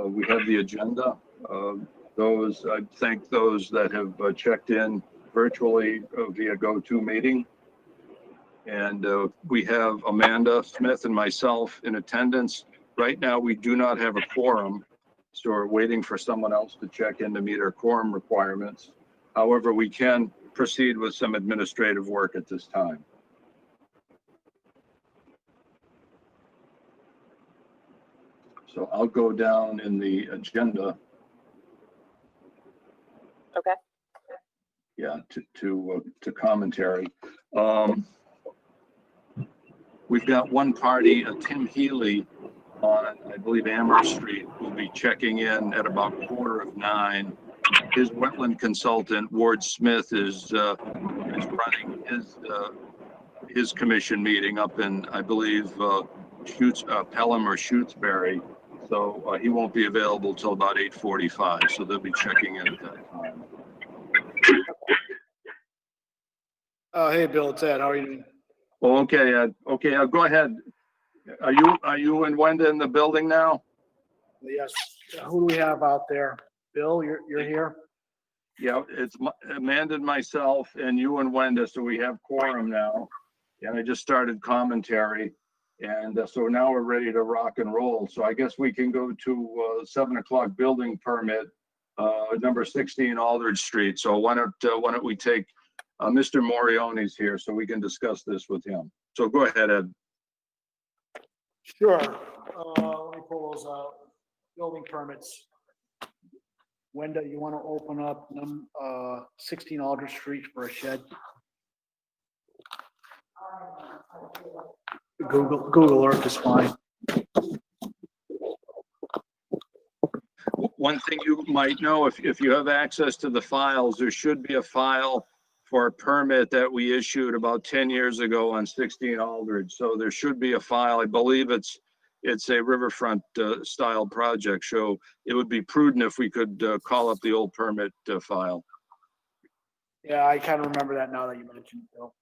We have the agenda. I thank those that have checked in virtually via GoToMeeting. And we have Amanda Smith and myself in attendance. Right now, we do not have a quorum, so we're waiting for someone else to check in to meet our quorum requirements. However, we can proceed with some administrative work at this time. So I'll go down in the agenda. Okay. Yeah, to commentary. We've got one party, Tim Healy, on, I believe, Amherst Street, will be checking in at about 9:15. His wetland consultant, Ward Smith, is running his commission meeting up in, I believe, Pelham or Shutesbury. So he won't be available till about 8:45. So they'll be checking in at that time. Hey, Bill, it's Ed. How are you doing? Oh, okay, Ed. Okay, go ahead. Are you and Wenda in the building now? Yes. Who do we have out there? Bill, you're here? Yeah, it's Amanda and myself and you and Wenda, so we have quorum now. And I just started commentary. And so now we're ready to rock and roll. So I guess we can go to 7 o'clock building permit, number 16 Aldridge Street. So why don't we take, Mr. Morione's here so we can discuss this with him. So go ahead, Ed. Sure. Let me pull those out. Building permits. Wenda, you want to open up 16 Aldridge Street for a shed? Google Earth is fine. One thing you might know, if you have access to the files, there should be a file for a permit that we issued about 10 years ago on 16 Aldridge. So there should be a file. I believe it's a riverfront style project. So it would be prudent if we could call up the old permit file. Yeah, I kind of remember that now that you mentioned it, Bill.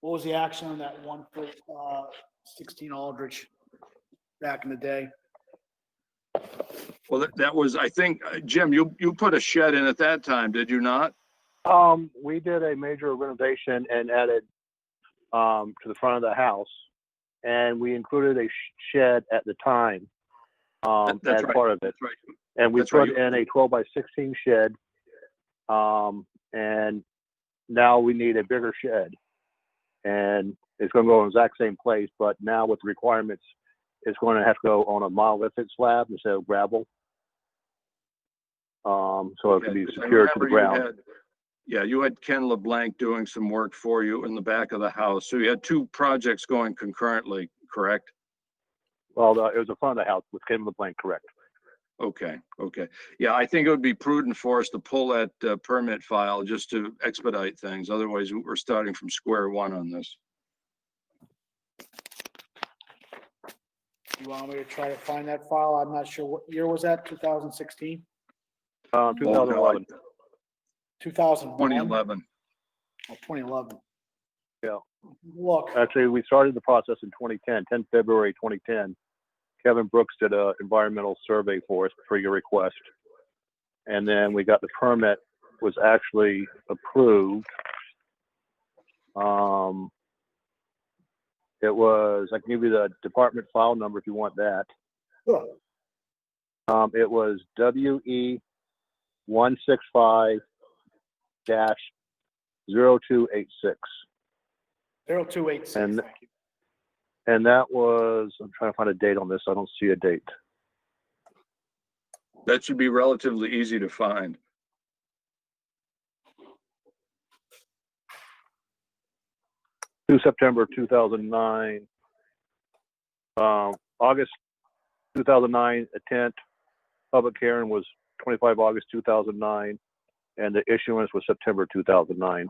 What was the action on that one for 16 Aldridge back in the day? Well, that was, I think, Jim, you put a shed in at that time, did you not? We did a major renovation and added to the front of the house, and we included a shed at the time as right. part of it. That's right. And we That's put right. in a 12 by 16 shed, and now we need a bigger shed, and it's going to go in the exact same place, but now with the requirements, it's going to have to go on a monolithic slab instead of gravel. So it can be secured to the ground. You had Ken LeBlanc doing some work for you in the back of the house. So you had two projects going concurrently, correct? Well, it was the front of the house with Ken LeBlanc, correct. Okay. Yeah, I think it would be prudent for us to pull that permit file just to expedite things. Otherwise, we're starting from square one on this. You want me to try to find that file? I'm not sure what year was that, 2016? 2011. 2001? 2011. Oh, 2011. Yeah. Look. Actually, we started the process in 2010, 10 February 2010. Kevin Brooks did an environmental survey for us for your request. And then we got the permit, was actually approved. It was, I can give you the department file number if you want that. Sure. It was WE 165-0286. 0286. And, thank you. and that was, I'm trying to find a date on this. I don't see a date. That should be relatively easy to find. September 2009, August 2009 intent, public hearing was 25 August 2009, and the issuance was September 2009.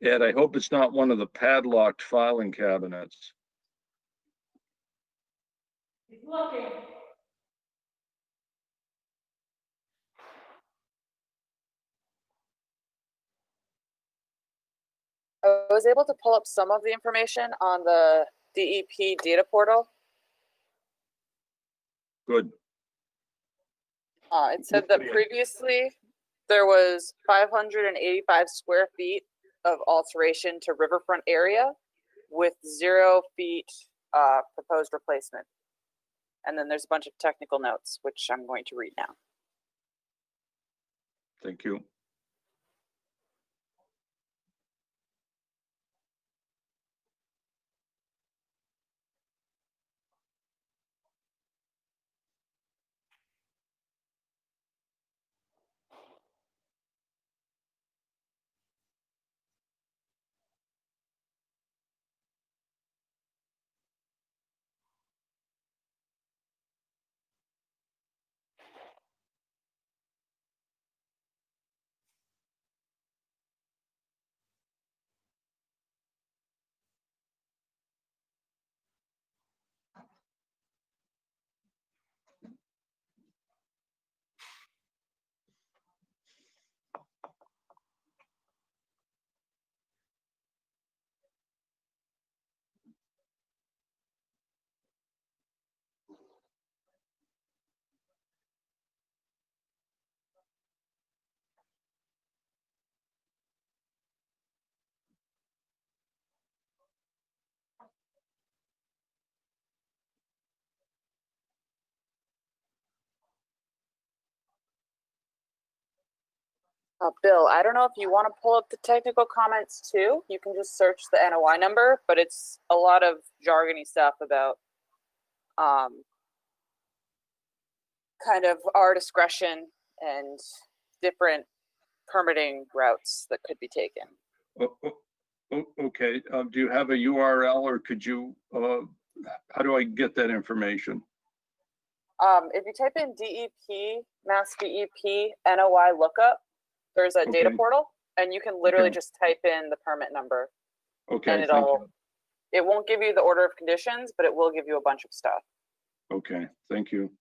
Ed, I hope it's not one of the padlocked filing cabinets. He's looking. I was able to pull up some of the information on the DEP data portal. Good. It said that previously there was 585 square feet of alteration to riverfront area with 0 feet proposed replacement. And then there's a bunch of technical notes, which I'm going to read now. Thank you. Bill, I don't know if you want to pull up the technical comments too. You can just search the NOI number, but it's a lot of jargony stuff about kind of our discretion and different permitting routes that could be taken. Okay. Do you have a URL or could you, how do I get that information? If you type in DEP, Mass DEP NOI lookup, there's a data Okay. portal, and you can literally Okay. just type in the permit number, Okay, and thank you. it won't give you the order of conditions, but it will give you a bunch of stuff. Okay, thank you.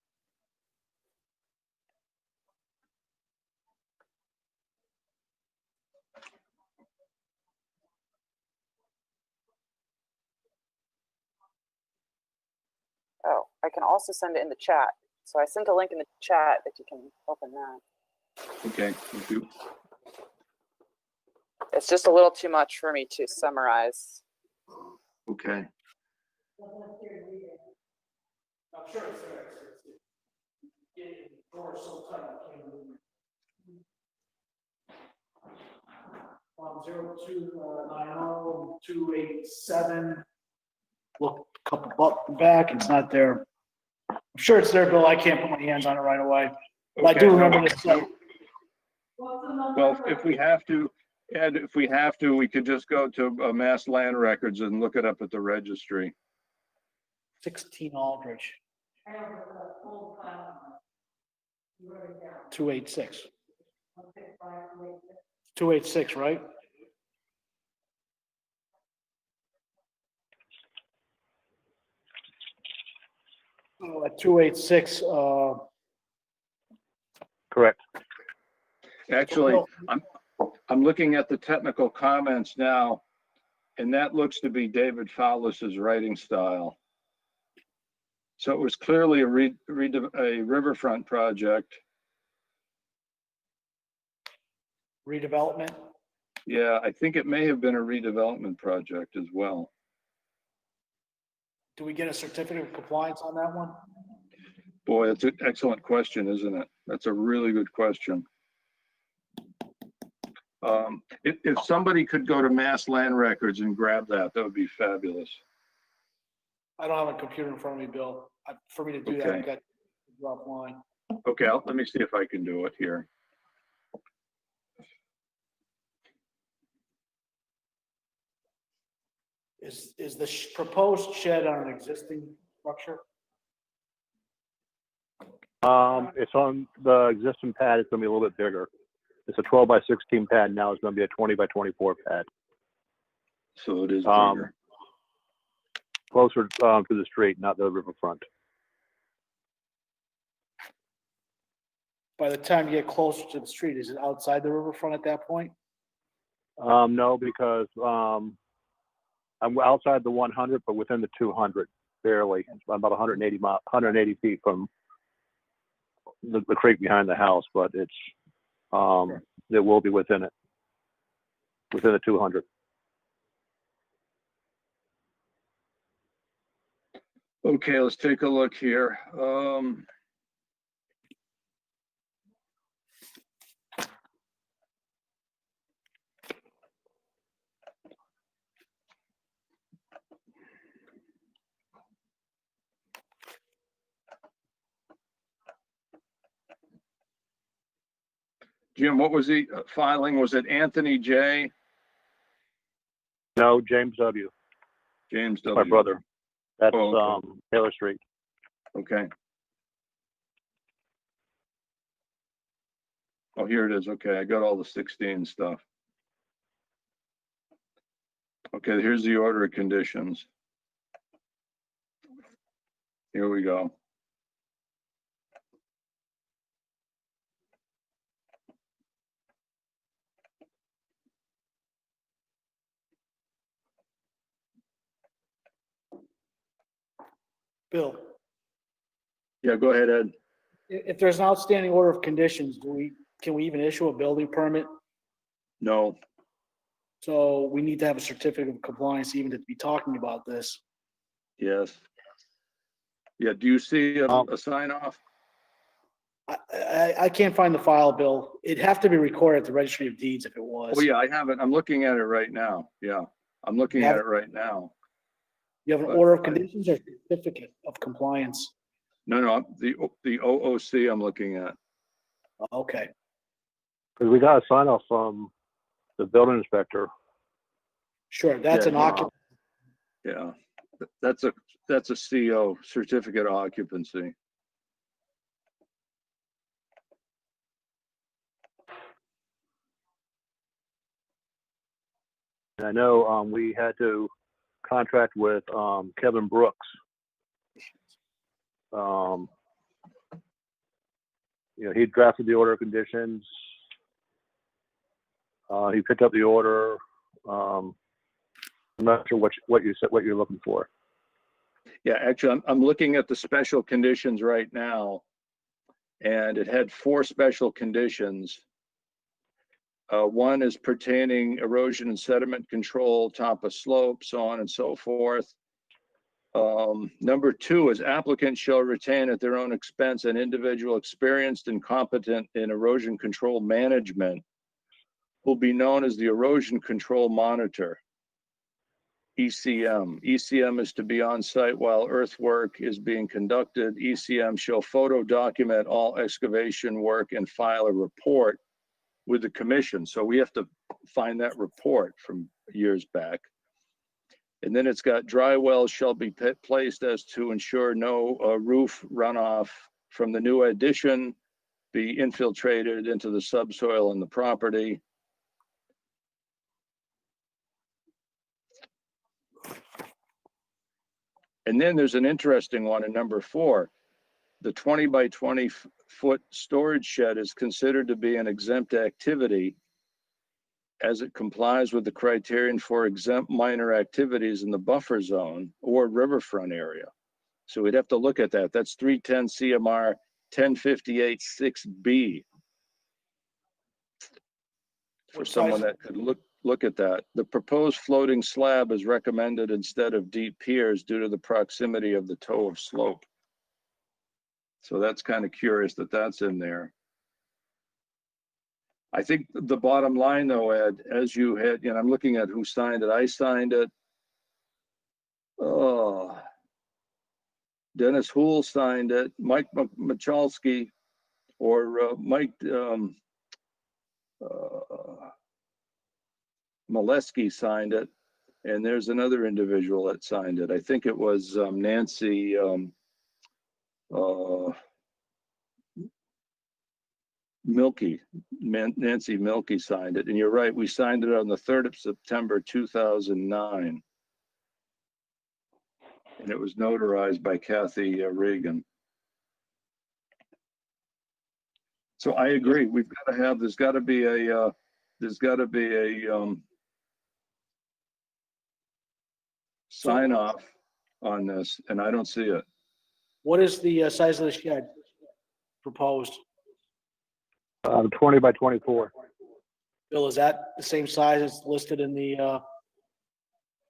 Oh, I can also send it in the chat. So I sent a link in the chat if you can open that. Okay, thank you. It's just a little too much for me to summarize. Okay. I'm sure it's there. It's door so tight, I can't move it. 0290-287. Look a couple back, it's not there. I'm sure it's there, Bill. I can't put my hands on it right away. But I do remember this site. Well, if we have to, Ed, if we have to, we could just go to Mass Land Records and look it up at the registry. 16 Aldrich. 286. 286, right? Oh, at 286, Correct. Actually, I'm looking at the technical comments now, and that looks to be David Fowlis's writing style. So it was clearly a riverfront project. redevelopment. Yeah, I think it may have been a redevelopment project as well. Do we get a certificate of compliance on that one? Boy, that's an excellent question, isn't it? That's a really good question. If somebody could go to Mass Land Records and grab that, that would be fabulous. I don't have a computer in front of me, Bill. For me to do that, Okay. I've got to go offline. Okay, let me see if I can do it here. Is the proposed shed on an existing structure? It's on the existing pad. It's gonna be a little bit bigger. It's a 12 by 16 pad now. It's gonna be a 20 by 24 pad. So it is Um, bigger. Closer to the street, not the riverfront. By the time you get closer to the street, is it outside the riverfront at that point? No, because I'm outside the 100, but within the 200, barely. It's about 180 feet from the creek behind the house, but it's it will be within it, within the 200. Okay, let's take a look here. Jim, what was the filing? Was it Anthony J? No, James W. James W. My brother. That's Oh, okay. Taylor Street. Okay. Oh, here it is. Okay, I got all the 16 stuff. Okay, here's the order of conditions. Here we go. Bill, Yeah, go ahead, Ed. if there's an outstanding order of conditions, can we even issue a building permit? No, So we need to have a certificate of compliance even to be talking about this. yes. Yeah, do you see a sign off? I can't find the file, Bill. It'd have to be recorded at the registry of deeds if it was. Oh, yeah, I have it. I'm looking at it right now. Yeah, I'm looking You have at it right now. You have an But order of conditions or certificate of compliance? No, the OOC I'm looking at. Okay, Because we got a sign off from the building inspector. sure, that's Yeah, an occupancy. Yeah, that's a CO, certificate of occupancy. And I know we had to contract with Kevin Brooks. He drafted the order of conditions. He picked up the order. I'm not sure what you said, what you're looking for. Yeah, actually, I'm looking at the special conditions right now, and it had 4 special conditions. One is pertaining erosion and sediment control, top of slope, so on and so forth. Number 2 is applicant shall retain at their own expense an individual experienced and competent in erosion control management, will be known as the erosion control monitor, ECM. ECM is to be on site while earthwork is being conducted. ECM shall photo document all excavation work and file a report with the commission. So we have to find that report from years back. And then it's got dry wells shall be placed as to ensure no roof runoff from the new addition be infiltrated into the subsoil in the property. And then there's an interesting one in number 4. The 20 by 20 foot storage shed is considered to be an exempt activity as it complies with the criterion for exempt minor activities in the buffer zone or riverfront area. So we'd have to look at that. That's 310 CMR 1058 6B. For someone that could look at that. The proposed floating slab is recommended instead of deep piers due to the proximity of the toe of slope. So that's kind of curious that that's in there. I think the bottom line though, Ed, as you had, I'm looking at who signed it. I signed it. Oh, Dennis Hool signed it. Mike Michalski or Mike Molesky signed it. And there's another individual that signed it. I think it was Nancy Nancy Milky signed it. And you're right, we signed it on the 3rd of September, 2009. And it was notarized by Kathy Reagan. So I agree, we've got to have, there's got to be a sign off on this, and I don't see it. What is the size of the shed proposed? 20 by 24. Bill, is that the same size as listed in the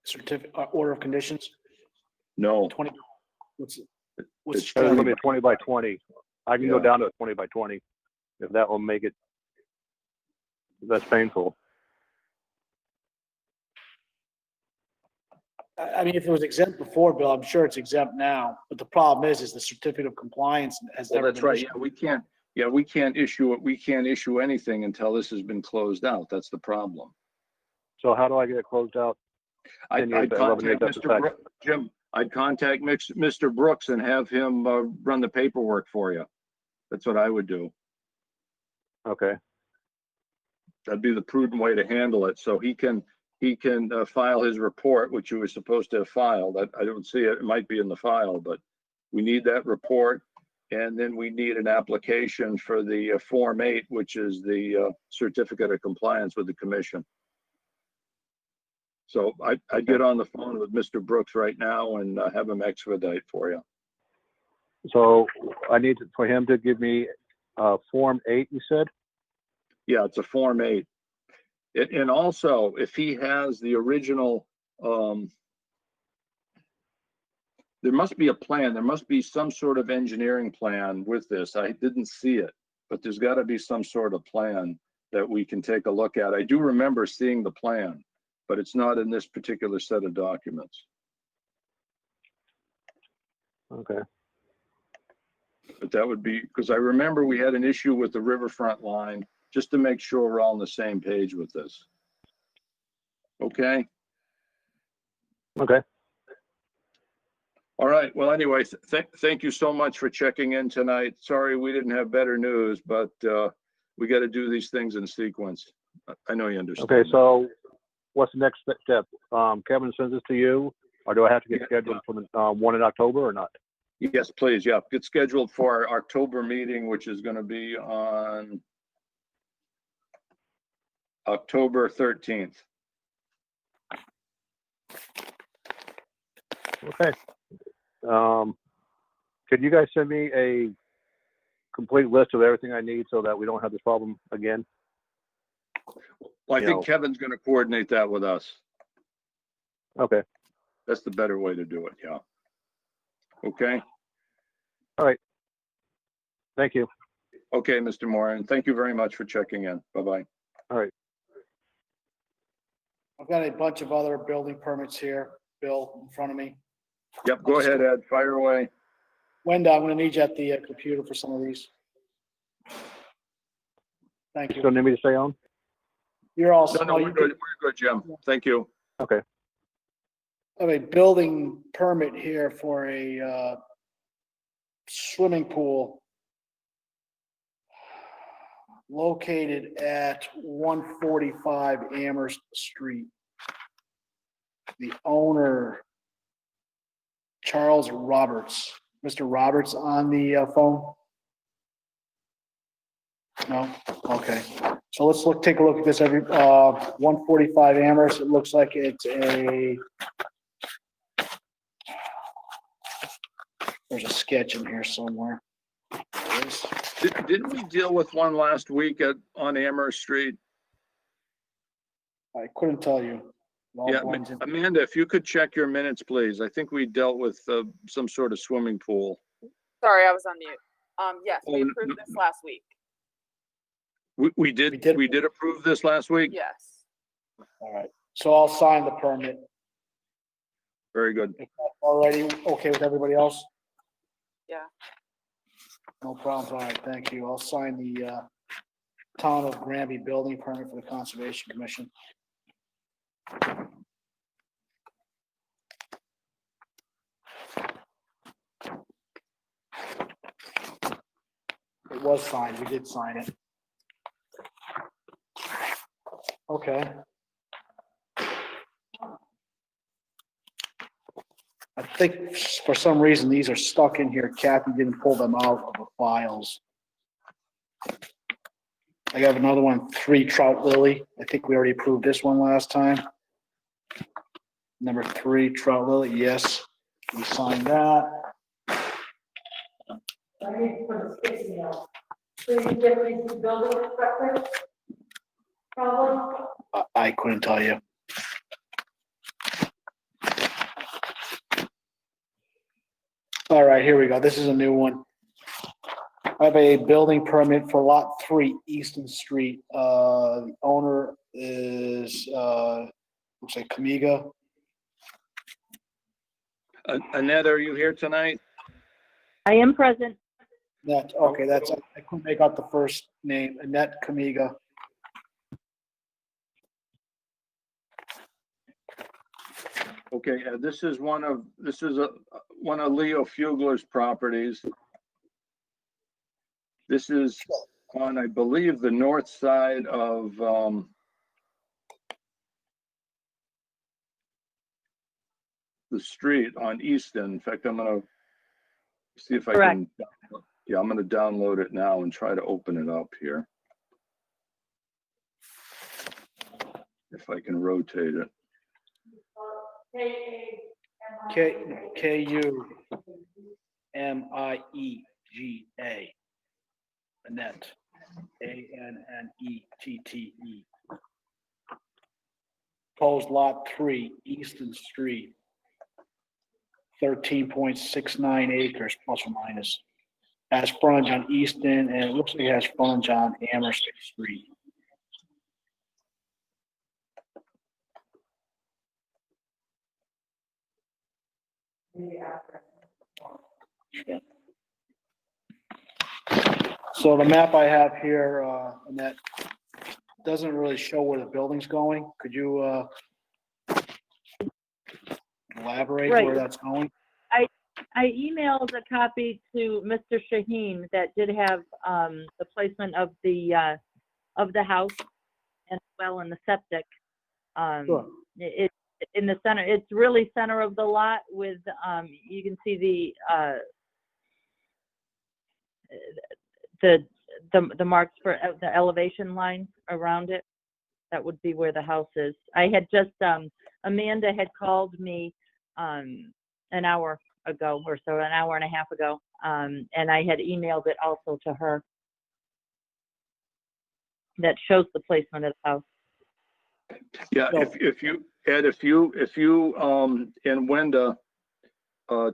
certificate, order of conditions? No, 20, what's It's It's going to be 20 by 20. I can go Yeah. down to a 20 by 20 if that will make it less painful. I mean, if it was exempt before, Bill, I'm sure it's exempt now, but the problem is the certificate of compliance has well, never that's been right. issued. We can't issue it. We can't issue anything until this has been closed out. That's the problem. So how do I get it closed out? I'd 11 days contact after Mr. fact. Brooks, Jim, I'd contact Mr. Brooks and have him run the paperwork for you. That's what I would do. Okay. That'd be the prudent way to handle it. So he can file his report, which you were supposed to have filed. I don't see it. It might be in the file, but we need that report. And then we need an application for the Form 8, which is the certificate of compliance with the commission. So I'd get on the phone with Mr. Brooks right now and have him expedite for you. So I need for him to give me Form 8, you said? Yeah, it's a Form 8. And also, if he has the original, there must be a plan. There must be some sort of engineering plan with this. I didn't see it, but there's got to be some sort of plan that we can take a look at. I do remember seeing the plan, but it's not in this particular set of documents. Okay. But that would be, because I remember we had an issue with the riverfront line, just to make sure we're all on the same page with this. Okay? Okay. All right. Well, anyway, thank you so much for checking in tonight. Sorry we didn't have better news, but we got to do these things in sequence. I know you understand. Okay. So what's the next step? Kevin sends this to you, or do I have to get scheduled for the one in October or not? Yes, please. Yeah. Get scheduled for our October meeting, which is going to be on October 13th. Okay. Could you guys send me a complete list of everything I need so that we don't have this problem again? Well, I think Kevin's going to coordinate that with us. Okay. That's the better way to do it. Yeah. Okay. All right. Thank you. Okay, Mr. Moran. Thank you very much for checking in. Bye-bye. All right. I've got a bunch of other building permits here, Bill, in front of me. Yep. Go ahead, Ed. Fire away. Wenda, I'm gonna need you at the computer for some of these. Thank You you. still need me to stay on? You're all. No, we're good. We're good, Jim. Thank you. Okay. I have a building permit here for a swimming pool located at 145 Amherst Street. The owner, Charles Roberts. Mr. Roberts on the phone? No? Okay. So let's take a look at this. 145 Amherst, it looks like it's there's a sketch in here somewhere. There it is. Didn't we deal with one last week on Amherst Street? I couldn't tell you. It all Yeah, blends in. Amanda, if you could check your minutes, please. I think we dealt with some sort of swimming pool. Sorry, I was on mute. Yes, we Oh, approved this last week. We did approve this last week? Yes. All right. So I'll sign the permit. Very good. If that's already okay with everybody else? Yeah. No problems. All right, thank you. I'll sign the Town of Granby building permit for the Conservation Commission. It was signed. We did sign it. Okay. I think for some reason, these are stuck in here. Kathy didn't pull them out of the files. I have another one, 3 Trout Lily. I think we already approved this one last time. Number 3 Trout Lily, yes, we signed that. I need to put a sticky note. So you get these building inspector? Probably. I couldn't tell you. All right, here we go. This is a new one. I have a building permit for lot 3 Easton Street. The owner is, looks like Kamiga. Annette, are you here tonight? I am present. That, okay, that's, I couldn't make out the first name, Annette Kamiga. Okay, this is one of Leo Fugler's properties. This is on, I believe, the north side of, the street on Easton. In fact, I'm gonna see if I can, yeah, I'm gonna download it now and try to open it up here. If I can rotate it. K-U-M-I-E-G-A. Annette. A-N-N-E-T-T-E. Proposed lot 3, Easton Street. 13.69 acres plus or minus. Has frontage on Easton and it looks like it has frontage on Amherst Street. So the map I have here, and that doesn't really show where the building's going. Could you, elaborate Right. where that's going? I emailed a copy to Mr. Shaheen that did have the placement of the house and well in the septic. Sure. It's in the center. It's really center of the lot with you can see the marks for the elevation line around it. That would be where the house is. I had just Amanda had called me an hour ago or so, an hour and a half ago, and I had emailed it also to her. That shows the placement of the house. Yeah, if you, Ed, if you and Wenda,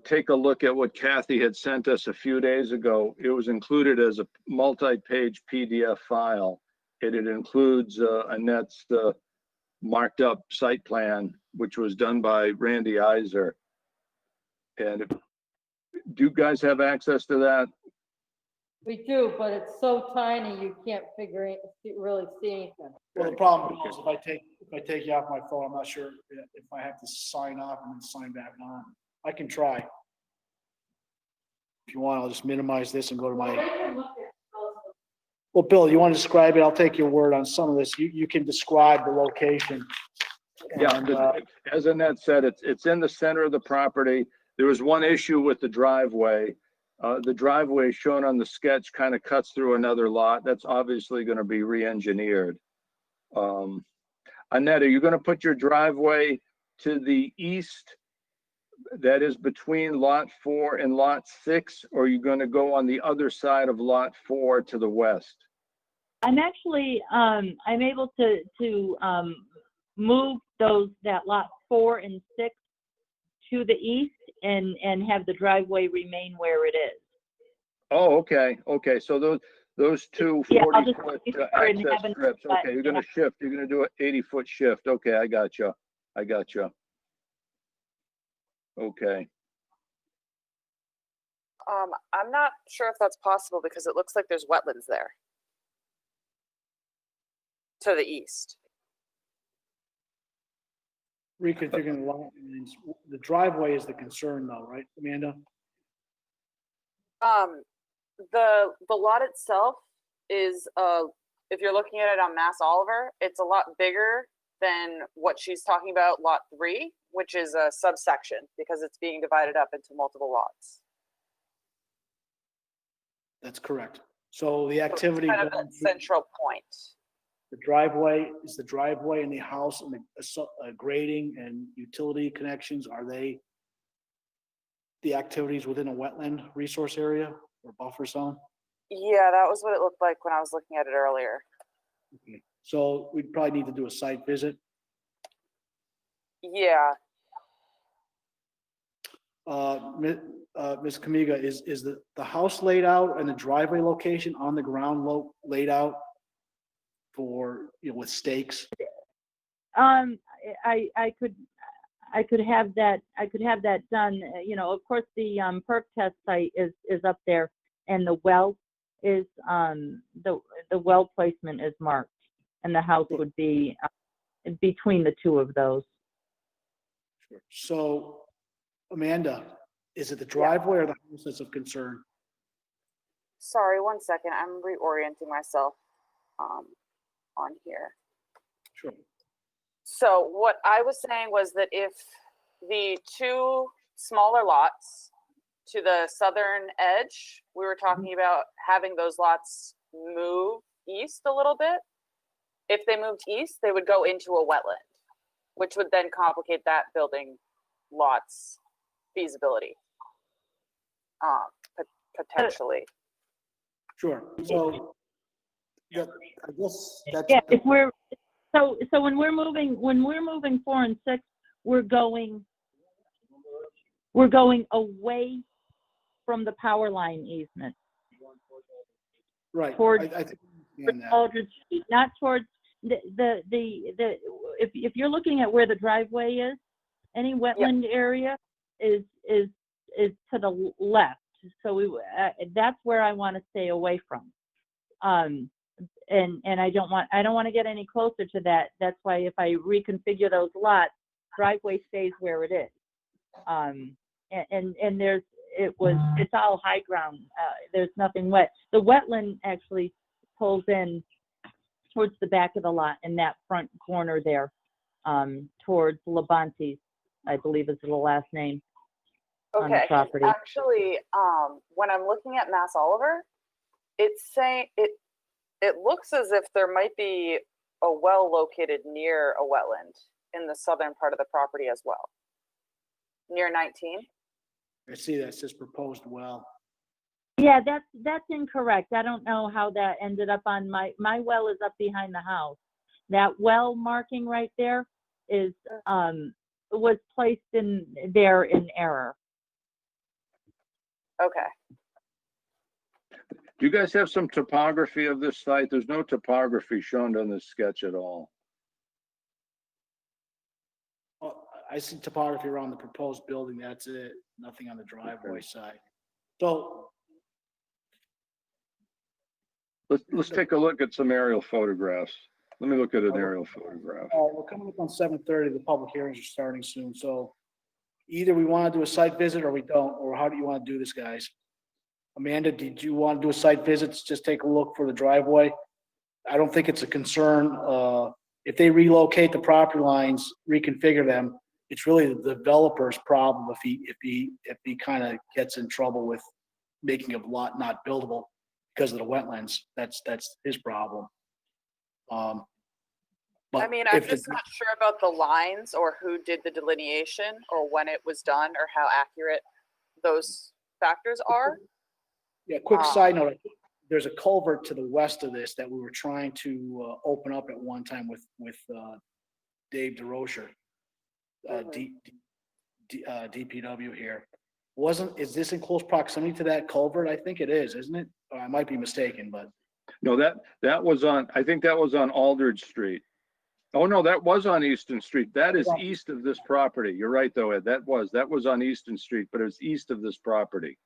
take a look at what Kathy had sent us a few days ago. It was included as a multi-page PDF file. It includes Annette's marked up site plan, which was done by Randy Iser. And do you guys have access to that? We do, but it's so tiny, you can't really see anything. Well, the problem is if I take you off my phone, I'm not sure if I have to sign off and then sign back on. I can try. If you want, I'll just minimize this and go to my. Well, Bill, you want to describe it? I'll take your word on some of this. You can describe the location. Yeah, And, as Annette said, it's in the center of the property. There was one issue with the driveway. The driveway shown on the sketch kind of cuts through another lot. That's obviously going to be re-engineered. Annette, are you going to put your driveway to the east? That is between lot 4 and lot 6, or are you going to go on the other side of lot 4 to the west? I'm actually I'm able to move that lot 4 and 6 to the east and have the driveway remain where it is. Oh, okay. Okay. So those two Yeah, I'll 40-foot just access have strips. Okay. You're going to shift. You're going to do an 80-foot shift. Okay. I got you. Okay. I'm not sure if that's possible because it looks like there's wetlands there to the east. Reconfiguring lot lines. The driveway is the concern though, right, Amanda? The lot itself is if you're looking at it on Mass Oliver, it's a lot bigger than what she's talking about, lot 3, which is a subsection because it's being divided up into multiple lots. That's correct. So the So it's activity, kind of going that through central point. the driveway, is the driveway in the house and the grading and utility connections, are they the activities within a wetland resource area or buffer zone? Yeah, that was what it looked like when I was looking at it earlier. Okay. So we'd probably need to do a site visit. Yeah, Ms. Kamiga, is the house laid out and the driveway location on the ground laid out for, with stakes? I could have that done, of course, the perk test site is up there, and the well is, the well placement is marked, and the house would be between the two of those. So, Amanda, is it the driveway or the house that's of concern? sorry, 1 second. I'm reorienting myself on here. Sure. So what I was saying was that if the 2 smaller lots to the southern edge, we were talking about having those lots move east a little bit. If they moved east, they would go into a wetland, which would then complicate that building lot's feasibility, potentially. Sure. So, yeah, I guess that's. Yeah, if we're, so when we're moving 4 and 6, we're going away from the power line easement. Right. Towards I think I understand that. Aldridge Street, not towards if you're looking at where the driveway is, any wetland area is to the left. So that's where I want to stay away from. And I don't want to get any closer to that. That's why if I reconfigure those lots, driveway stays where it is. And it's all high ground. There's nothing wet. The wetland actually pulls in towards the back of the lot in that front corner there, towards Labanti's, I believe is the last name on the Okay, property. actually, when I'm looking at Mass Oliver, it's saying it looks as if there might be a well located near a wetland in the southern part of the property as well, near 19. I see that says proposed well. Yeah, that's incorrect. I don't know how that ended up on my well is up behind the house. That well marking right there is was placed in there in error. Okay. Do you guys have some topography of this site? There's no topography shown on this sketch at all. Well, I see topography around the proposed building. That's it. Nothing on the driveway side. So Let's take a look at some aerial photographs. Let me look at an aerial photograph. we're coming up on 7:30. The public hearings are starting soon. So either we want to do a site visit or we don't, or how do you want to do this, guys? Amanda, did you want to do a site visit? Just take a look for the driveway. I don't think it's a concern. If they relocate the property lines, reconfigure them, it's really the developer's problem if he kind of gets in trouble with making a lot not buildable because of the wetlands. That's his problem. But I mean, I'm if the- just not sure about the lines or who did the delineation or when it was done or how accurate those factors are. Yeah, quick side note, there's a culvert to the west of this that we were trying to open up at one time with Dave DeRocher, DPW here. Is this in close proximity to that culvert? I think it is, isn't it? I might be mistaken, but. No, that was on, I think that was on Aldridge Street. Oh, no, that was on Easton Street. That is east of this property. You're right, though, Ed. That was on Easton Street, but it was east of this property.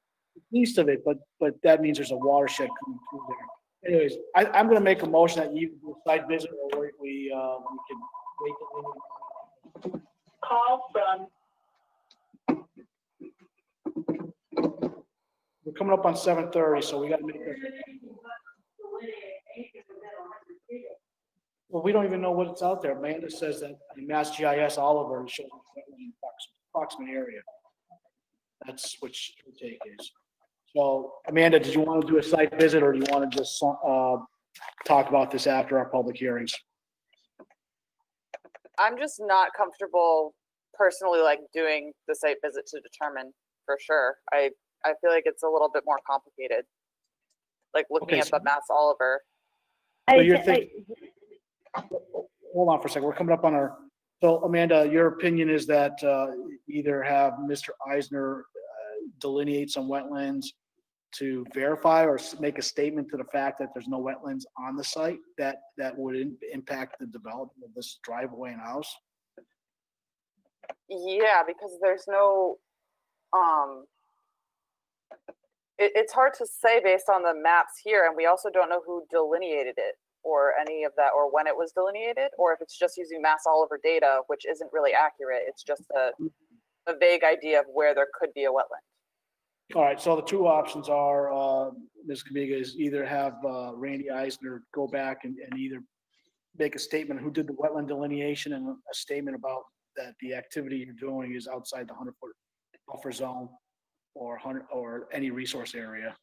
East of it, but that means there's a watershed coming through there. Anyways, I'm gonna make a motion that you do a site visit or we can wait. Call from. We're coming up on 7:30, so we gotta make this. we don't even know what's out there. Amanda says that in Mass GIS Oliver shows approximate area. That's what her take is. So Amanda, did you want to do a site visit or do you want to just, talk about this after our public hearings? I'm just not comfortable personally like doing the site visit to determine for sure. I feel like it's a little bit more complicated. Like looking Okay, at so- the Mass Oliver. So you're thinking, hold on for a second. We're coming up on our, so Amanda, your opinion is that either have Mr. Eisner delineate some wetlands to verify or make a statement to the fact that there's no wetlands on the site that would impact the development of this driveway and house? Yeah, because there's no, it's hard to say based on the maps here, and we also don't know who delineated it or any of that, or when it was delineated, or if it's just using Mass Oliver data, which isn't really accurate. It's just a vague idea of where there could be a wetland. All right, so the two options are, Ms. Kamiga, is either have Randy Eisner go back and either make a statement who did the wetland delineation and a statement about that the activity you're doing is outside the 100-foot buffer zone or any resource area.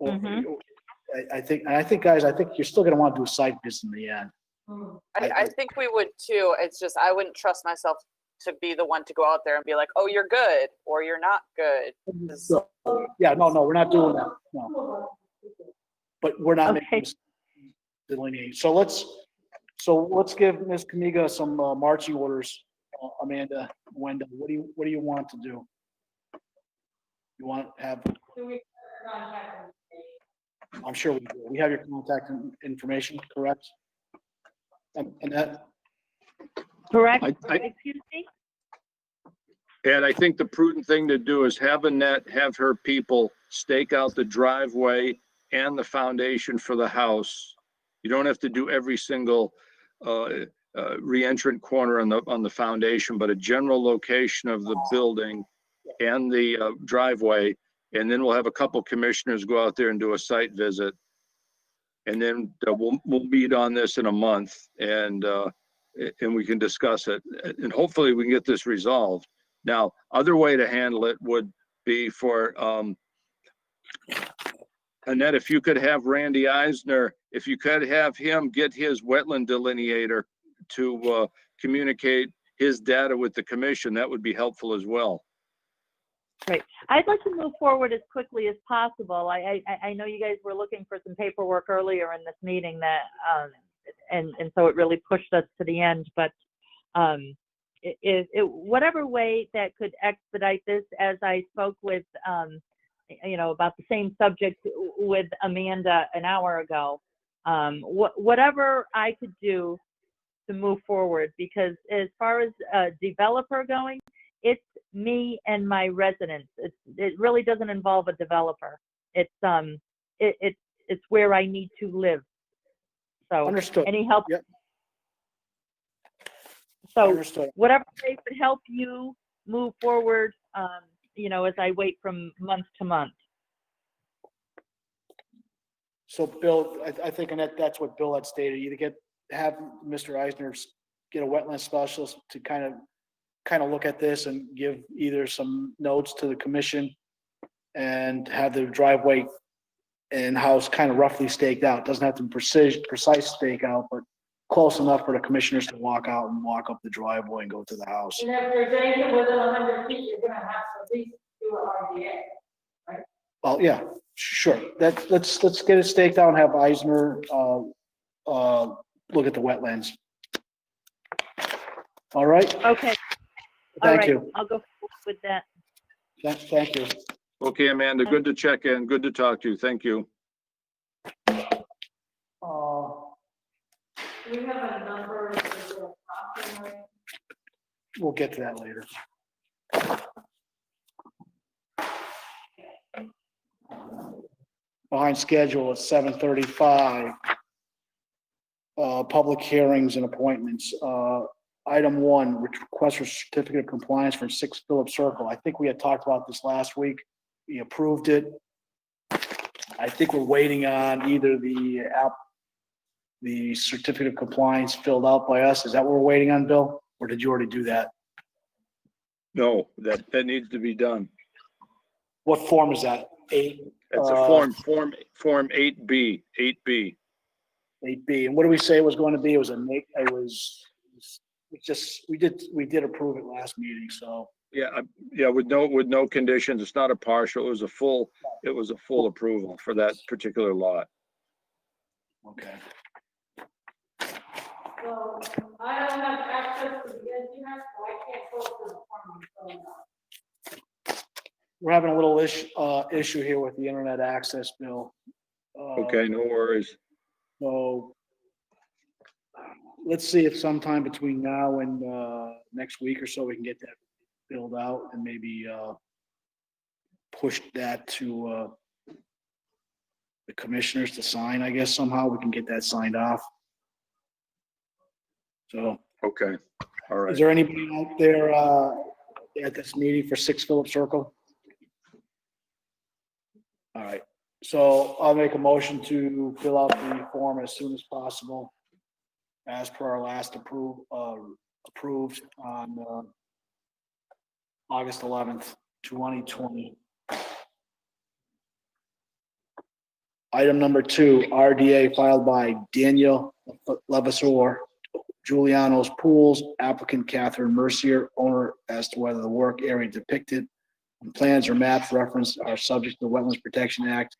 Or, Mhm. I think, guys, I think you're still gonna want to do a site visit in the end. I think we would too. It's just, I wouldn't trust myself to be the one to go out there and be like, oh, you're good, or you're not good. So, yeah, no, we're not doing that, no. But we're not making Okay. this delineate. So let's give Ms. Kamiga some marching orders. Amanda, Wenda, what do you want to do? You want to have, Do we contact them? I'm sure we do. We have your contact information, correct? And that, Correct? I- Excuse me? And I think the prudent thing to do is have Annette, have her people stake out the driveway and the foundation for the house. You don't have to do every single re-entrant corner on the foundation, but a general location of the building and the driveway. And then we'll have a couple commissioners go out there and do a site visit. And then we'll meet on this in a month and we can discuss it. And hopefully we can get this resolved. Now, other way to handle it would be for Annette, if you could have Randy Eisner, if you could have him get his wetland delineator to communicate his data with the commission, that would be helpful as well. Great. I'd like to move forward as quickly as possible. I know you guys were looking for some paperwork earlier in this meeting that, and so it really pushed us to the end, but whatever way that could expedite this, as I spoke with, about the same subject with Amanda an hour ago, whatever I could do to move forward, because as far as a developer going, it's me and my residents. It really doesn't involve a developer. It's where I need to live. So understood. any help? Yep. So Understood. whatever way could help you move forward, as I wait from month to month. So Bill, I think, and that's what Bill had stated, either have Mr. Eisner get a wetland specialist to kind of look at this and give either some notes to the commission and have the driveway and house kind of roughly staked out. Doesn't have to be precise stake out, but close enough for the commissioners to walk out and walk up the driveway and go to the house. And if there's anything within 100 feet, you're gonna have to at least do an RDA. Well, yeah, sure. Let's get it staked out and have Eisner look at the wetlands. All right, Okay. All thank right. you. I'll go forward with that. Thank you. Okay, Amanda, good to check in. Good to talk to you. Thank you. Do we have a number for the approximate? We'll get to that later. Behind schedule at 7:35. Public hearings and appointments. Item 1, request for certificate of compliance for 6 Phillips Circle. I think we had talked about this last week. We approved it. I think we're waiting on either the the certificate of compliance filled out by us. Is that what we're waiting on, Bill? Or did you already do that? No, that needs to be done. What form is that? 8, That's a form 8B, 8B. 8B. And what did we say it was going to be? It was it's just, we did approve it last meeting, so. Yeah, with no conditions. It's not a partial. It was a full approval for that particular lot. Okay. So I don't have access to the internet, so I can't go to the farm and fill it out. We're having a little issue here with the internet access, Bill. Okay, no worries. So let's see if sometime between now and next week or so, we can get that filled out and maybe push that to the commissioners to sign, I guess somehow we can get that signed off. So Okay, all right. is there anybody out there at this meeting for 6 Phillips Circle? All right, so I'll make a motion to fill out the form as soon as possible, as per our last approved on August 11th, 2020. Item number 2, RDA filed by Daniel Levasseur, Giuliano's Pools, applicant Catherine Mercier, owner, as to whether the work area depicted on plans or maps referenced are subject to the Wetlands Protection Act,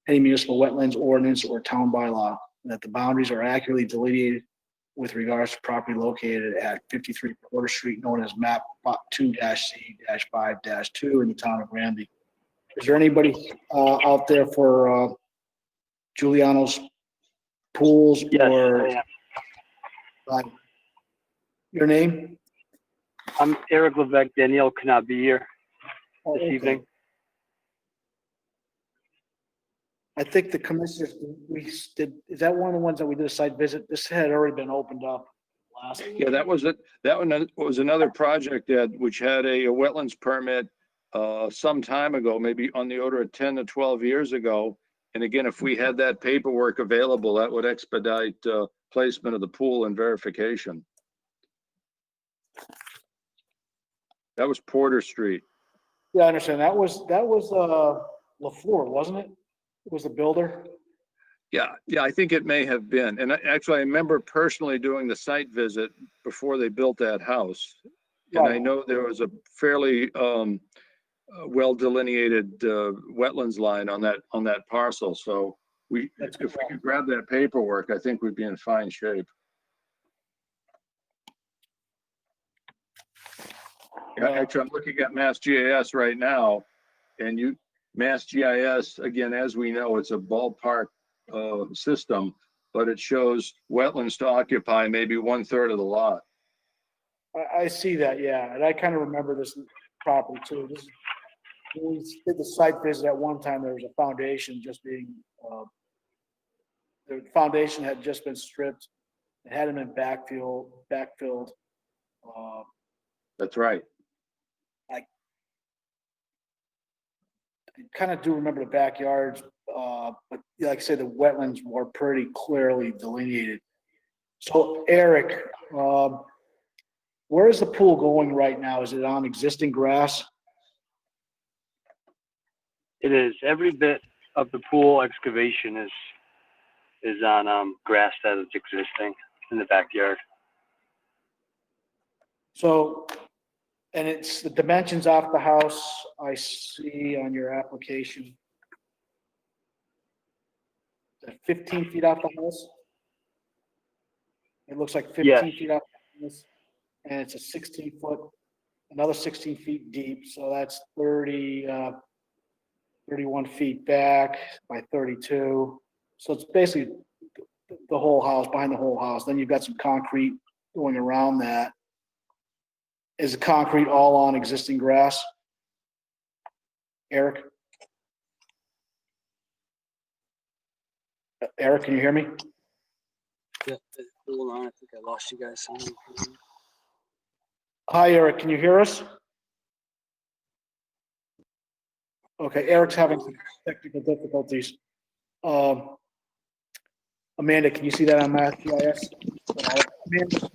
any municipal wetlands ordinance or town bylaw, and that the boundaries are accurately delineated with regards to property located at 53 Porter Street, known as map 2-C-5-2 in the town of Granby. Is there anybody out there for Giuliano's Pools? Yes, or I am. Your name? I'm Eric Levesque. Danielle cannot be here Oh, this okay. evening. I think the commissioners, is that one of the ones that we did a site visit? This had already been opened up last. Yeah, that was it. That one was another project which had a wetlands permit some time ago, maybe on the order of 10 to 12 years ago. And again, if we had that paperwork available, that would expedite placement of the pool and verification. That was Porter Street. Yeah, I understand. That was LaFleur, wasn't it? It was the builder? Yeah, I think it may have been. And actually, I remember personally doing the site visit before they built that house. And I Right. know there was a fairly well delineated wetlands line on that parcel. So That's if we correct. could grab that paperwork, I think we'd be in fine shape. Yeah, actually, I'm looking at Mass GIS right now, and Mass GIS, again, as we know, it's a ballpark system, but it shows wetlands to occupy maybe 1/3 of the lot. I see that, yeah. And I kind of remember this property too. When we did the site visit at one time, there was a foundation just being, the foundation had just been stripped. It hadn't been backfilled. That's right. I kind of do remember the backyards, but like I said, the wetlands were pretty clearly delineated. So Eric, where is the pool going right now? Is it on existing grass? It is. Every bit of the pool excavation is on grass that is existing in the backyard. So, and it's the dimensions off the house I see on your application. 15 feet off the house? It looks like 15 Yes. feet off the house. And it's a 16-foot, another 16 feet deep, so that's 31 feet back by 32. So it's basically the whole house, behind the whole house. Then you've got some concrete going around that. Is the concrete all on existing grass? Eric? Eric, can you hear me? Yeah, hold on. I think I lost you guys. Hi, Eric, can you hear us? Okay, Eric's having some technical difficulties. Amanda, can you see that on Mass GIS? Amanda,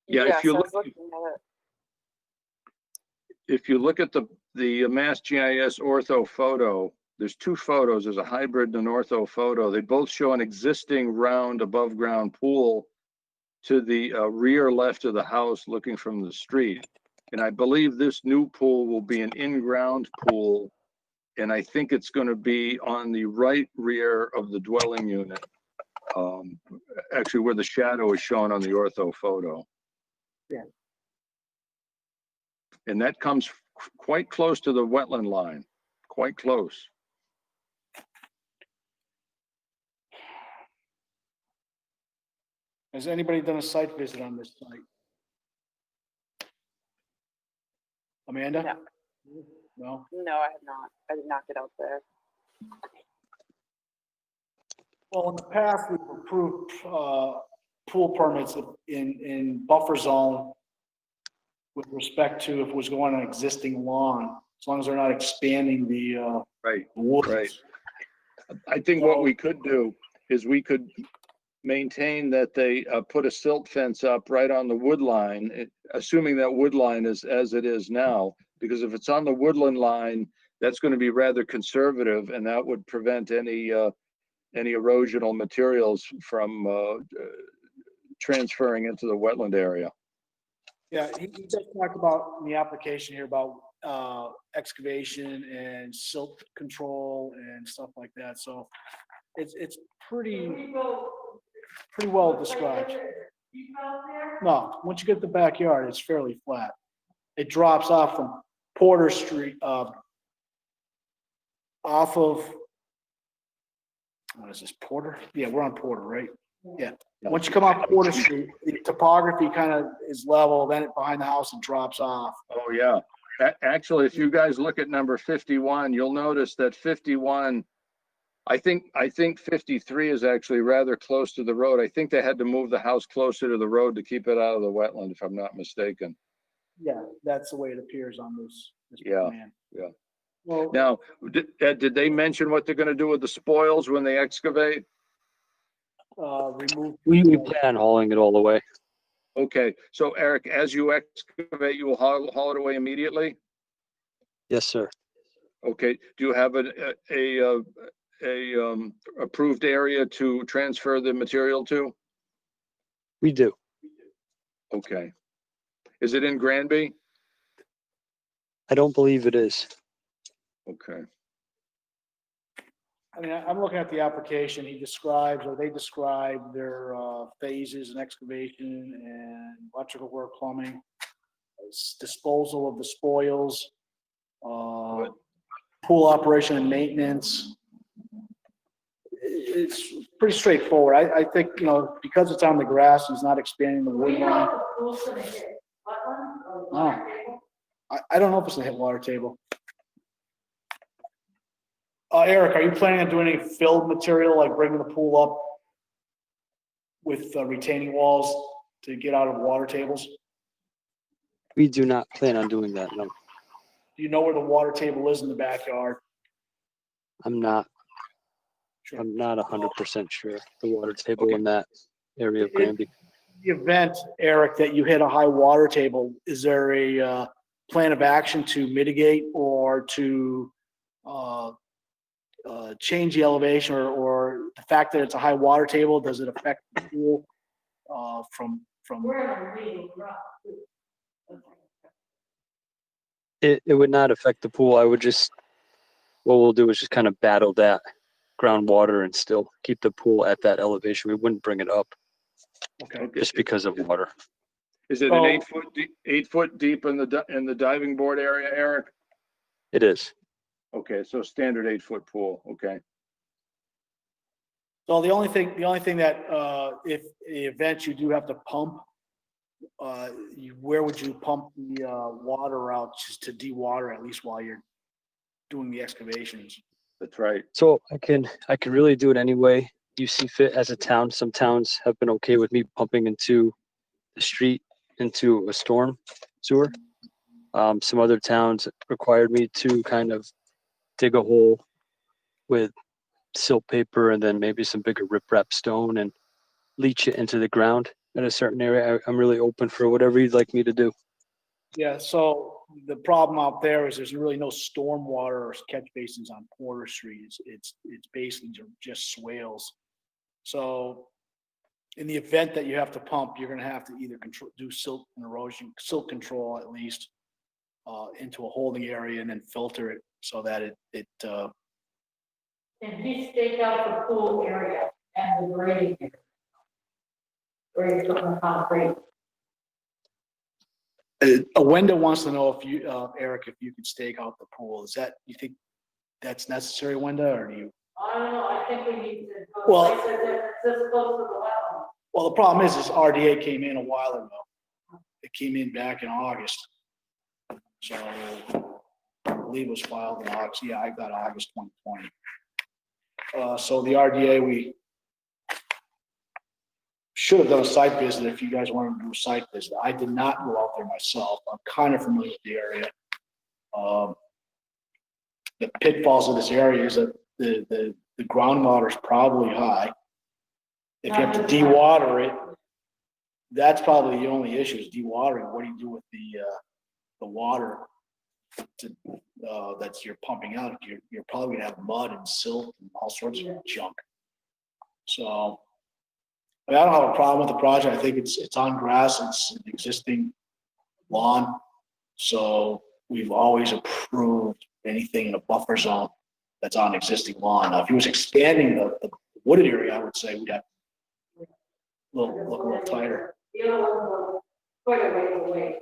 Yeah, Yes, if you I look, was looking at it. if you look at the Mass GIS ortho photo, there's two photos. There's a hybrid and an ortho photo. They both show an existing round above ground pool to the rear left of the house looking from the street. And I believe this new pool will be an in-ground pool. And I think it's going to be on the right rear of the dwelling unit. Actually where the shadow is shown on the ortho photo. Yeah. And that comes quite close to the wetland line, quite close. has anybody done a site visit on this site? Amanda? No. No? No, I have not. I did not get out there. Well, in the past, we've approved pool permits in buffer zone with respect to if it was going on existing lawn, as long as they're not expanding the Right, woods. right. I think what we could do is we could maintain that they put a silt fence up right on the wood line, assuming that wood line is as it is now, because if it's on the woodland line, that's going to be rather conservative, and that would prevent any erosional materials from transferring into the wetland area. Yeah, he just talked about in the application here about excavation and silt control and stuff like that, so it's pretty well described. No, once you get the backyard, it's fairly flat. It drops off from Porter Street, off of, what is this, Porter? Yeah, we're on Porter, right? Yeah. Once you come off Porter Street, the topography kind of is level, then behind the house it drops off. Oh, yeah. Actually, if you guys look at number 51, you'll notice that 51, I think 53 is actually rather close to the road. I think they had to move the house closer to the road to keep it out of the wetland, if I'm not mistaken. Yeah, that's the way it appears on this Yeah, plan. yeah. Well, Now, Ed, did they mention what they're gonna do with the spoils when they excavate? remove. We plan on hauling it all away. Okay, so Eric, as you excavate, you will haul it away immediately? Yes, sir. Okay, do you have a approved area to transfer the material to? We do. Okay. Is it in Granby? I don't believe it is. Okay. I mean, I'm looking at the application, he describes, or they describe their phases and excavation and electrical work, plumbing, disposal of the spoils, pool operation and maintenance. It's pretty straightforward. I think, you know, because it's on the grass, he's not expanding the wood line. Oh. I don't know if it's a hit water table. Eric, are you planning on doing any filled material, like bringing the pool up with retaining walls to get out of water tables? We do not plan on doing that, no. Do you know where the water table is in the backyard? I'm not Sure. 100% sure. The water table Okay. in that area of Granby. The event, Eric, that you hit a high water table, is there a plan of action to mitigate or to change the elevation, or the fact that it's a high water table, does it affect the pool from? It would not affect the pool. I would just, what we'll do is just kind of battle that groundwater and still keep the pool at that elevation. We wouldn't bring it up Okay. just because of water. Is it an 8 foot deep in the diving board area, Eric? It is. Okay, so standard 8 foot pool. Okay. So the only thing that, if the event you do have to pump, where would you pump the water out just to de-water, at least while you're doing the excavations? That's right. So I can really do it any way you see fit as a town. Some towns have been okay with me pumping into the street into a storm sewer. Some other towns required me to kind of dig a hole with silt paper and then maybe some bigger riprap stone and leach it into the ground at a certain area. I'm really open for whatever you'd like me to do. Yeah, so the problem out there is there's really no storm water or catch basins on Porter Street. It's basically just swales. So in the event that you have to pump, you're gonna have to either do silt and erosion, silt control at least, into a holding area and then filter it so that And he staked out the pool area and the grading area. Where you're putting the concrete. Wenda wants to know if you, Eric, if you could stake out the pool. Is that, you think that's necessary, Wenda, or do you? I don't know, I think we need to go Well- places that's this close to the well. Well, the problem is RDA came in a while ago. It came in back in August. So I believe it was filed in August. Yeah, I got August 2020. So the RDA, we should have done a site visit if you guys wanted to do a site visit. I did not go out there myself. I'm kind of familiar with the area. The pitfalls of this area is that the groundwater is probably high. If you have to de-water it, that's probably the only issue is dewatering. What do you do with the water that's you're pumping out? You're probably gonna have mud and silt and all sorts of junk. So I don't have a problem with the project. I think it's on grass. It's an existing lawn. So we've always approved anything in a buffer zone that's on existing lawn. Now, if he was expanding the wooded area, I would say we'd have look a little tighter. The other one was quite a way away.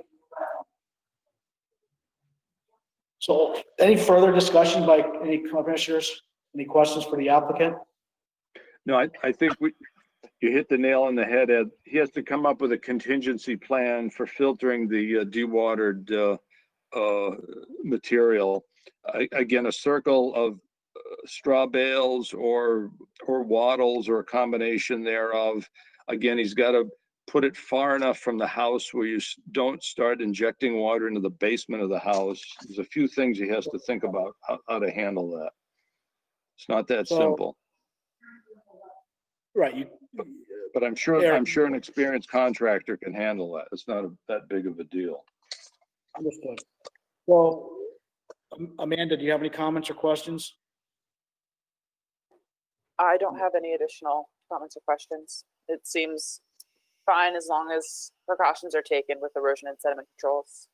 So any further discussion by any commissioners? Any questions for the applicant? No, I think you hit the nail on the head, Ed. He has to come up with a contingency plan for filtering the dewatered material. Again, a circle of straw bales or wattles or a combination thereof. Again, he's got to put it far enough from the house where you don't start injecting water into the basement of the house. There's a few things he has to think about how to handle that. It's not that simple. Right. But I'm sure an experienced contractor can handle that. It's not that big of a deal. Understood. Well, Amanda, do you have any comments or questions? I don't have any additional comments or questions. It seems fine as long as precautions are taken with erosion and sediment controls.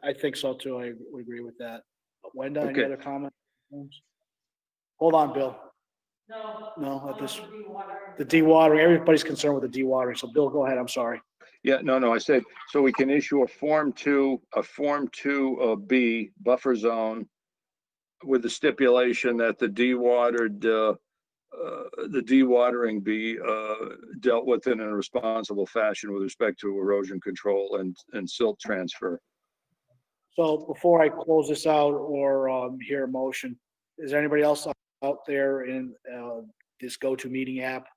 I think so too. I would agree with that. Wenda, any Okay. other comments? Hold on, Bill. No. At this, Dewatering. the dewatering, everybody's concerned with the dewatering. So Bill, go ahead. I'm sorry. Yeah, no, I said, so we can issue a Form 2B buffer zone with the stipulation that the dewatering be dealt with in a responsible fashion with respect to erosion control and silt transfer. So before I close this out or hear a motion, is there anybody else out there in this go-to meeting app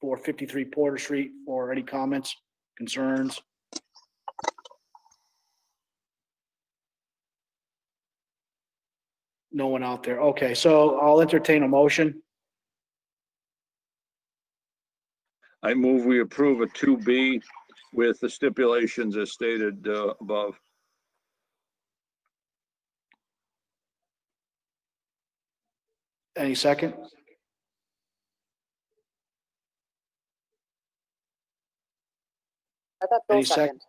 for 53 Porter Street or any comments, concerns? No one out there. Okay, so I'll entertain a motion. I move we approve a 2B with the stipulations as stated above. Any second? I thought Bill Any sec- second.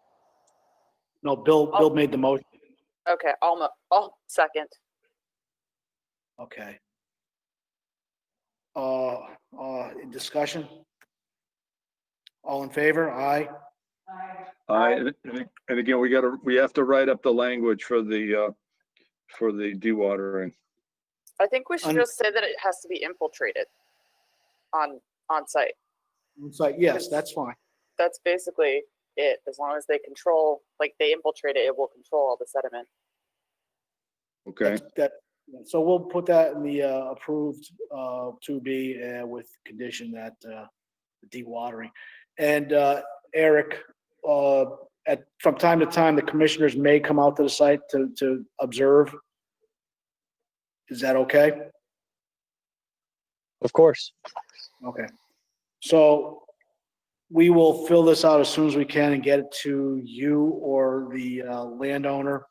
No, Bill made the motion. Okay, I'll second. Okay. Discussion? All in favor? Aye. And again, we have to write up the language for the dewatering. I think we should just say that it has to be infiltrated on site. It's like, yes, that's fine. That's basically it. As long as they control, like they infiltrate it, it will control all the sediment. Okay, So we'll put that in the approved 2B with condition that the dewatering. And Eric, from time to time, the commissioners may come out to the site to observe. Is that okay? Of course. Okay. So we will fill this out as soon as we can and get it to you or the landowner.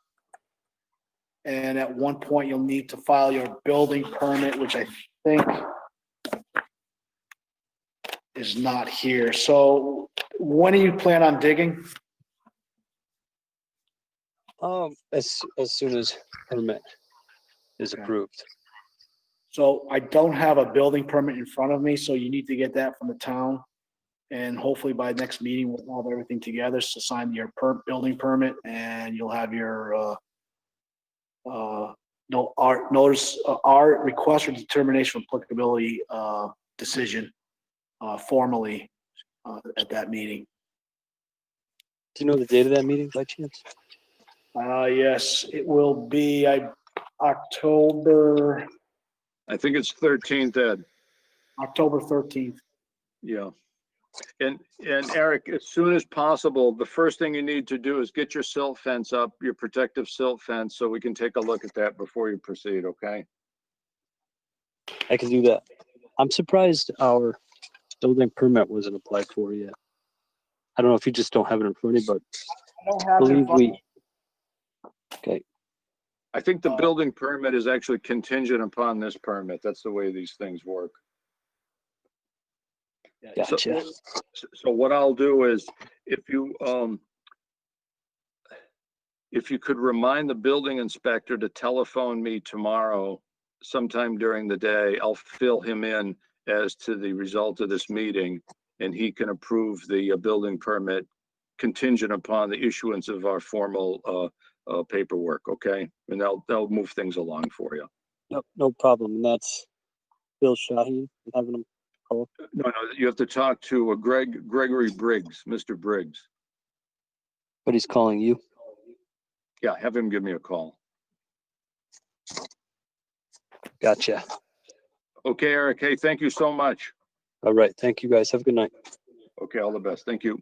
And at one point, you'll need to file your building permit, which I think is not here. So when do you plan on digging? As soon as permit is Okay. approved. So I don't have a building permit in front of me, so you need to get that from the town. And hopefully by next meeting, we'll have everything together to sign your building permit, and you'll have your our request for determination of applicability decision formally at that meeting. Do you know the date of that meeting by chance? Yes, it will be October I think it's 13th, Ed. 13th. Yeah. And Eric, as soon as possible, the first thing you need to do is get your silt fence up, your protective silt fence, so we can take a look at that before you proceed, okay? I can do that. I'm surprised our building permit wasn't applied for yet. I don't know if you just don't have it in front of you, but I don't I have it in believe front of we. Okay. I think the building permit is actually contingent upon this permit. That's the way these things work. Gotcha. So what I'll do is, if you could remind the building inspector to telephone me tomorrow sometime during the day, I'll fill him in as to the result of this meeting, and he can approve the building permit contingent upon the issuance of our formal paperwork, okay? And they'll move things along for you. No problem. And that's Bill Shaheen. I'm having him call. No, you have to talk to Gregory Briggs, Mr. Briggs. But he's calling you. Yeah, have him give me a call. Gotcha. Okay, Eric. Hey, thank you so much. All right. Thank you guys. Have a good night. Okay, all the best. Thank you.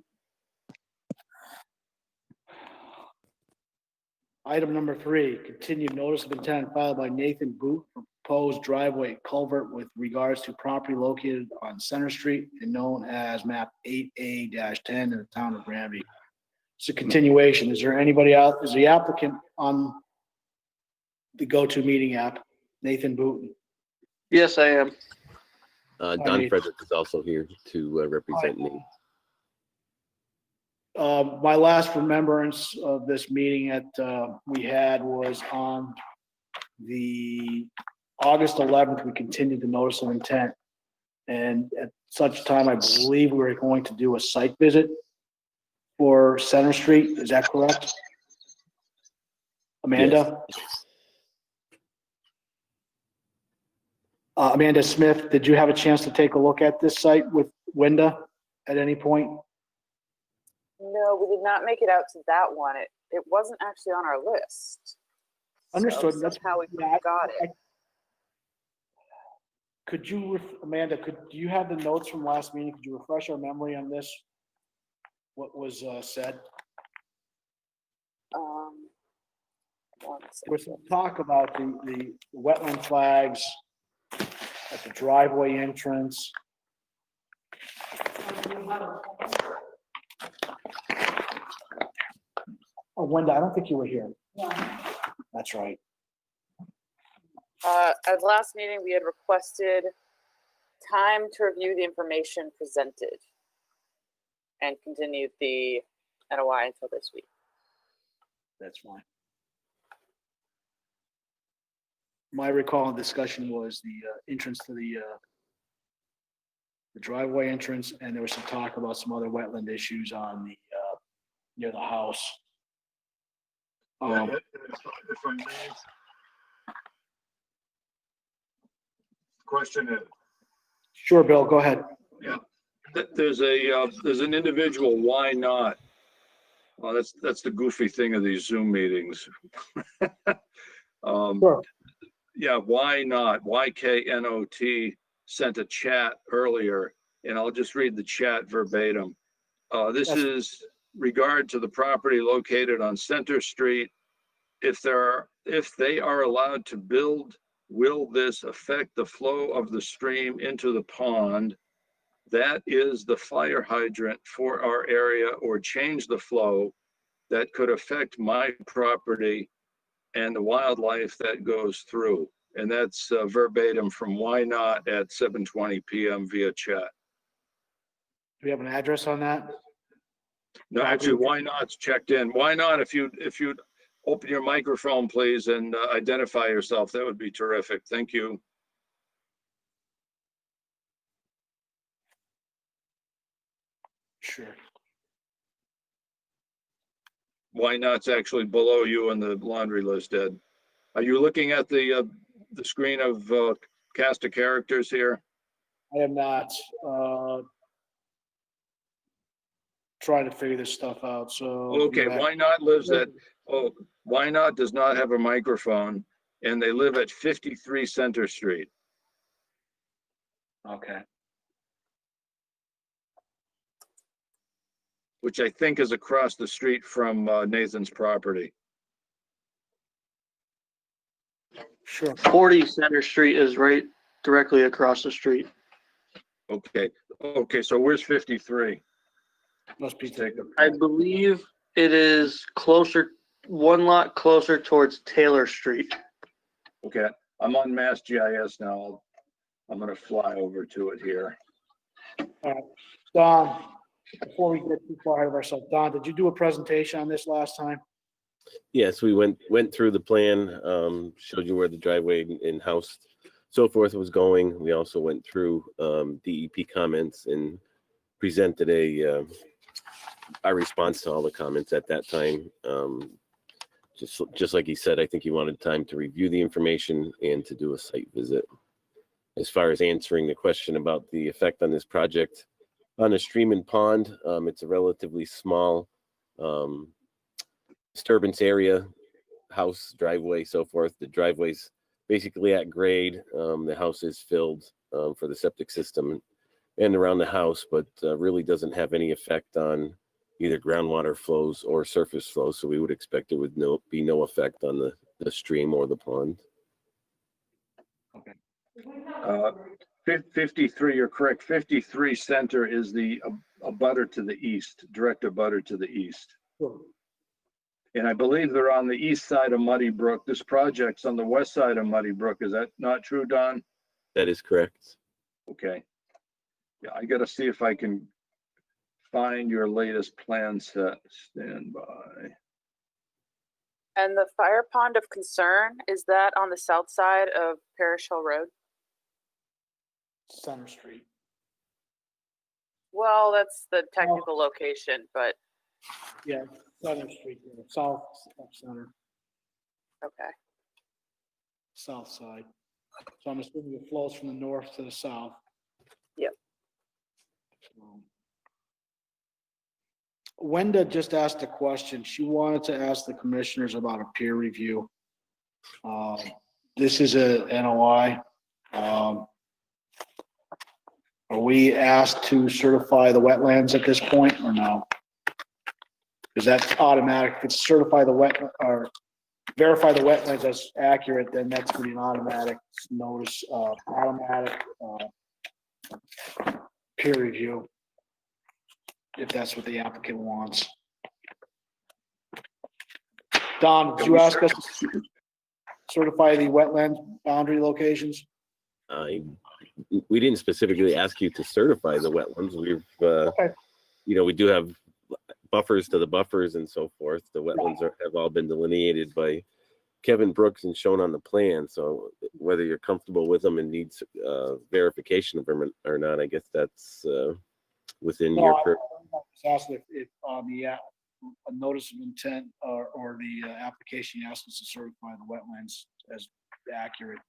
Item number 3, continued notice of intent filed by Nathan Booth for proposed driveway culvert with regards to property located on Center Street and known as map 8A-10 in the town of Granby. It's a continuation. Is there anybody out? Is the applicant on the go-to meeting app? Nathan Booton. Yes, I am. Hi, Don Nathan. Frederick is also here to represent me. My last remembrance of this meeting that we had was on the August 11th, we continued the notice of intent. And at such time, I believe we were going to do a site visit for Center Street. Is that correct? Amanda? Amanda Smith, did you have a chance to take a look at this site with Wenda at any point? No, we did not make it out to that one. It wasn't actually on our list. Understood. So That's somehow we yeah, got it. Could you, Amanda, do you have the notes from last meeting? Could you refresh our memory on this? What was said? One There was some second. talk about the wetland flags at the driveway entrance. Oh, Wenda, I don't think you were here. That's right. At the last meeting, we had requested time to review the information presented and continued the NOI until this week. That's fine. My recall and discussion was the entrance to the driveway entrance, and there was some talk about some other wetland issues on the near the house. If I may. Question is. Sure, Bill, go ahead. Yeah, there's an individual, why not? Well, that's the goofy thing of these Zoom meetings. Sure. Yeah, why not? YKNOT sent a chat earlier, and I'll just read the chat verbatim. This is regard to the property located on Center Street. If they are allowed to build will this affect the flow of the stream into the pond? That is the fire hydrant for our area, or change the flow that could affect my property and the wildlife that goes through. And that's verbatim from Why Not at 7:20 p.m. via chat. Do we have an address on that? No, actually, Why Not's checked in. Why Not, if you'd open your microphone, please, and identify yourself, that would be terrific. Thank you. Sure. Why Not's actually below you on the laundry list, Ed. Are you looking at the screen of cast of characters here? I am not, trying to figure this stuff out, so. Okay, Why Not lives at, Why Not does not have a microphone, and they live at 53 Center Street. Okay. Which I think is across the street from Nathan's property. Sure. 40 Center Street is right directly across the street. Okay, okay, so where's 53? Must be. Take I believe it is closer, one lot closer towards Taylor Street. Okay, I'm on Mass GIS now. I'm gonna fly over to it here. Don, before we get too far ahead of ourselves, Don, did you do a presentation on this last time? Yes, we went through the plan, showed you where the driveway and house, so forth was going. We also went through DEP comments and presented our response to all the comments at that time. Just like he said, I think he wanted time to review the information and to do a site visit. As far as answering the question about the effect on this project on a stream and pond, it's a relatively small disturbance area, house, driveway, so forth. The driveway's basically at grade. The house is filled for the septic system and around the house, but really doesn't have any effect on either groundwater flows or surface flows. So we would expect it would be no effect on the stream or the pond. 53, you're correct. 53 Center is the abutter to the east, direct abutter to the east. Sure. And I believe they're on the east side of Muddy Brook. This project's on the west side of Muddy Brook. Is that not true, Don? That is correct. Okay. Yeah, I gotta see if I can find your latest plan set. Stand by. And the fire pond of concern, is that on the south side of Parish Hill Road? Center Street. Well, that's the technical location, but Yeah, Center Street, south center, okay. south side. So I'm assuming it flows from the north to the south. Yep. Wenda just asked a question. She wanted to ask the commissioners about a peer review. This is a NOI. Are we asked to certify the wetlands at this point or no? Is that automatic? If it's certify the wet or verify the wetlands as accurate, then that's gonna be an automatic notice, automatic peer review. If that's what the applicant wants. Don, did you ask us to certify the wetland boundary locations? We didn't specifically ask you to certify the wetlands. We've, Okay. we do have buffers to the buffers and so forth. The wetlands have all been delineated by Kevin Brooks and shown on the plan. So whether you're comfortable with them and needs verification of them or not, I guess that's within your. I was asking if on the a notice of intent or the application, you asked us to certify the wetlands as accurate.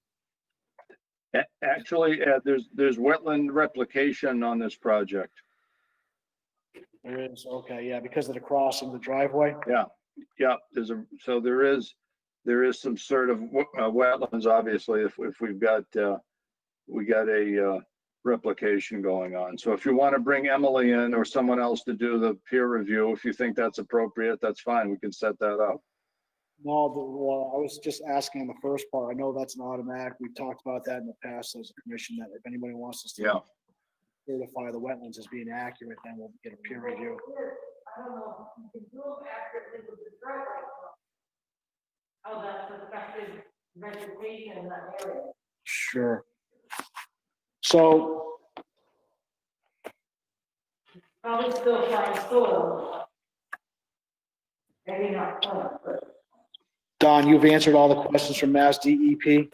Actually, there's wetland replication on this project. There is, okay, yeah, because of the crossing the driveway. Yeah, so there is some sort of wetlands, obviously, if we've got we got a replication going on. So if you want to bring Emily in or someone else to do the peer review, if you think that's appropriate, that's fine. We can set that up. No, well, I was just asking on the first part. I know that's an automatic. We've talked about that in the past as a commission, that if anybody wants us to Yeah. certify the wetlands as being accurate, then we'll get a peer review. I don't know, if you can do them accurately with the driveway. How that's affected vegetation in that area. Sure. So, Probably still find soil. Maybe not soil, but. Don, you've answered all the questions from Mass DEP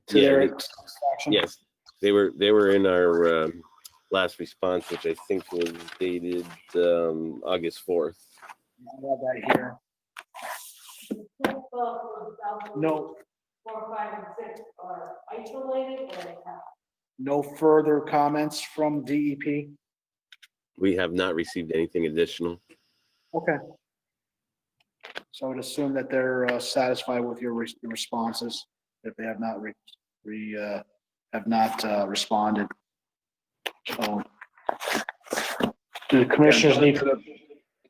to Yeah, their they- satisfaction? Yes, they were in our last response, which I think was dated August 4th. I have that here. No, 4, 5, and 6 are isolated or. no further comments from DEP? We have not received anything additional. Okay. So I would assume that they're satisfied with your responses, if they have not responded. So do the commissioners need,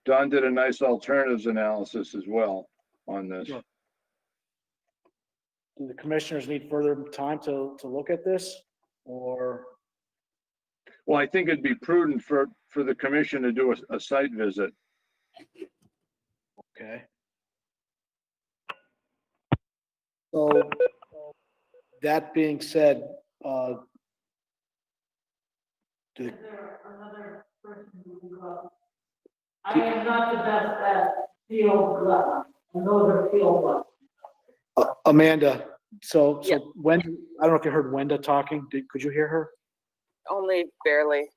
Don did a nice alternatives analysis as well on this. Sure. do the commissioners need further time to look at this, or? Well, I think it'd be prudent for the commission to do a site visit. Okay. So, that being said, do the- Is there another person who can go? I am not the best at field glass, and those are field glass. Amanda, so Yeah. when, I don't know if you heard Wenda talking, could you hear her? Only barely.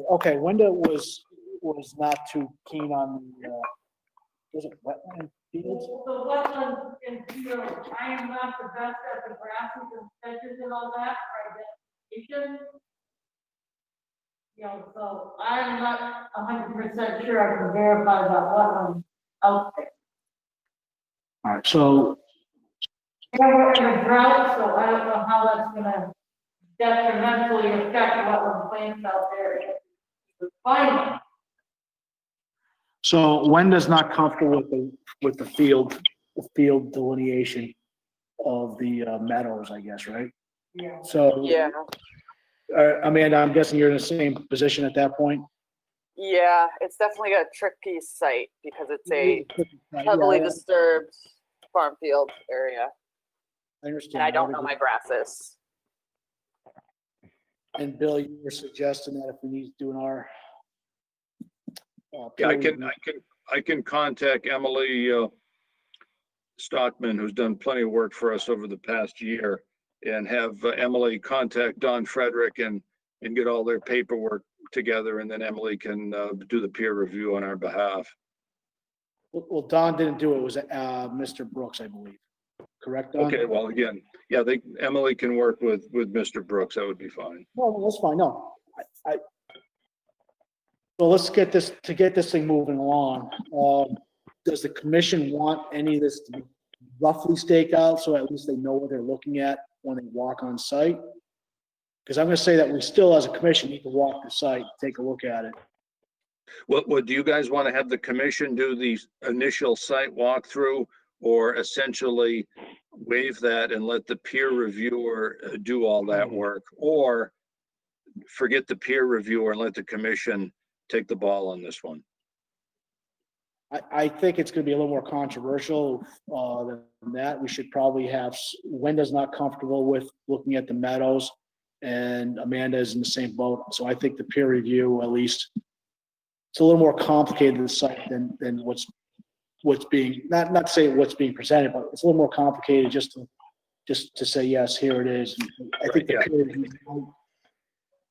Okay, Wenda was not too keen on the, was it wetland fields? The wetlands and fields, I am not the best at the grasses and sedges and all that, for identification. You know, so I'm not 100% sure I can verify that wetland out there. All right, so, Yeah, we're in a drought, so I don't know how that's gonna detrimentally affect wetland plants out there. Fine. so Wenda's not comfortable with the field delineation of the meadows, I guess, right? Yeah. So. Yeah. Amanda, I'm guessing you're in the same position at that point? Yeah, it's definitely a tricky site because it's a heavily Yeah, disturbed farm field area, I understand. and I don't know my grasses. And Bill, you were suggesting that if we need to do an R. Yeah, I can contact Emily Stockman, who's done plenty of work for us over the past year, and have Emily contact Don Frederick and get all their paperwork together, and then Emily can do the peer review on our behalf. Well, Don didn't do it. It was Mr. Brooks, I believe. Correct, Don? Okay, well, again, yeah, Emily can work with Mr. Brooks. That would be fine. No, that's fine. No. Well, let's get this thing moving along. Does the commission want any of this to be roughly staked out so at least they know what they're looking at when they walk on site? Because I'm going to say that we still, as a commission, need to walk the site, take a look at it. What do you guys want to have the commission do the initial site walkthrough, or essentially waive that and let the peer reviewer do all that work, or forget the peer reviewer and let the commission take the ball on this one? I think it's going to be a little more controversial than that. We should probably have, Wenda's not comfortable with looking at the meadows, and Amanda is in the same boat. So I think the peer review, at least, it's a little more complicated in the site than what's being, not to say what's being presented, but it's a little more complicated just to say, yes, here it is. I think the peer review.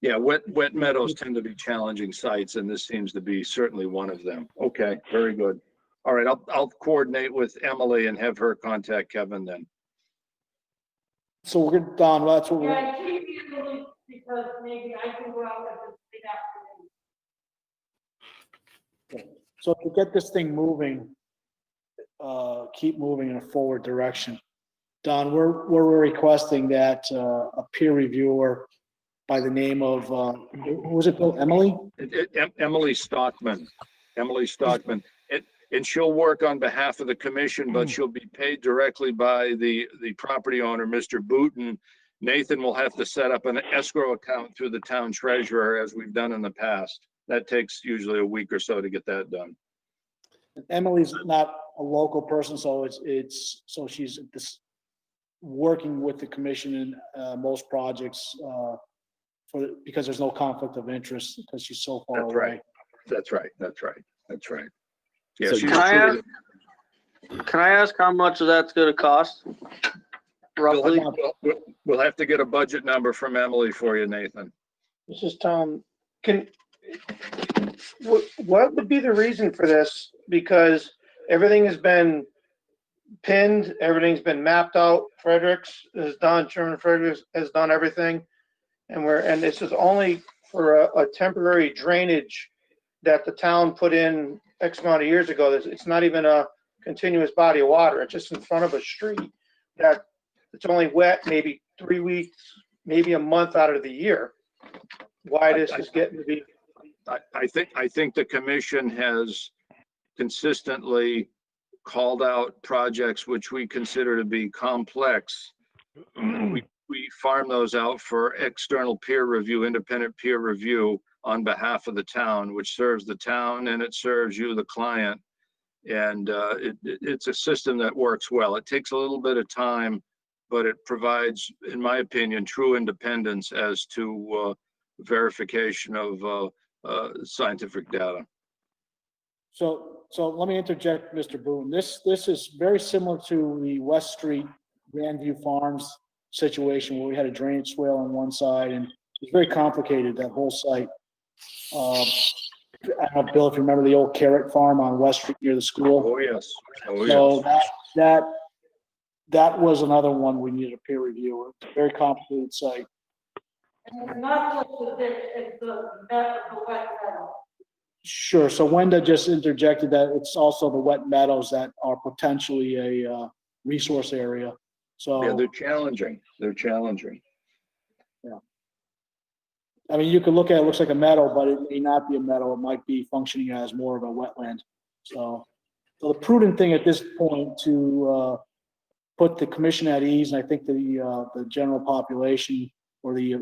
Yeah, wet meadows tend to be challenging sites, and this seems to be certainly one of them. Okay, very good. All right, I'll coordinate with Emily and have her contact Kevin then. So we're good, Don, well, that's what we're, Yeah, keep me in the loop because maybe I can go out with this big afternoon. so to get this thing moving, keep moving in a forward direction. Don, we're requesting that a peer reviewer by the name of, who was it, Bill? Emily? Emily Stockman. Emily Stockman. And she'll work on behalf of the commission, but she'll be paid directly by the property owner, Mr. Booton. Nathan will have to set up an escrow account through the town treasurer, as we've done in the past. That takes usually a week or so to get that done. Emily's not a local person, so so she's working with the commission in most projects because there's no conflict of interest because she's so far That's away. right. That's right. That's right. That's right. Yeah, So she's Can I ask how much of that's gonna cost? Roughly? We'll have to get a budget number from Emily for you, Nathan. This is Tom. What would be the reason for this? Because everything has been pinned, everything's been mapped out. Fredericks is done, Chairman Fredericks has done everything. And this is only for a temporary drainage that the town put in X amount of years ago. It's not even a continuous body of water. It's just in front of a street that it's only wet maybe 3 weeks, maybe a month out of the year. Why this is getting to be. I think the commission has consistently called out projects which we consider to be complex. We farm those out for external peer review, independent peer review on behalf of the town, which serves the town and it serves you, the client. And it's a system that works well. It takes a little bit of time, but it provides, in my opinion, true independence as to verification of scientific data. So let me interject, Mr. Boone. This is very similar to the West Street Grandview Farms situation where we had a drainage swale on one side and it's very complicated, that whole site. I don't know, Bill, if you remember the old carrot farm on West Street near the school. Oh, yes. Oh, So yes. that was another one we needed a peer review. It's a very complicated site. And it's not just the ditch, it's the wet meadow. Sure. So Wenda just interjected that it's also the wet meadows that are potentially a resource area. So Yeah, they're challenging. They're challenging. yeah. I mean, you could look at it, looks like a meadow, but it may not be a meadow. It might be functioning as more of a wetland. So the prudent thing at this point to put the commission at ease, and I think the general population or the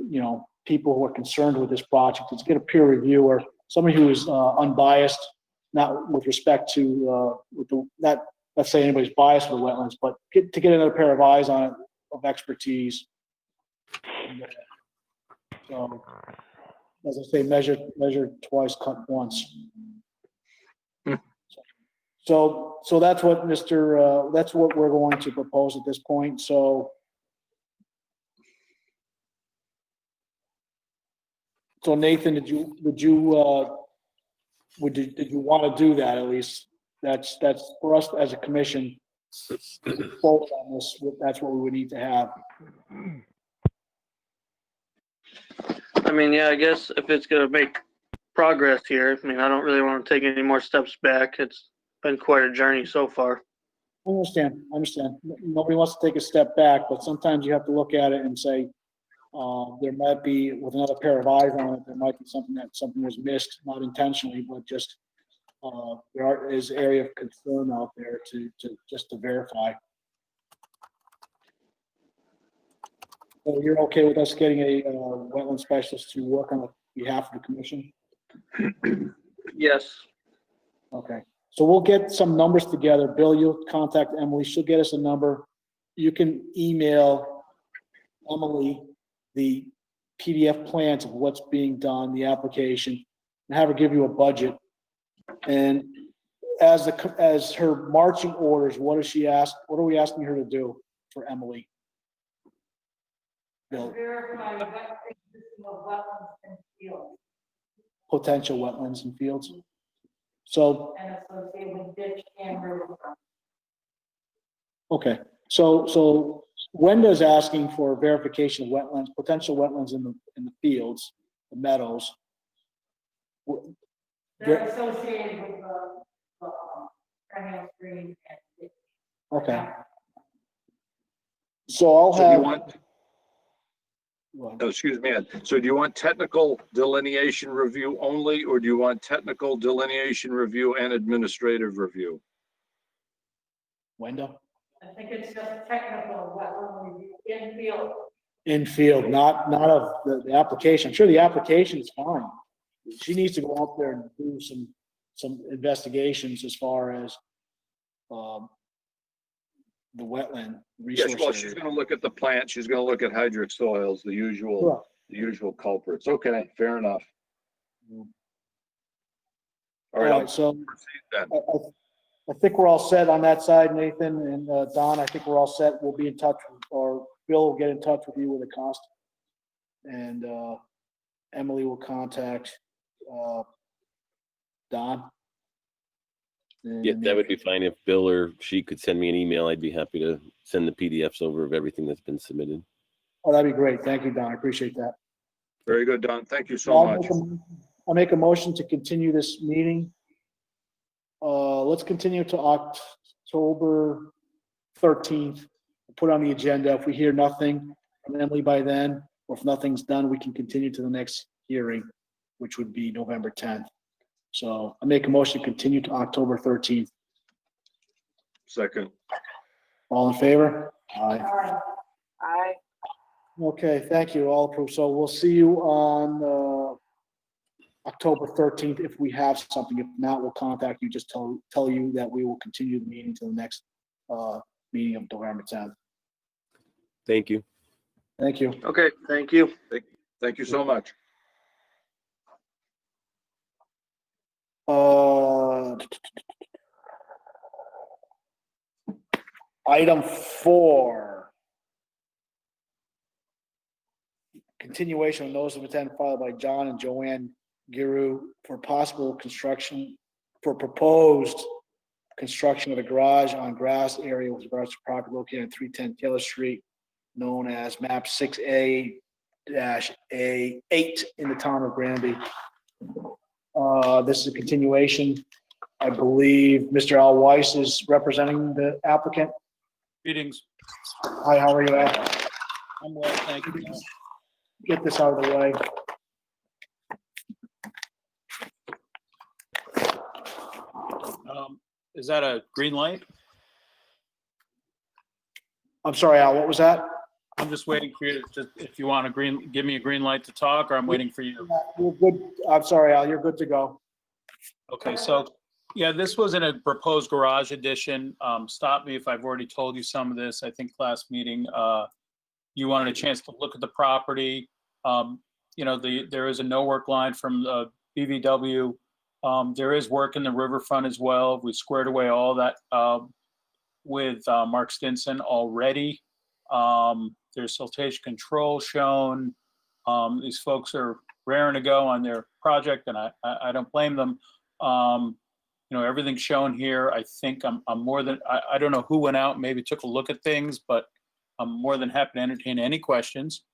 people who are concerned with this project, is get a peer reviewer, somebody who is unbiased, not with respect to not let's say anybody's biased with the wetlands, but to get another pair of eyes on it of expertise. So, as I say, measure twice, cut once. So that's what that's what we're going to propose at this point. So Nathan, did you want to do that at least? That's for us as a commission. Vote on this. That's what we would need to have. I mean, yeah, I guess if it's gonna make progress here, I mean, I don't really want to take any more steps back. It's been quite a journey so far. I understand. Nobody wants to take a step back, but sometimes you have to look at it and say, there might be, with another pair of eyes on it, there might be something was missed, not intentionally, but just there is area of concern out there to verify. So you're okay with us getting a wetland specialist to work on behalf of the commission? Yes. Okay. So we'll get some numbers together. Bill, you'll contact Emily. She'll get us a number. You can email Emily the PDF plans of what's being done, the application, and have her give you a budget. And as her marching orders, what does she ask? What are we asking her to do for Emily? Bill, Verify the existing of wetlands and fields potential wetlands and fields. So, and associated with ditch and river front. okay. So Wenda's asking for verification of wetlands, potential wetlands in the fields, the meadows. They're associated with the perennial stream and ditch. Okay. So I'll So do you have. want, oh, excuse me, Ed. So do you want technical delineation review only, or do you want technical delineation review and administrative review? Wenda? I think it's just technical, wetland review, infield. Infield, not of the application. I'm sure the application is fine. She needs to go up there and do some investigations as far as, the wetland Yes, resource well, she's area. gonna look at the plant, she's gonna look at hydric soils, the usual culprits. Okay, fair enough. Mm. All right, I'll so proceed then. I think we're all set on that side, Nathan and Don. I think we're all set. We'll be in touch, or Bill will get in touch with you with a cost. And Emily will contact Don. Yeah, that would be fine. If Bill or she could send me an email, I'd be happy to send the PDFs over of everything that's been submitted. Oh, that'd be great. Thank you, Don. I appreciate that. Very good, Don. Thank you so much. I'll make a motion to continue this meeting. Let's continue to October 13th. Put on the agenda. If we hear nothing from Emily by then, or if nothing's done, we can continue to the next hearing, which would be November 10th. So I make a motion to continue to October 13th. Second. All in favor? Aye. Aye. Okay, thank you. All approved. So we'll see you on October 13th if we have something. If not, we'll contact you. Just tell you that we will continue the meeting to the next meeting of November 10th. Thank you. Thank you. Okay, thank you. Thank you so much. Item 4. Continuation of notice of intent filed by John and Joanne Giroux for proposed construction of a garage on grass area with regards to property located at 310 Taylor Street, known as map 6A-A8 in the town of Granby. This is a continuation. I believe Mr. Al Weiss is representing the applicant. Greetings. Hi, how are you, Al? I'm well, thank you. Get this out of the way. Is that a green light? I'm sorry, Al, what was that? I'm just waiting for you to, if you want give me a green light to talk, or I'm waiting for you. You're good. I'm sorry, Al, you're good to go. Okay, so, yeah, this was in a proposed garage addition. Stop me if I've already told you some of this. I think last meeting, you wanted a chance to look at the property. You know, there is a no work line from the BVW. There is work in the riverfront as well. We squared away all that with Mark Stinson already. There's siltation control shown. These folks are raring to go on their project, and I don't blame them. You know, everything's shown here. I think I'm more than, I don't know who went out and maybe took a look at things, but I'm more than happy to entertain any questions.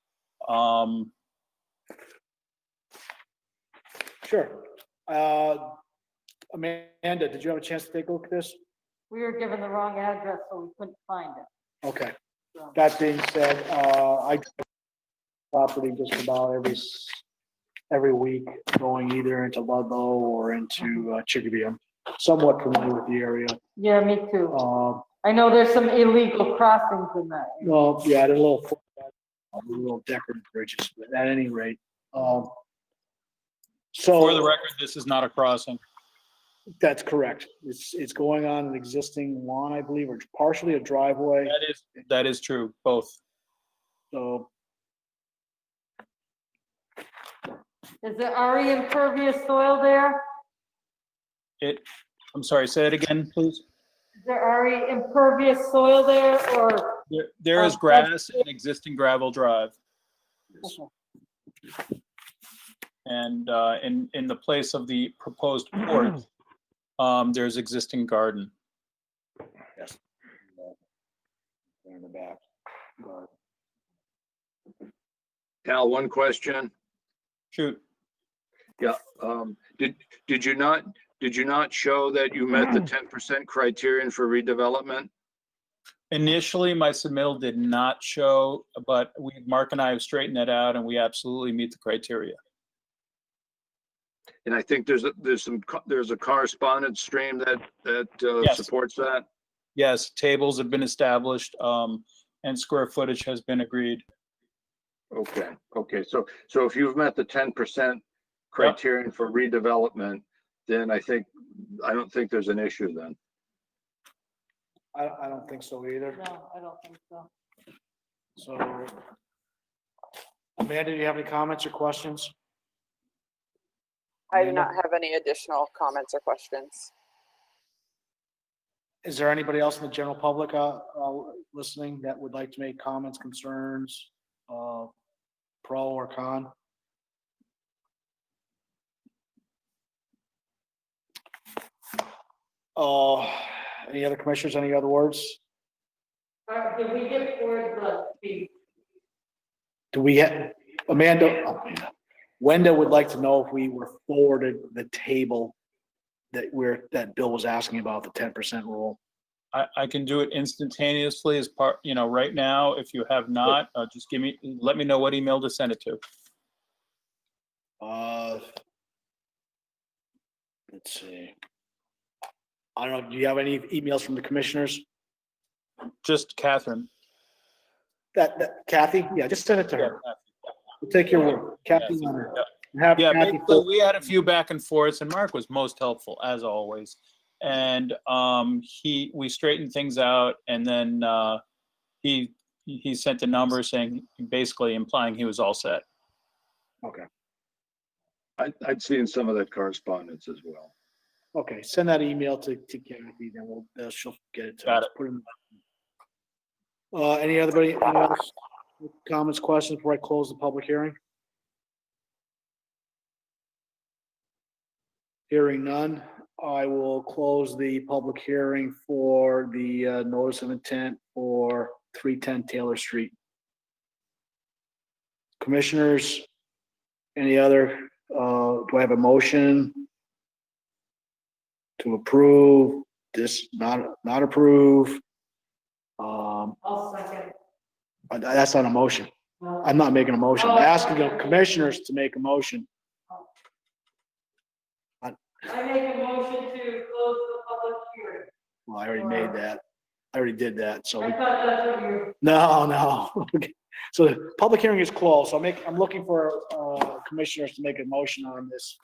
Sure. Amanda, did you have a chance to take a look at this? We were given the wrong address, so we couldn't find it. Okay. That being said, I property just about every week, going either into Ludlow or into Chicopee. I'm somewhat familiar with the area. Yeah, me too. I know there's some illegal crossings in that. Well, yeah, there's a little decorative bridges, but at any rate. For So the record, this is not a crossing. that's correct. It's going on an existing lawn, I believe, or partially a driveway. That is true, both. So Is there already impervious soil there? I'm sorry, say it again, please. Is there already impervious soil there, or? There is grass and existing gravel drive. And in the place of the proposed porch, there's existing garden. yes. In the back. Al, one question. Shoot. Yeah, did you not show that you met the 10% criterion for redevelopment? Initially, my submittal did not show, but Mark and I have straightened that out, and we absolutely meet the criteria. And I think there's a correspondence stream that Yes. supports that. Yes, tables have been established, and square footage has been agreed. Okay, okay, so if you've met the 10% criterion for redevelopment, then I don't think there's an issue then. I don't think so either. No, I don't think so. So, Amanda, do you have any comments or questions? I do Amanda? not have any additional comments or questions. Is there anybody else in the general public listening that would like to make comments, concerns, pro or con? Any other commissioners, any other words? Did we get forward the fee? Do we have, Amanda, Wenda would like to know if we were forwarded the table that Bill was asking about, the 10% rule. I can do it instantaneously as part, right now. If you have not, just let me know what email to send it to. Let's see. I don't know, do you have any emails from the commissioners? Just Catherine. That Kathy? Yeah, just send it to her. We'll take your word. Kathy, Yes. on her. Yeah. Have Yeah, Kathy basically, we had a few back and forths, and Mark was most helpful as always. And we straightened things out, and then he sent a number saying, basically implying he was all set. Okay. I'd seen some of that correspondence as well. Okay, send that email to Kathy, then she'll get it to Got us. Put it in. Anybody else? Comments, questions before I close the public hearing? Hearing none, I will close the public hearing for the notice of intent for 310 Taylor Street. Commissioners, any other, do I have a motion to approve this, not approve? I'll second. That's not a motion. I'm not making a motion. I'm asking the commissioners to make a motion. I make a motion to close the public hearing. Well, I already made that. I already did that, so. I thought that's what you. No. Okay. So the public hearing is closed. So I'm looking for commissioners to make a motion on this.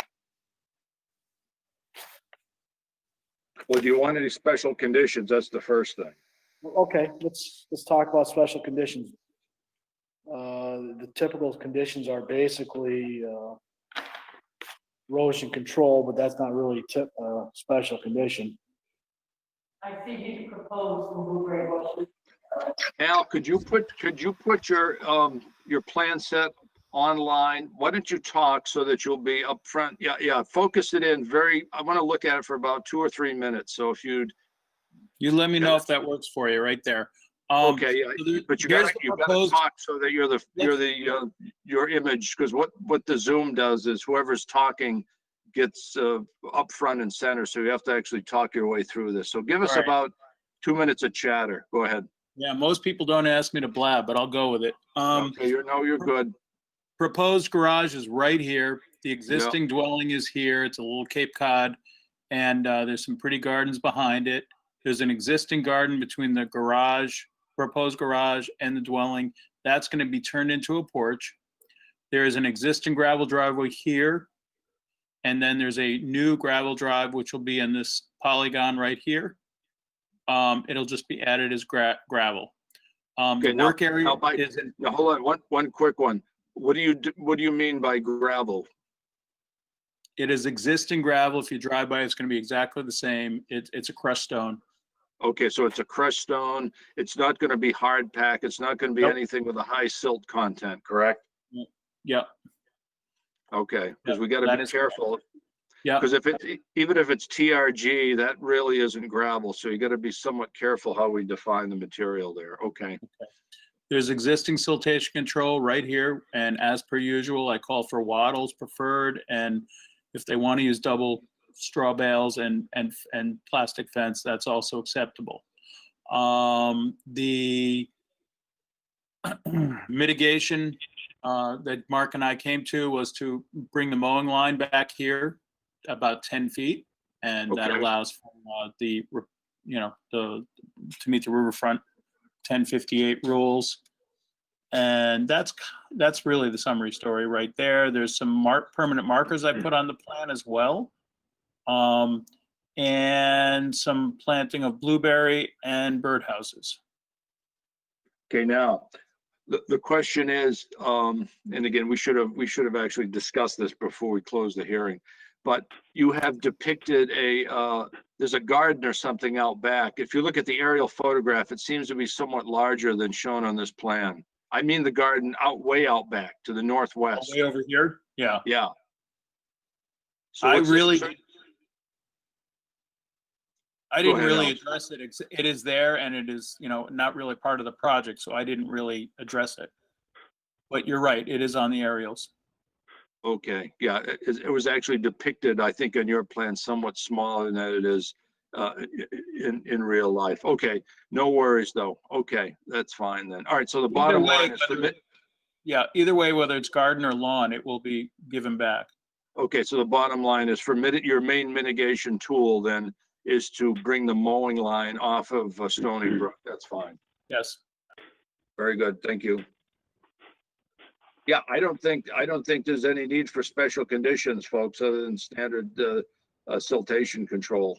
Well, do you want any special conditions? That's the first thing. Okay, let's talk about special conditions. The typical conditions are basically erosion control, but that's not really special condition. I see you proposed from Blueberry Bush. Al, could you put your plan set online? Why don't you talk so that you'll be up front? Yeah. Focus it in I want to look at it for about 2 or 3 minutes. So if you let me know if that works for you right there. Okay, yeah, So but you here's gotta the proposed- talk so that your image, because what the Zoom does is whoever's talking gets up front and center, so you have to actually talk your way through this. So give us All right. about 2 minutes of chatter. Go ahead. Yeah, most people don't ask me to blab, but I'll go with it. Okay, you're good. Proposed garage is right here. The existing dwelling is here. It's a little Cape Cod, and there's some pretty gardens behind it. There's an existing garden between the proposed garage and the dwelling. That's going to be turned into a porch. There is an existing gravel driveway here, and then there's a new gravel drive which will be in this polygon right here. It'll just be added as gravel. The work area is in. Now, hold on, one quick one. What do you mean by gravel? It is existing gravel. If you drive by, it's going to be exactly the same. It's a crushed stone. Okay, so it's a crushed stone. It's not going to be hard pack. It's not going to be anything with a high silt content, correct? Yep. Okay, because we got to be careful. Yeah. Because even if it's TRG, that really isn't gravel. So you got to be somewhat careful how we define the material there. Okay. There's existing siltation control right here, and as per usual, I call for wattles preferred, and if they want to use double straw bales and plastic fence, that's also acceptable. The mitigation that Mark and I came to was to bring the mowing line back here about 10 feet, and that allows for the to meet the riverfront 1058 rules. And that's really the summary story right there. There's some permanent markers I put on the plan as well. And some planting of blueberry and birdhouses. Okay, now, the question is, and again, we should have actually discussed this before we close the hearing. But you have depicted there's a garden or something out back. If you look at the aerial photograph, it seems to be somewhat larger than shown on this plan. I mean, the garden way out back to the northwest. Way over here? Yeah. Yeah. So I what's this really, tra- I Go didn't ahead, really Al. address it. It is there and it is, not really part of the project, so I didn't really address it. But you're right, it is on the aerials. Okay, yeah, it was actually depicted, I think, on your plan somewhat smaller than that it is in real life. Okay, no worries though. Okay, that's fine then. All right, so the bottom line is Yeah, either way, whether it's garden or lawn, it will be given back. okay, so the bottom line is your main mitigation tool then is to bring the mowing line off of Stony Brook. That's fine. Yes. Very good, thank you. Yeah, I don't think there's any need for special conditions, folks, other than standard siltation control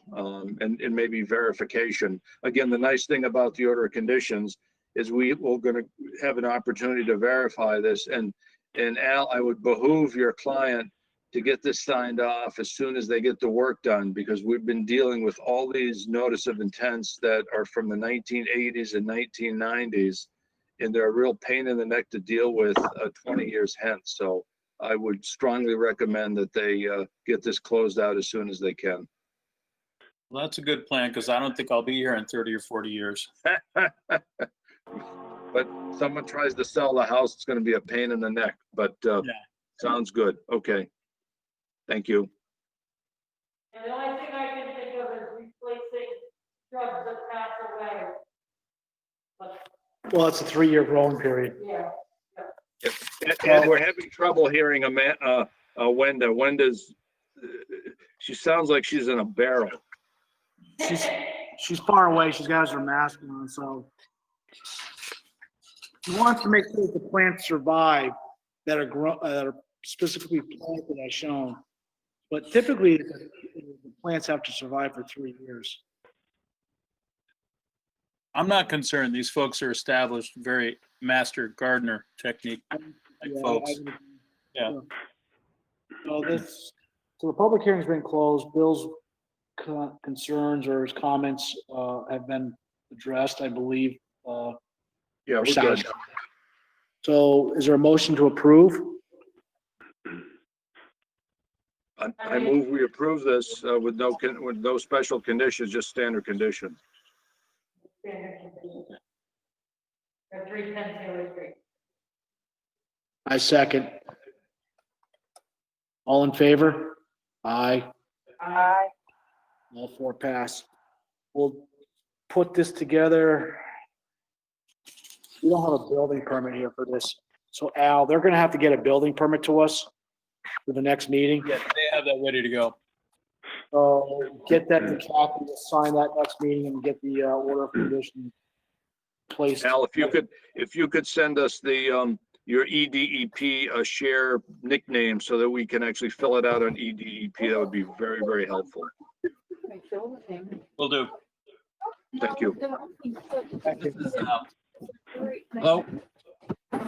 and maybe verification. Again, the nice thing about the order of conditions is we're going to have an opportunity to verify this. And Al, I would behoove your client to get this signed off as soon as they get the work done, because we've been dealing with all these notice of intents that are from the 1980s and 1990s. And they're a real pain in the neck to deal with 20 years hence. So I would strongly recommend that they get this closed out as soon as they can. Well, that's a good plan because I don't think I'll be here in 30 or 40 years. But someone tries to sell the house, it's going to be a pain in the neck, but sounds good. Okay. Thank you. And the only thing I can think of is replacing shrubs that pass away. But, Well, it's a 3-year growing period. yeah. And we're having trouble hearing Wenda. Wenda's, she sounds like she's in a barrel. She's far away. She's got her mask on, so she wants to make sure that the plants survive that are specifically planted as shown. But typically, the plants have to survive for 3 years. I'm not concerned. These folks are established, very master gardener technique folks. Yeah. So the public hearing's been closed. Bill's concerns or his comments have been addressed, I believe. Yeah, we're good. So is there a motion to approve? I move we approve this with no special conditions, just standard conditions. Or 310 Taylor Street. I second. All in favor? Aye. Aye. All 4 pass. We'll put this together. We don't have a building permit here for this. So Al, they're gonna have to get a building permit to us for the next meeting. Yeah, they have that ready to go. So get that to Kathy, we'll sign that next meeting and get the order of conditions placed. Al, if you could send us the your EDEP share nickname so that we can actually fill it out on EDEP, that would be very, very helpful. Will do. Thank you. Hello?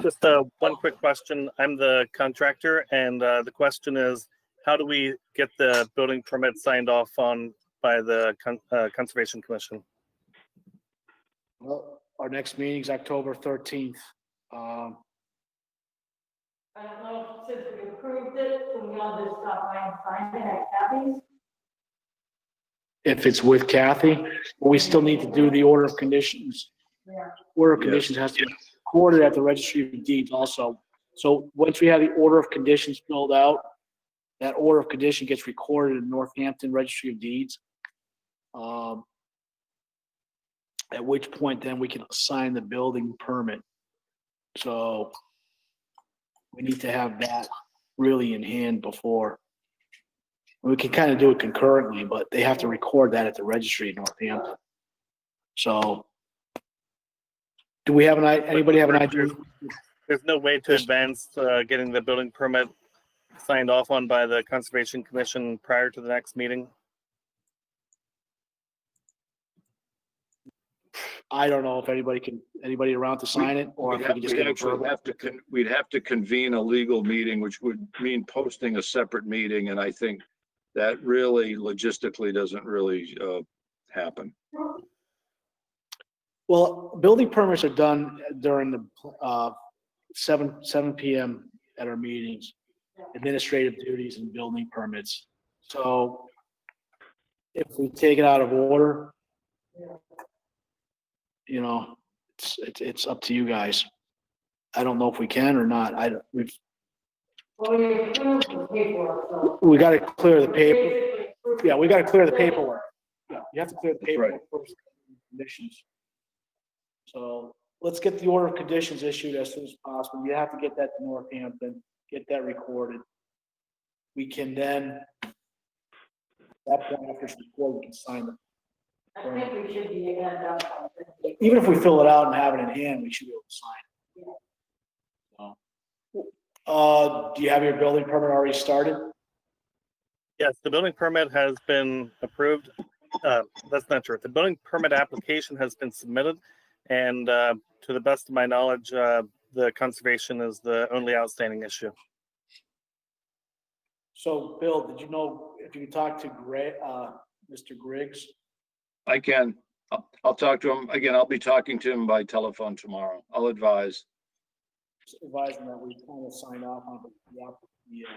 Just one quick question. I'm the contractor, and the question is, how do we get the building permit signed off on by the Conservation Commission? Well, our next meeting is October 13th. I don't know, since we approved it, can we all just stop by and sign it at Kathy's? If it's with Kathy, we still need to do the order of conditions. Yeah. Order of conditions has to be recorded at the registry of deeds also. So once we have the order of conditions filled out, that order of condition gets recorded in Northampton Registry of Deeds. At which point then we can assign the building permit. So we need to have that really in hand before. We can kind of do it concurrently, but they have to record that at the registry in Northampton. So do we have anybody have an idea? There's no way to advance getting the building permit signed off on by the Conservation Commission prior to the next meeting? I don't know if anybody around to sign it, or if we can just get a verbal. We'd have to convene a legal meeting, which would mean posting a separate meeting, and I think that really logistically doesn't really happen. Well, building permits are done during the 7 PM at our meetings, administrative duties and building permits. So if we take it out of order, you know, it's up to you guys. I don't know if we can or not. We got to clear the paper. Yeah, we got to clear the paperwork. Yeah, you have to clear the paperwork first. Conditions. So let's get the order of conditions issued as soon as possible. You have to get that to Northampton, get that recorded. We can then, at that point after it's recorded, we can sign it. I think we should be able to. Even if we fill it out and have it in hand, we should be able to sign it. So, do you have your building permit already started? Yes, the building permit has been approved. That's not true. The building permit application has been submitted, and to the best of my knowledge, the conservation is the only outstanding issue. So, Bill, did you know if you could talk to Mr. Griggs? I can. I'll talk to him again. I'll be talking to him by telephone tomorrow. I'll advise. Just advising that we kind of signed off on the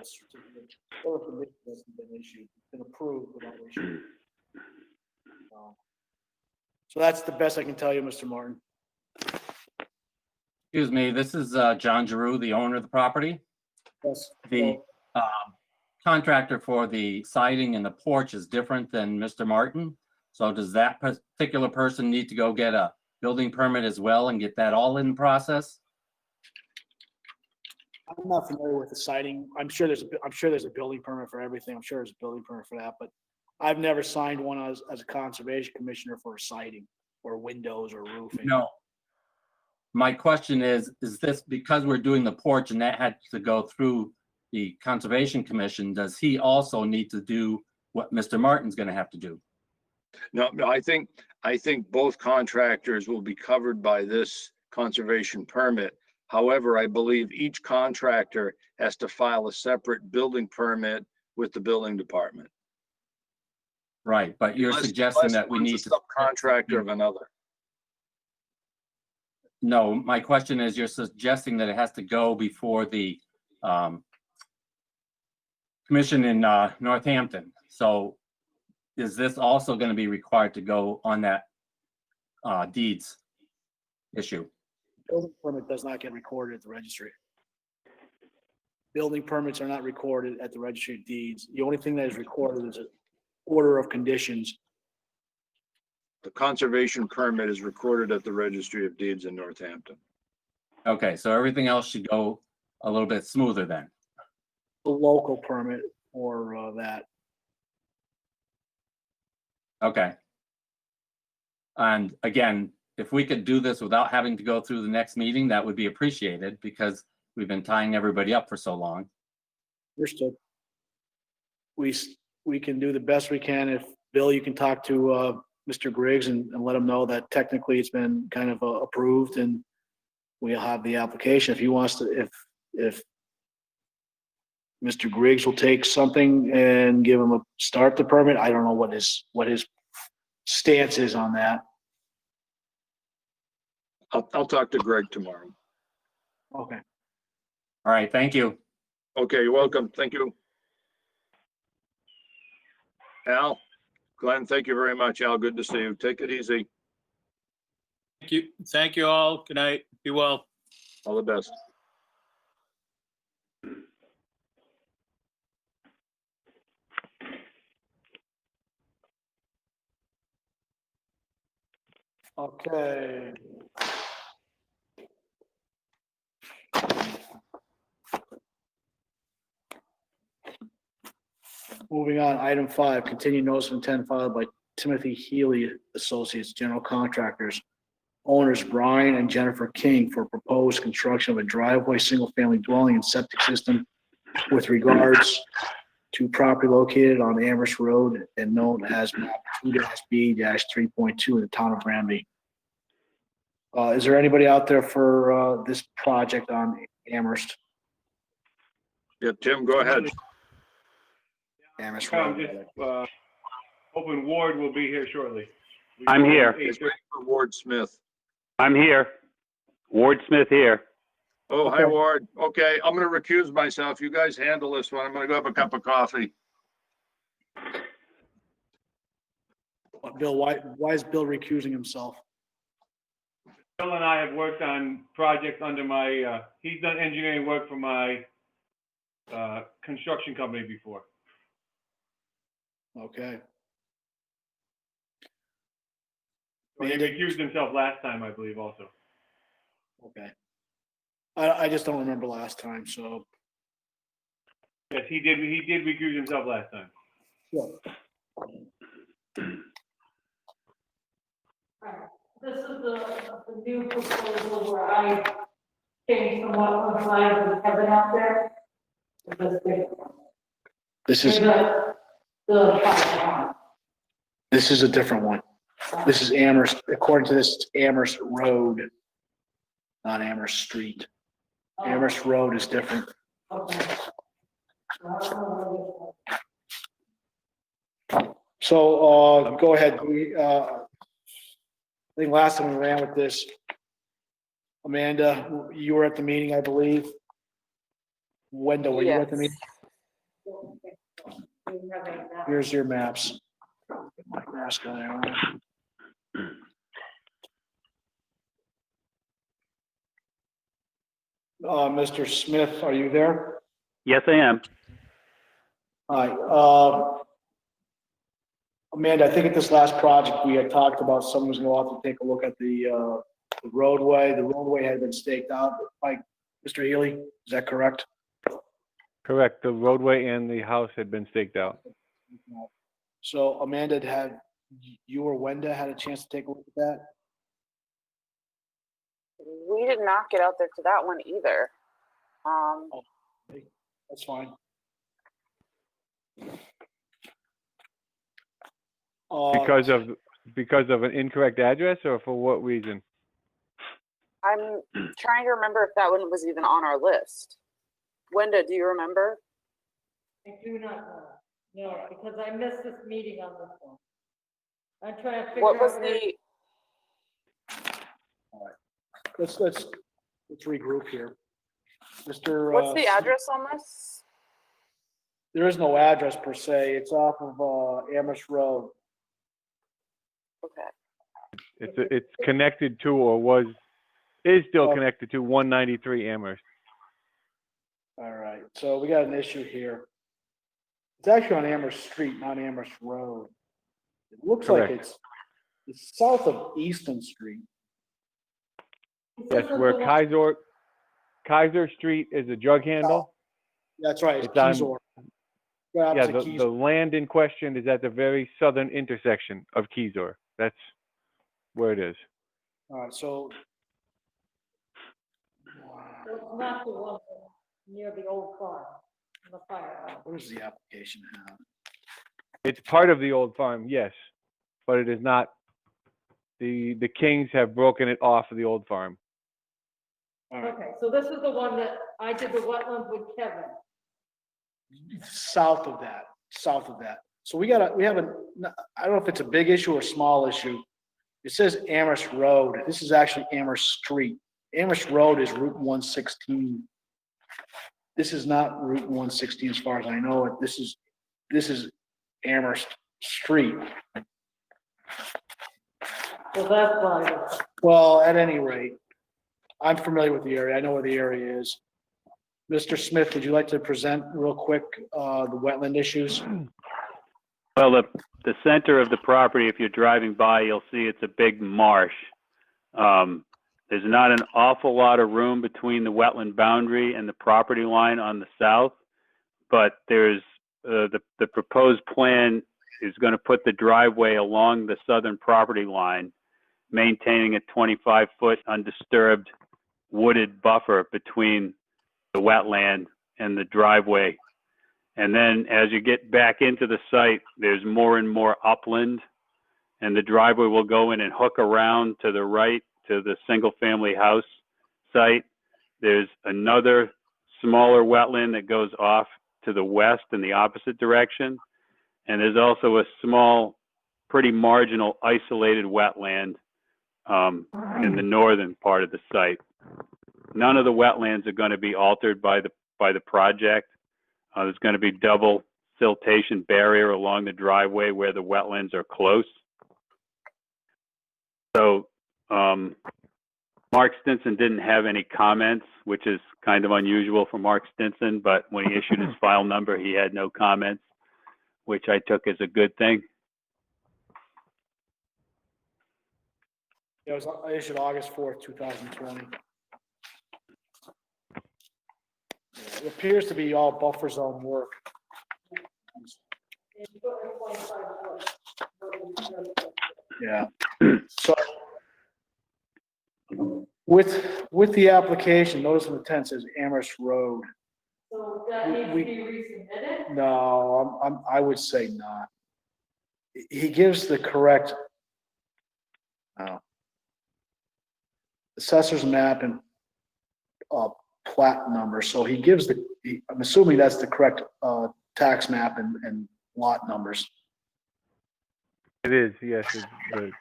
certificate or permission hasn't been issued, it's been approved without issue. So that's the best I can tell you, Mr. Martin. Excuse me, this is John Giroux, the owner of the property. Yes. The contractor for the siding and the porch is different than Mr. Martin. So does that particular person need to go get a building permit as well and get that all in process? I'm not familiar with the siding. I'm sure there's a building permit for everything. I'm sure there's a building permit for that, but I've never signed one as a conservation commissioner for a siding or windows or roofing. No. My question is this because we're doing the porch and that had to go through the Conservation Commission, does he also need to do what Mr. Martin's gonna have to do? No, I think both contractors will be covered by this conservation permit. However, I believe each contractor has to file a separate building permit with the building department. Right, but you're suggesting that we need to. Subcontractor of another. No, my question is, you're suggesting that it has to go before the commission in Northampton. So is this also going to be required to go on that deeds issue? Building permit does not get recorded at the registry. Building permits are not recorded at the registry of deeds. The only thing that is recorded is an order of conditions. The conservation permit is recorded at the registry of deeds in Northampton. Okay, so everything else should go a little bit smoother then. The local permit for that. Okay. And again, if we could do this without having to go through the next meeting, that would be appreciated because we've been tying everybody up for so long. Understood. We can do the best we can. If Bill, you can talk to Mr. Griggs and let him know that technically it's been kind of approved and we'll have the application. If he wants to, if Mr. Griggs will take something and give him a start the permit, I don't know what his stance is on that. I'll talk to Greg tomorrow. Okay. All right, thank you. Okay, you're welcome. Thank you. Al, Glenn, thank you very much. Al, good to see you. Take it easy. Thank you. Thank you all. Good night. Be well. All the best. Okay. Moving on, item 5, continued notice of intent filed by Timothy Healy Associates, General Contractors, owners Brian and Jennifer King for proposed construction of a driveway, single-family dwelling and septic system with regards to property located on Amherst Road and known as map 2-B-3.2 in the town of Granby. Is there anybody out there for this project on Amherst? Yeah, Tim, go ahead. Amherst I'm Road. just, hoping Ward will be here shortly. I'm here. It's waiting for Ward Smith. I'm here. Ward Smith here. Oh, hi, Ward. Okay, I'm gonna recuse myself. You guys handle this one. I'm gonna go have a cup of coffee. Bill, why is Bill recusing himself? Bill and I have worked on projects under my, he's done engineering work for my, construction company before. Okay. He recused himself last time, I believe, also. Okay. I just don't remember last time, so. Yes, he did recuse himself last time. Sure. This is the new proposal where I changed from what was mine with Kevin out there. This is a different one. This is Amherst, according to this, it's Amherst Road, not Amherst Street. Amherst Road is different. Okay. So, go ahead. I think last time we ran with this, Amanda, you were at the meeting, I believe. Wendell, were you at the meeting? Here's your maps. My mask on there. Mr. Smith, are you there? Yes, I am. Hi. Amanda, I think at this last project, we had talked about someone was going to have to take a look at the roadway. The roadway had been staked out by Mr. Healy. Is that correct? Correct. The roadway and the house had been staked out. So Amanda, you or Wenda had a chance to take a look at that? We did not get out there to that one either. That's fine. Because of an incorrect address, or for what reason? I'm trying to remember if that one was even on our list. Wenda, do you remember? I do not know. No, because I missed this meeting on this one. I'm trying to figure out. What was the? All right. Let's regroup here. Mr. What's the address on this? There is no address per se. It's off of Amherst Road. Okay. It's connected to, or is still connected to 193 Amherst. All right, so we got an issue here. It's actually on Amherst Street, not Amherst Road. It looks Correct. like it's south of Easton Street. Yes, where Kaiser Street is a jug handle. That's right, it's on- Keysor. Yeah, the land in question is at the very southern intersection of Keysor. That's where it is. All right, so It's not the one near the old farm, the fire. what does the application have? It's part of the old farm, yes, but it is not. The Kings have broken it off of the old farm. All right, Okay, so this is the one that I did the wetlands with Kevin. south of that. So we have I don't know if it's a big issue or a small issue. It says Amherst Road. This is actually Amherst Street. Amherst Road is Route 116. This is not Route 116 as far as I know it. This is Amherst Street. So that's why. Well, at any rate, I'm familiar with the area. I know where the area is. Mr. Smith, would you like to present real quick the wetland issues? Well, the center of the property, if you're driving by, you'll see it's a big marsh. There's not an awful lot of room between the wetland boundary and the property line on the south, but there's the proposed plan is going to put the driveway along the southern property line, maintaining a 25-foot undisturbed wooded buffer between the wetland and the driveway. And then as you get back into the site, there's more and more upland, and the driveway will go in and hook around to the right to the single-family house site. There's another smaller wetland that goes off to the west in the opposite direction. And there's also a small, pretty marginal isolated wetland in the northern part of the site. None of the wetlands are going to be altered by the project. There's going to be double siltation barrier along the driveway where the wetlands are close. So Mark Stinson didn't have any comments, which is kind of unusual for Mark Stinson, but when he issued his file number, he had no comments, which I took as a good thing. Yeah, I issued August 4th, 2020. It appears to be all buffer zone work. Yeah. So with the application, notice of intent says Amherst Road. So that needs to be resubmitted? No, I would say not. He gives the correct assessor's map and plat number. So he gives I'm assuming that's the correct tax map and lot numbers. It is, yes.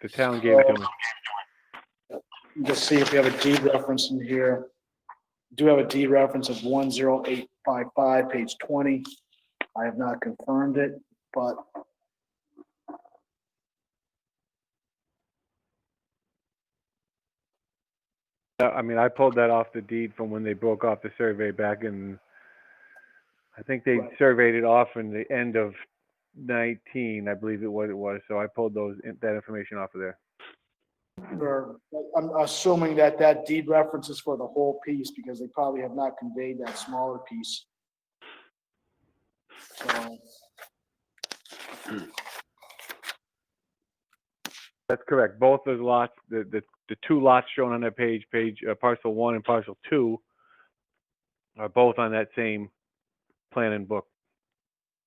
The town gave it to me. Just see if we have a deed reference in here. Do have a deed reference of 10855, page 20. I have not confirmed it, but I mean, I pulled that off the deed from when they broke off the survey back in, I think they surveyed it off in the end of 19, I believe it was. So I pulled that information off of there. I'm assuming that deed reference is for the whole piece because they probably have not conveyed that smaller piece. So. That's correct. Both those lots, the two lots shown on that page, parcel 1 and parcel 2, are both on that same plan and book.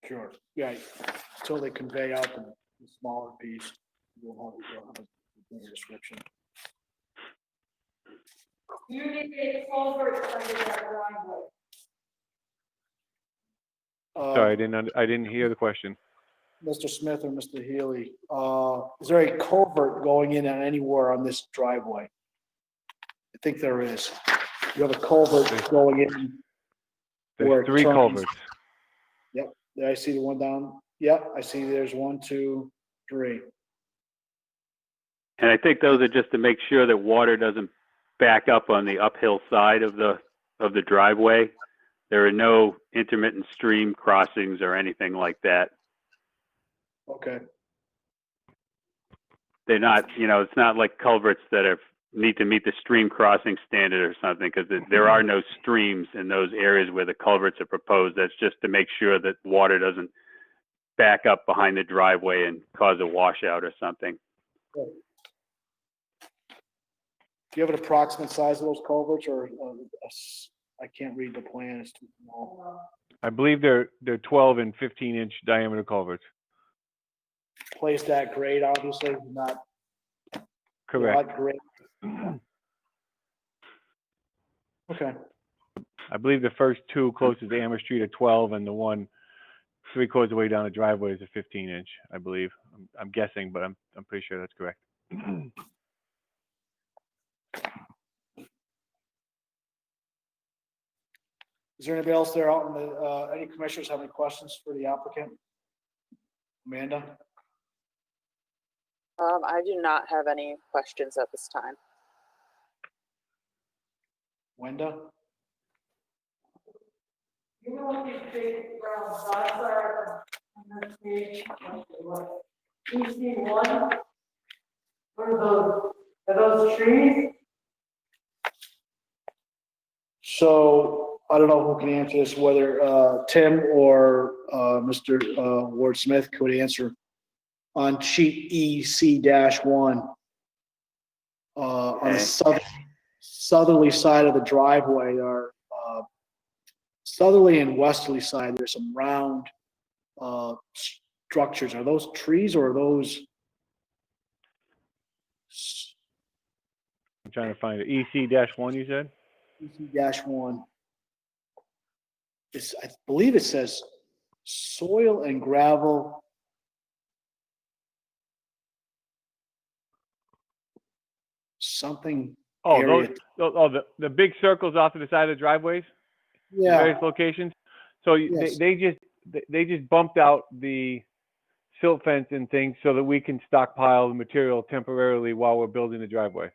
Sure. Yeah. Until they convey out the smaller piece, we'll have a description. You need a culvert under that driveway. Sorry, I didn't hear the question. Mr. Smith or Mr. Healy, is there a culvert going in anywhere on this driveway? I think there is. You have a culvert going in. There's 3 culverts. Yep, there I see the one down. Yep, I see there's 1, 2, 3. And I think those are just to make sure that water doesn't back up on the uphill side of the driveway. There are no intermittent stream crossings or anything like that. Okay. They're not, it's not like culverts that need to meet the stream crossing standard or something, because there are no streams in those areas where the culverts are proposed. That's just to make sure that water doesn't back up behind the driveway and cause a washout or something. Do you have an approximate size of those culverts, or I can't read the plan, it's too small. I believe they're 12 and 15-inch diameter culverts. Placed at grade, obviously, not. Correct. Not grade. Okay. I believe the first 2 closest to Amherst Street are 12, and the one 3/4 of the way down the driveway is a 15-inch, I believe. I'm guessing, but I'm pretty sure that's correct. Is there anybody else there out in the, any commissioners have any questions for the applicant? Amanda? I do not have any questions at this time. Wenda? You know what these big brown dots are on this page? EC1? What are those? Are those trees? So I don't know who can answer this, whether Tim or Mr. Ward Smith could answer on sheet EC-1. On the southerly side of the driveway, or southerly and westerly side, there's some round structures. Are those trees or are those? I'm trying to find it. EC-1, you said? EC-1. I believe it says soil and gravel. Something. Oh, area. the big circles off to the side of the driveways? Yeah. Various locations? So Yes. they just bumped out the silt fence and things so that we can stockpile the material temporarily while we're building the driveway.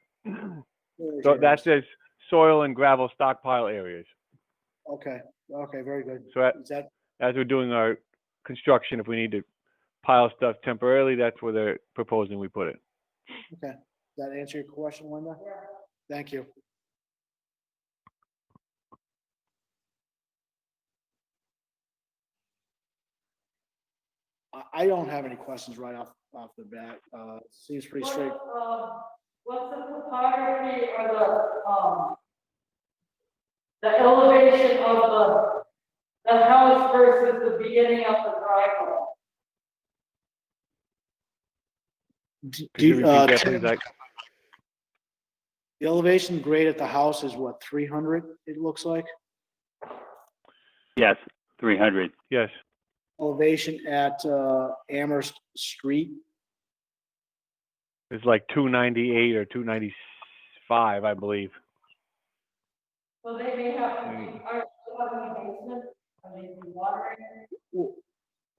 So that says soil and gravel stockpile areas. Okay, very good. So as we're doing our construction, if we need to pile stuff temporarily, that's where they're proposing we put it. Okay, does that answer your question, Linda? Yeah. Thank you. I don't have any questions right off the bat. Seems pretty straight. What's the topography or the elevation of the house versus the beginning of the driveway? Could you repeat that, please? The elevation grade at the house is what, 300, it looks like? Yes, 300. Yes. Elevation at Amherst Street? It's like 298 or 295, I believe. So they may have, are they having a basement? Are they watering? Oh,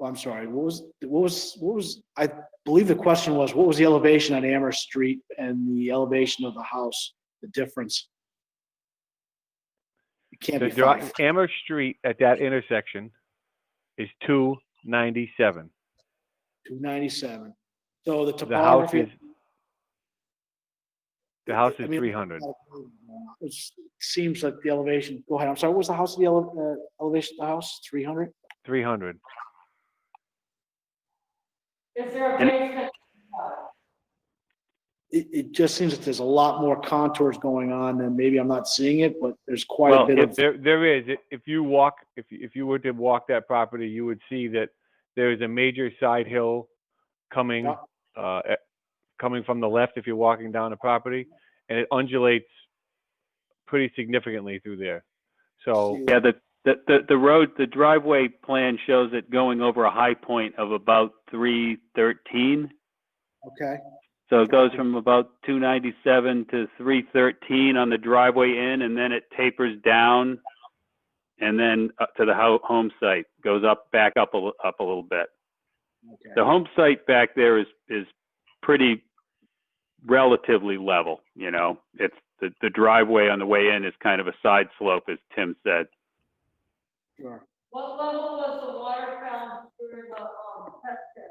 I'm sorry, what was, I believe the question was, what was the elevation on Amherst Street and the elevation of the house, the difference? It can't be 5. Amherst Street at that intersection is 297. 297. So the topography. The house is 300. It seems like the elevation, go ahead, I'm sorry, what was the house, the elevation of the house, 300? 300. Is there a basement? It just seems that there's a lot more contours going on, and maybe I'm not seeing it, but there's quite a bit of. There is. If you were to walk that property, you would see that there is a major side hill coming from the left if you're walking down the property, and it undulates pretty significantly through there. So yeah, the road, the driveway plan shows it going over a high point of about 313. Okay. So it goes from about 297 to 313 on the driveway in, and then it tapers down, and then up to the home site, goes back up a little bit. Okay. The home site back there is pretty relatively level. You know, it's the driveway on the way in is kind of a side slope, as Tim said. Sure. What level was the water found during the test pit?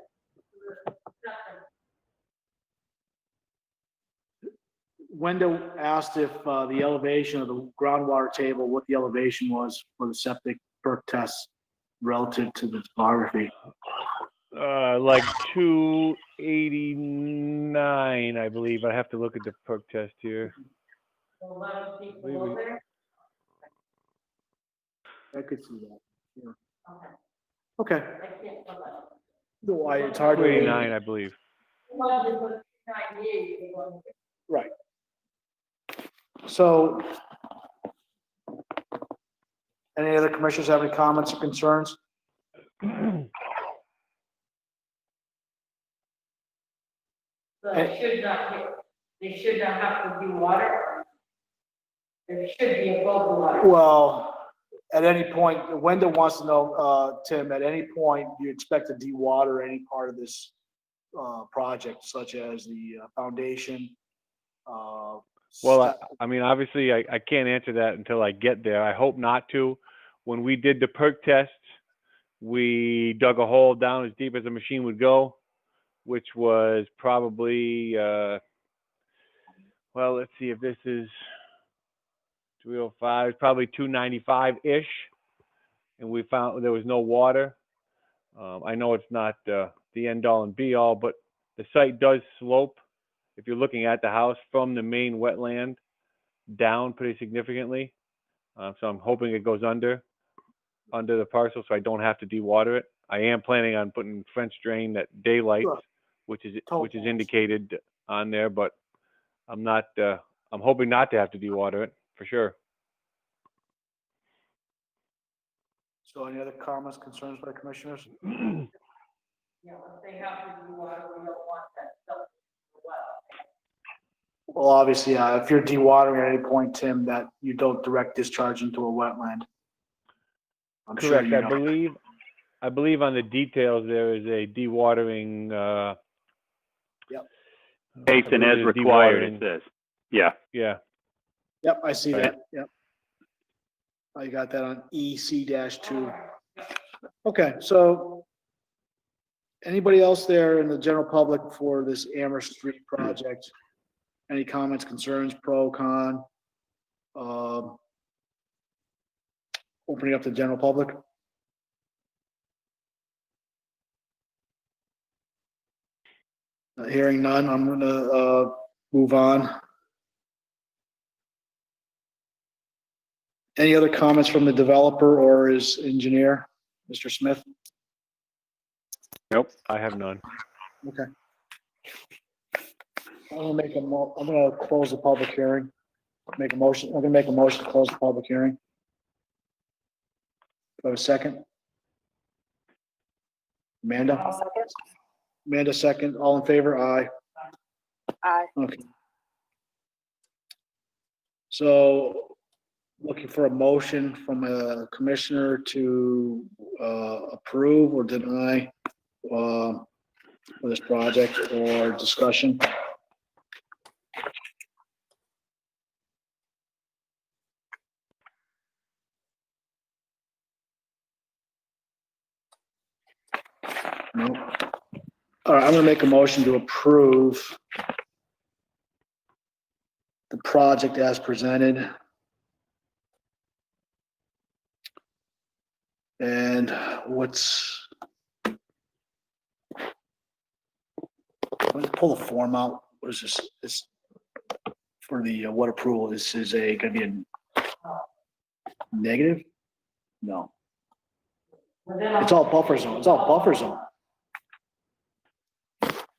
Wendell asked if the elevation of the groundwater table, what the elevation was for the septic perk test relative to the topography. Like 289, I believe. I have to look at the perk test here. 11 feet below there? I could see that. Yeah. Okay. Okay. I can't tell that. No, it's hard to. 289, I believe. 98. Right. So, any other commissioners have any comments or concerns? So they should not have to do water. It should be above the water. Well, at any point, Wendell wants to know, Tim, at any point, do you expect to dewater any part of this project, such as the foundation? Well, I mean, obviously, I can't answer that until I get there. I hope not to. When we did the perk tests, we dug a hole down as deep as the machine would go, which was probably, well, let's see if this is 305, probably 295-ish. And we found there was no water. I know it's not the end all and be all, but the site does slope, if you're looking at the house, from the main wetland down pretty significantly. So I'm hoping it goes under the parcel, so I don't have to dewater it. I am planning on putting French drain that daylights, Sure. which is Total. indicated on there, but I'm not, I'm hoping not to have to dewater it, for sure. So any other comments, concerns by commissioners? Yeah, if they have to do water, we don't want that stuff as well. Well, obviously, if you're dewatering at any point, Tim, that you don't direct discharge into a wetland. I'm sure Correct, you know. I believe on the details, there is a dewatering, Yep. Basin as required, it says. Yeah. Yeah. Yep, I see Right. that, yep. I got that on EC-2. Okay, so anybody else there in the general public for this Amherst Street project? Any comments, concerns, pro, con? Opening up to the general public? Hearing none, I'm gonna move on. Any other comments from the developer or his engineer, Mr. Smith? Nope, I have none. Okay. I'm gonna close the public hearing. Make a motion, I'm gonna make a motion to close the public hearing. Do I have a second? Amanda? I'll second. Amanda, second. All in favor? Aye. Aye. Okay. So looking for a motion from a commissioner to approve or deny for this project or discussion. Nope. All right, I'm gonna make a motion to approve the project as presented. And let's pull the form out. What is this? This for the what approval? This is gonna be a negative? No. It's all buffer zone. It's all buffer zone.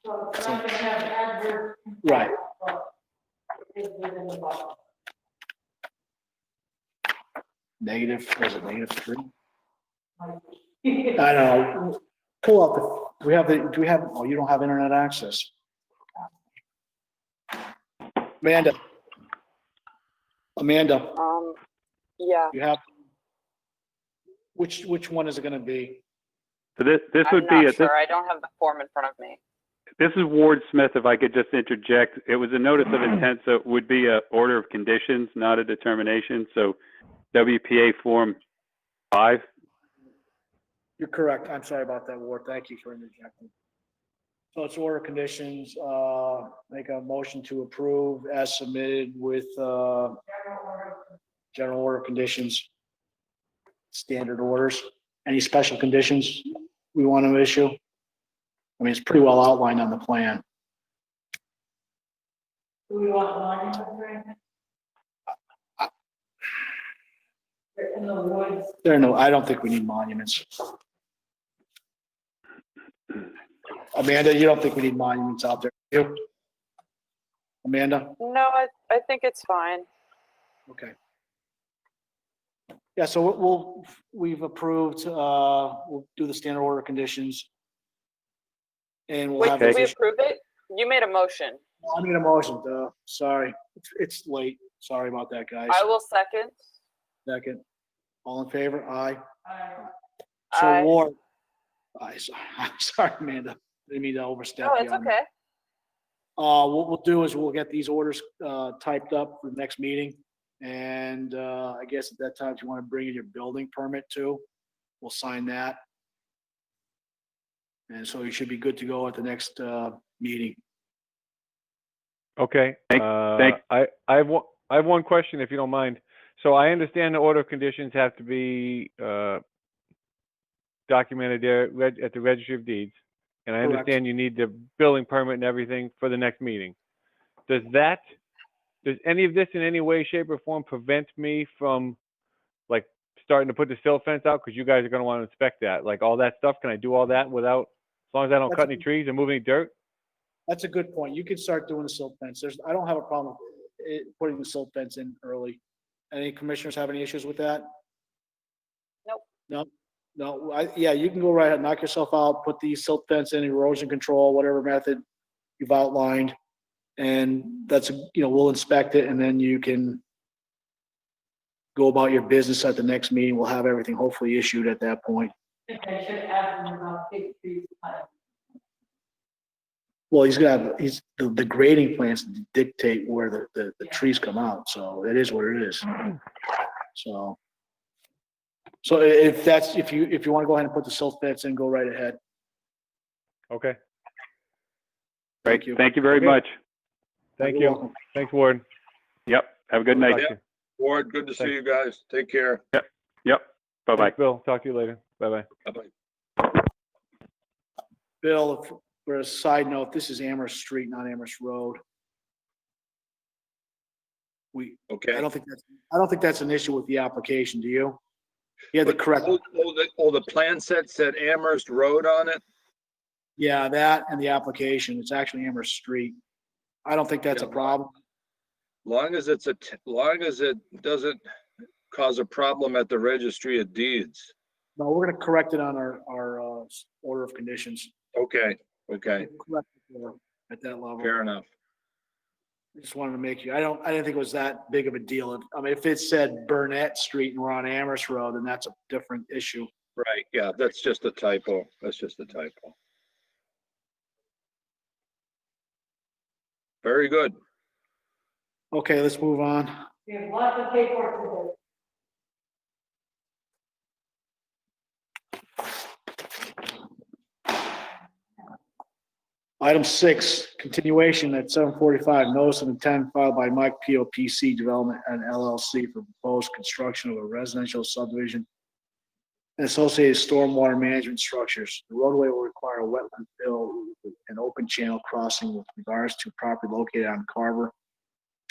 So it's not gonna have adverse. Right. It's within the buffer. Negative, was it -3? I don't know. Pull out do we have, oh, you don't have internet access. Amanda. Yeah. You have, which one is it gonna be? So this I'm would not be, sure. I don't have the form in front of me. this is Ward Smith, if I could just interject. It was a notice of intent, so it would be a order of conditions, not a determination. So WPA Form 5. You're correct. I'm sorry about that, Ward. Thank you for interjecting. So it's order conditions, make a motion to approve as submitted with, general order conditions. Standard orders. Any special conditions we want to issue? I mean, it's pretty well outlined on the plan. Do we want monuments or anything? They're in the woods. I don't think we need monuments. Amanda, you don't think we need monuments out there, do you? Amanda? No, I think it's fine. Okay. Yeah, so we've approved, we'll do the standard order conditions. And we'll Wait, have. did we approve it? You made a motion. I made a motion, sorry. It's late. Sorry about that, guys. I will second. Second. All in favor? Aye. Aye. So Ward, I'm sorry, Amanda. Didn't mean to overstep. No, it's you on okay. What we'll do is we'll get these orders typed up for the next meeting. And I guess at that time, if you want to bring in your building permit too, we'll sign that. And so you should be good to go at the next meeting. Okay. I have one question, if you don't mind. So I understand the order of conditions have to be documented there at the Registry of Deeds. And I Correct. understand you need the building permit and everything for the next meeting. Does any of this in any way, shape, or form prevent me from, like, starting to put the silt fence out? Because you guys are gonna want to inspect that, like, all that stuff. Can I do all that without, as long as I don't That's cut a- any trees or move any dirt? That's a good point. You could start doing the silt fence. I don't have a problem putting the silt fence in early. Any commissioners have any issues with that? Nope. No, yeah, you can go right ahead, knock yourself out, put the silt fence in, erosion control, whatever method you've outlined. And that's, we'll inspect it and then you can go about your business at the next meeting. We'll have everything hopefully issued at that point. I think I should ask them about big trees. Well, the grading plans dictate where the trees come out, so it is what it is. So if you want to go ahead and put the silt fence in, go right ahead. Okay, Great. you. Thank you very Okay. much. thank You're you. welcome. Thanks, Warden. Yep. Have a good night. Yeah. Ward, good to see you guys. Take care. Yep. Bye-bye. Thanks, Bill. Talk to you later. Bye-bye. Bye-bye. Bill, for a side note, this is Amherst Street, not Amherst Road. Okay. I don't think that's an issue with the application, do you? Yeah, the correct, The plan set said Amherst Road on it? yeah, that and the application, it's actually Amherst Street. I don't think that's a problem. Long as it doesn't cause a problem at the registry of deeds. No, we're gonna correct it on our order of conditions. Okay, Correct it at that level. fair enough. Just wanted to make you, I didn't think it was that big of a deal. I mean, if it said Burnett Street and we're on Amherst Road, then that's a different issue. Right, yeah, that's just a typo. That's just a typo. Very good. Okay, let's move on. We have lots of paperwork to do. Item 6, continuation at 7:45, notice of intent filed by Mike POPC Development and LLC for proposed construction of a residential subdivision and associated stormwater management structures. The roadway will require a wetland fill and open channel crossing with regards to property located on Carver,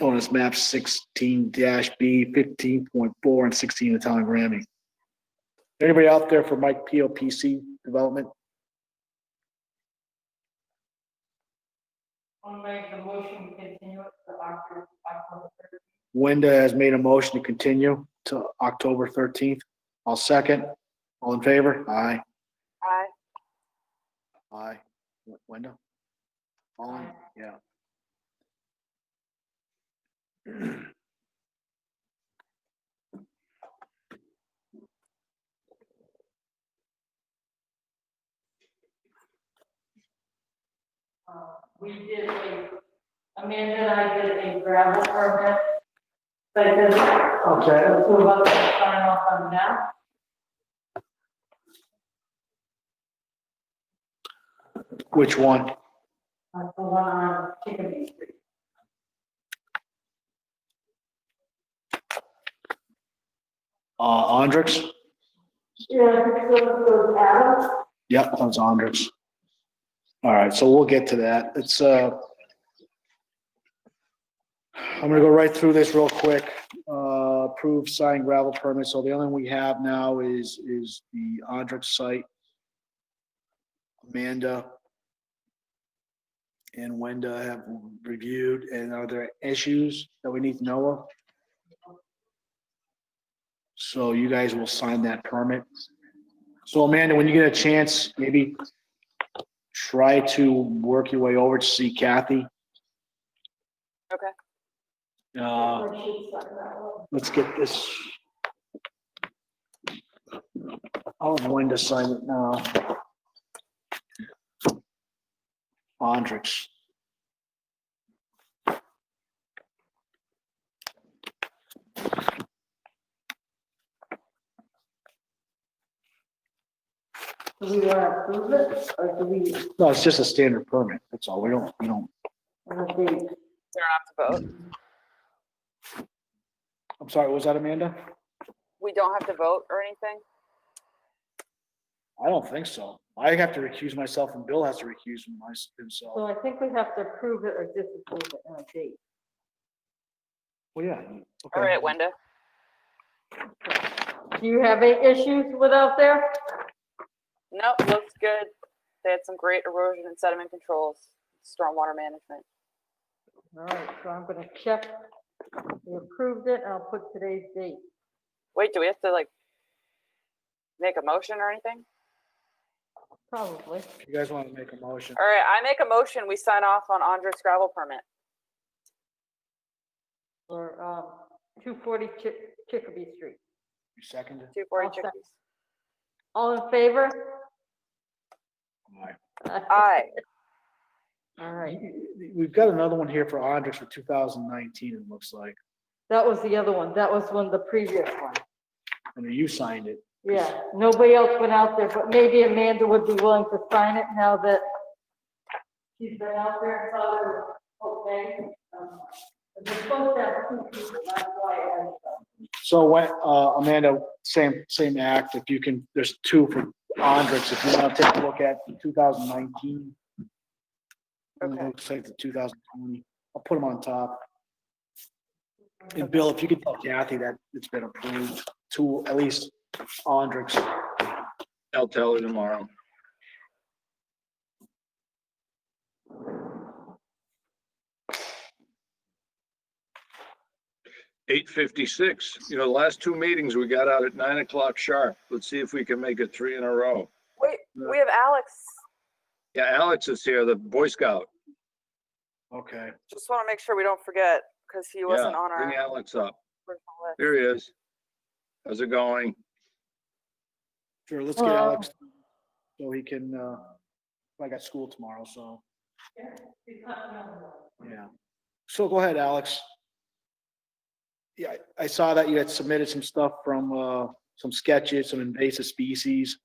known as map 16-B, 15.4, and 16 in the town of Granby. Anybody out there for Mike POPC Development? I'll make the motion to continue it to October 13th. Wenda has made a motion to continue to October 13th. I'll second. All in favor? Aye. Aye. Aye. Wenda? All in? Yeah. We did Amanda and I did a gravel permit. Like this. Okay. So we're about to sign off on that. Which one? The one on Chickadee Street. Andrix? Yeah, so Adam. Yep, that was Andrix. All right, so we'll get to that. It's, I'm gonna go right through this real quick. Approved sign gravel permit. So the only one we have now is the Andrix site. Amanda and Wenda have reviewed, and are there issues that we need to know of? So you guys will sign that permit. So Amanda, when you get a chance, maybe try to work your way over to see Kathy. Okay. Let's get this. I'll have Wenda sign it now. Andrix. Do we want to approve it or do we? No, it's just a standard permit. That's all. We don't. They don't have to vote. I'm sorry, what was that, Amanda? We don't have to vote or anything? I don't think so. I have to recuse myself and Bill has to recuse himself. So I think we have to approve it or disapprove it on a date. Well, yeah. All right, Wenda. Do you have any issues with out there? Nope, looks good. They had some great erosion and sediment controls, stormwater management. All right, so I'm gonna check. We approved it, and I'll put today's date. Wait, do we have to like make a motion or anything? Probably. If you guys want to make a motion. All right, I make a motion, we sign off on Andres gravel permit. For 240 Chicopee Street. You seconded? 240 I'll Chickadees. All in favor? Aye. All right. We've got another one here for Andres for 2019, it looks like. That was the other one. That was one of the previous one. And you signed it. Yeah, nobody else went out there, but maybe Amanda would be willing to sign it now that she's been out there. So, okay. We're supposed to have 2 people, that's why I had some. So when, Amanda, same act, if you can, there's 2 for Andres, if you want to take a look at 2019. Okay. It looks like the 2020, I'll put them on top. And Bill, if you could tell Kathy that it's been approved, 2, at least Andres. I'll tell her tomorrow. $8:56. You know, the last 2 meetings we got out at 9 o'clock sharp. Let's see if we can make it 3 in a row. Wait, we have Alex. Yeah, Alex is here, the Boy Scout. Okay. Just want to make sure we don't forget because he wasn't Yeah, on our bring Alex up. original list. Here he is. How's it going? Sure, let's get Alex so he can, I got school tomorrow, so, yeah. So go ahead, Alex. Yeah, I saw that you had submitted some stuff from, some sketches, some invasive species,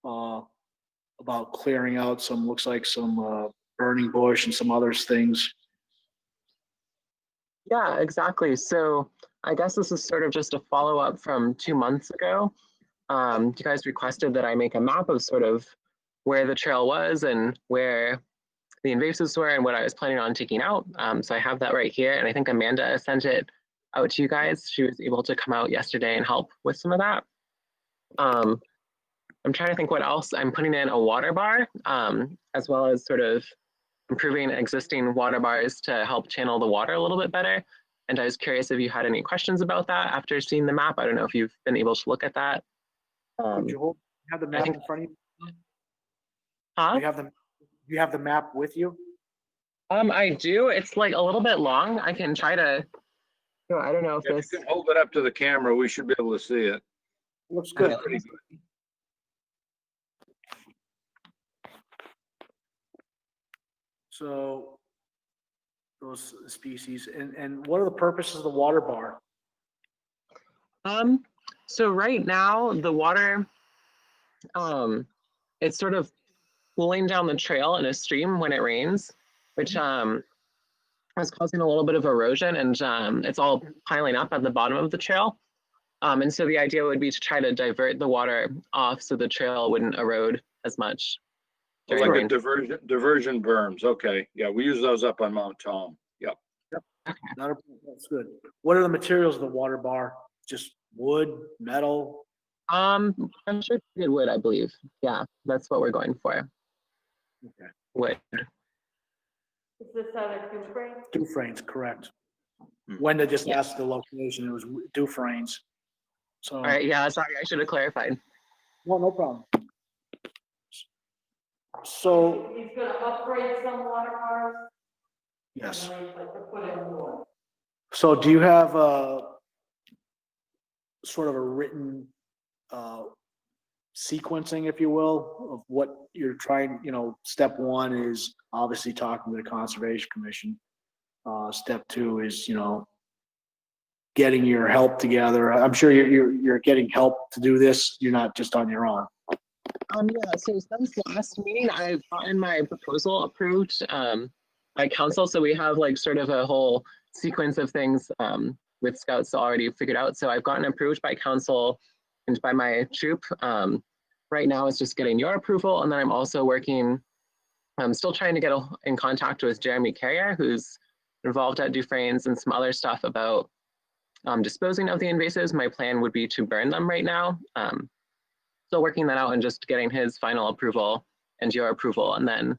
about clearing out some, looks like some, burning bush and some other things. Yeah, exactly. So I guess this is sort of just a follow-up from 2 months ago. You guys requested that I make a map of sort of where the trail was and where the invasives were and what I was planning on taking out. So I have that right here, and I think Amanda sent it out to you guys. She was able to come out yesterday and help with some of that. I'm trying to think what else. I'm putting in a water bar, as well as sort of improving existing water bars to help channel the water a little bit better. And I was curious if you had any questions about that after seeing the map. I don't know if you've been able to look at that. Could you have the map in front of you? Huh? Do you have the map with you? I do. It's like a little bit long. I can try to, I don't know if this. You can hold it up to the camera, we should be able to see it. Looks good. Pretty good. So those species, and what are the purposes of the water bar? So right now the water, it's sort of pooling down the trail in a stream when it rains, which is causing a little bit of erosion, and it's all piling up at the bottom of the trail. And so the idea would be to try to divert the water off so the trail wouldn't erode as much. during Like a rain. diversion berms, okay. Yeah, we use those up on Mount Tom. Yep. That's good. What are the materials of the water bar? Just wood, metal? I'm sure it's good wood, I believe. Yeah, that's what we're going for. Okay. Wood. Is this out of Dufresne? Dufresne's, correct. Wenda just asked the location, it was Dufresne's. So. All right, yeah, sorry, I should have clarified. Well, no problem. So, He's gonna upgrade some water bars. yes. And then he's like to put in more. So do you have a sort of a written sequencing, if you will, of what you're trying, step 1 is obviously talking to the Conservation Commission. Step 2 is, getting your help together. I'm sure you're getting help to do this. You're not just on your own. Yeah, so since last meeting, I've gotten my proposal approved by council. So we have like sort of a whole sequence of things with scouts already figured out. So I've gotten approved by council and by my troop. right now is just getting your approval. And then I'm also working, I'm still trying to get in contact with Jeremy Carrier, who's involved at Dufresne's, and some other stuff about disposing of the invasives. My plan would be to burn them right now. Still working that out and just getting his final approval and your approval. And then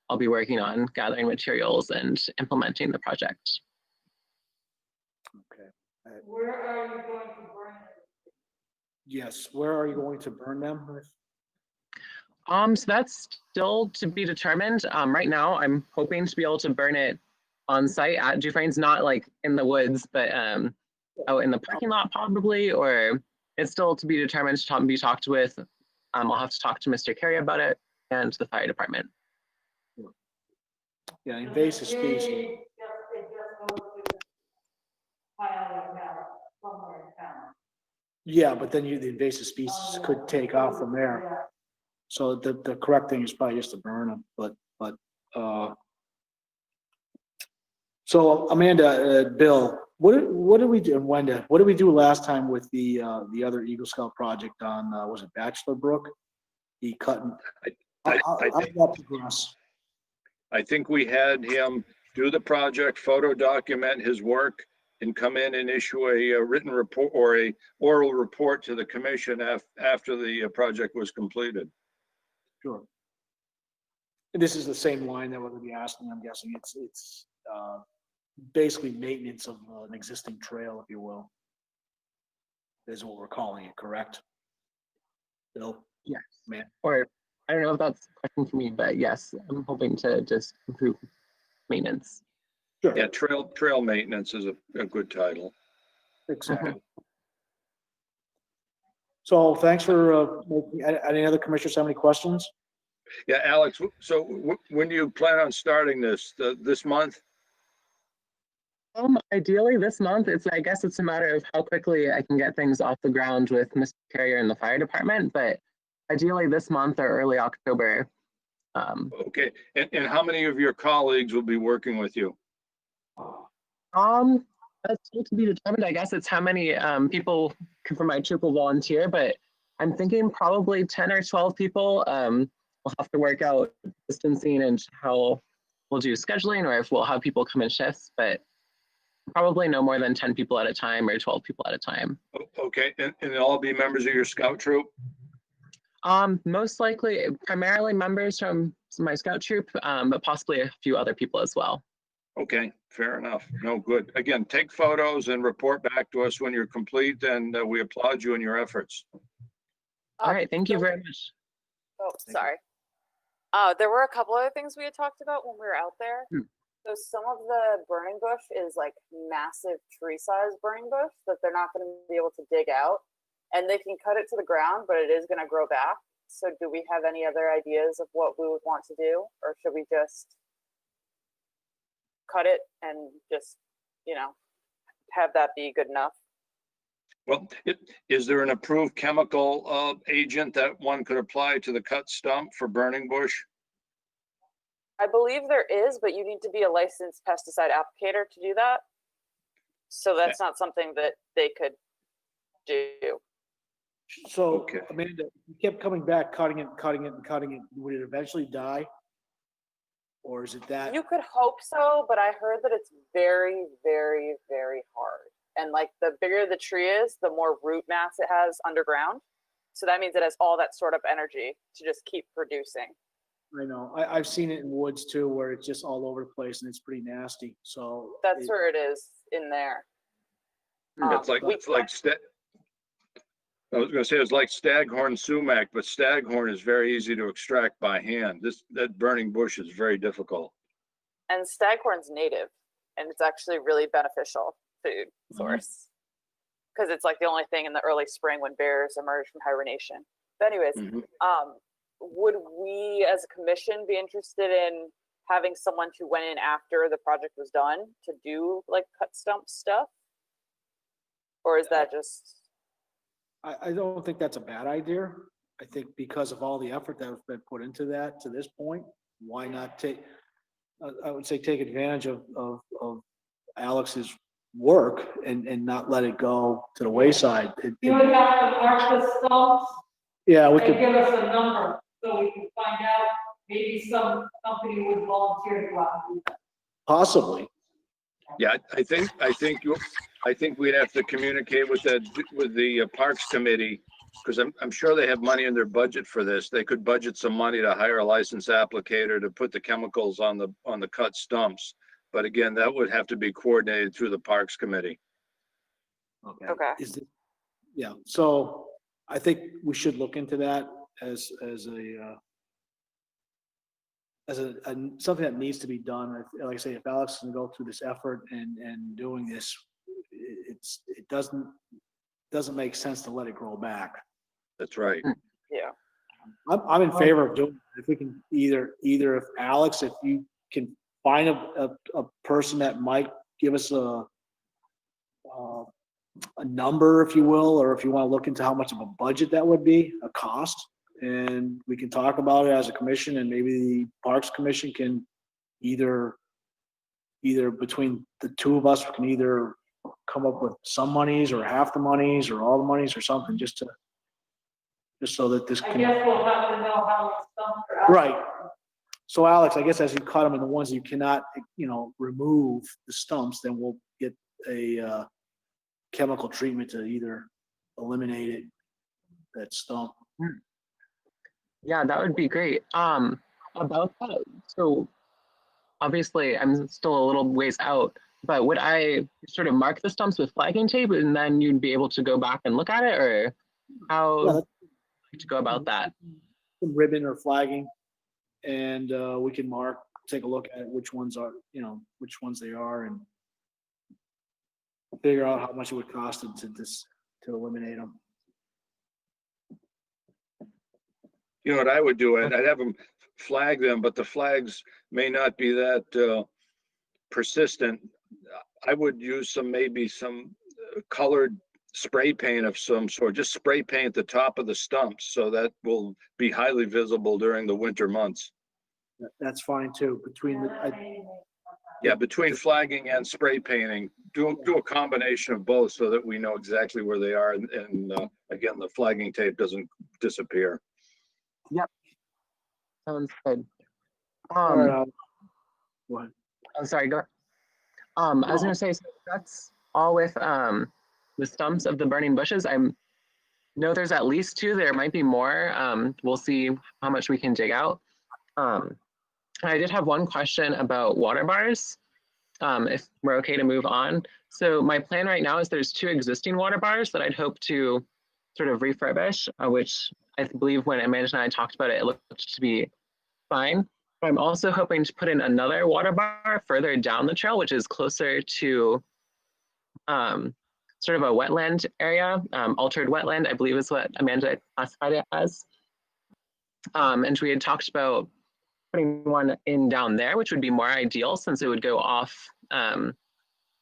I'll be working on gathering materials and implementing the project. Okay. Where are you going to burn it? Yes, where are you going to burn them? So that's still to be determined. Right now, I'm hoping to be able to burn it on site at Dufresne's, not like in the woods, but out in the parking lot probably, or it's still to be determined, to be talked with. I'll have to talk to Mr. Carey about it and the fire department. Yeah, invasive species. Yeah, but then the invasive species could take off from there. So the correct thing is probably just to burn them, so Amanda, Bill, what did we do, and Wenda, what did we do last time with the other Eagle Scout project on, was it Bachelor Brook? He cut and, how did that progress? I think we had him do the project, photo document his work, and come in and issue a written report or a oral report to the commission after the project was completed. Sure. And this is the same line that we're gonna be asking, I'm guessing. It's basically maintenance of an existing trail, if you will. Is what we're calling it, correct? Bill? Yes. Man. Or I don't know if that's a question for me, but yes, I'm hoping to just improve maintenance. Sure. Yeah, trail maintenance is a good title. Exactly. So thanks for any other commissioners have any questions? Yeah, Alex, so when do you plan on starting this month? Ideally this month. I guess it's a matter of how quickly I can get things off the ground with Mr. Carrier and the fire department, but ideally this month or early October. Okay, and how many of your colleagues will be working with you? That's still to be determined. I guess it's how many people from my troop will volunteer, but I'm thinking probably 10 or 12 people. We'll have to work out distancing and how we'll do scheduling, or if we'll have people come in shifts, but probably no more than 10 people at a time or 12 people at a time. Okay, and they'll all be members of your scout troop? Most likely, primarily members from my scout troop, but possibly a few other people as well. Okay, fair enough. No, good. Again, take photos and report back to us when you're complete, and we applaud you in your efforts. All right, thank you very much. Oh, sorry. There were a couple other things we had talked about when we were out there. So some of the burning bush is like massive tree-sized burning bush that they're not going to be able to dig out, and they can cut it to the ground, but it is going to grow back. So do we have any other ideas of what we would want to do, or should we just cut it and just, have that be good enough? Well, is there an approved chemical agent that one could apply to the cut stump for burning bush? I believe there is, but you need to be a licensed pesticide applicator to do that. So that's not something that they could do. So, Amanda, you kept coming back, cutting it. Would it eventually die? Or is it that? You could hope so, but I heard that it's very, very, very hard. And like the bigger the tree is, the more root mass it has underground. So that means it has all that stored up energy to just keep producing. I know. I've seen it in woods too, where it's just all over the place and it's pretty nasty. So that's where it is in there. It's like I was going to say it's like staghorn sumac, but staghorn is very easy to extract by hand. That burning bush is very difficult. And staghorn's native, and it's actually really beneficial food source because it's like the only thing in the early spring when bears emerge from hibernation. But anyways, would we as a commission be interested in having someone who went in after the project was done to do like cut stump stuff? Or is that just... I don't think that's a bad idea. I think because of all the effort that has been put into that to this point, why not I would say take advantage of Alex's work and not let it go to the wayside. You would have to mark the stumps Yeah, we And could, give us a number, so we can find out, maybe some company would volunteer to go out and do that. possibly. Yeah, I think we'd have to communicate with the Parks Committee, because I'm sure they have money in their budget for this. They could budget some money to hire a licensed applicator to put the chemicals on the cut stumps. But again, that would have to be coordinated through the Parks Committee. Okay. Is it, yeah, so I think we should look into that as something that needs to be done. Like I say, if Alex can go through this effort and doing this, it doesn't make sense to let it grow back. That's right. Yeah. I'm in favor of doing it. If we can either if Alex, if you can find a person that might give us a number, if you will, or if you want to look into how much of a budget that would be, a cost, and we can talk about it as a commission, and maybe the Parks Commission can either between the two of us can either come up with some monies or half the monies or all the monies or something, just so that this I can. guess we'll have to know how it's done for us. Right. So Alex, I guess as you cut them and the ones you cannot, remove the stumps, then we'll get a chemical treatment to either eliminate it, that stump. Yeah, that would be great. About that, so obviously I'm still a little ways out, but would I sort of mark the stumps with flagging tape and then you'd be able to go back and look at it, or how to go about that? Some ribbon or flagging, and we can take a look at which ones which ones they are, and figure out how much it would cost to eliminate them. You know what I would do? I'd have them flag them, but the flags may not be that persistent. I would use maybe some colored spray paint of some sort. Just spray paint the top of the stumps, so that will be highly visible during the winter months. That's fine too. Between flagging and spray painting, do a combination of both so that we know exactly where they are, and again, the flagging tape doesn't disappear. Yep. Sounds good. What? I'm sorry, go. I was gonna say, so that's all with the stumps of the burning bushes. I know there's at least 2. There might be more. We'll see how much we can dig out. I did have one question about water bars, if we're okay to move on. So my plan right now is there's 2 existing water bars that I'd hope to sort of refurbish, which I believe when Amanda and I talked about it, it looked to be fine. But I'm also hoping to put in another water bar further down the trail, which is closer to sort of a wetland area, altered wetland, I believe is what Amanda classified it as. And we had talked about putting one in down there, which would be more ideal since it would go off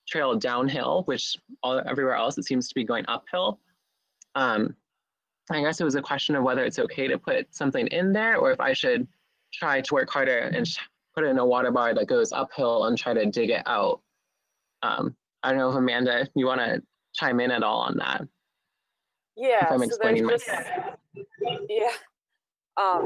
trail downhill, which everywhere else it seems to be going uphill. I guess it was a question of whether it's okay to put something in there, or if I should try to work harder and put in a water bar that goes uphill and try to dig it out. I don't know if Amanda, you want to chime in at all on that? Yeah, if I'm so there's explaining just, myself. yeah.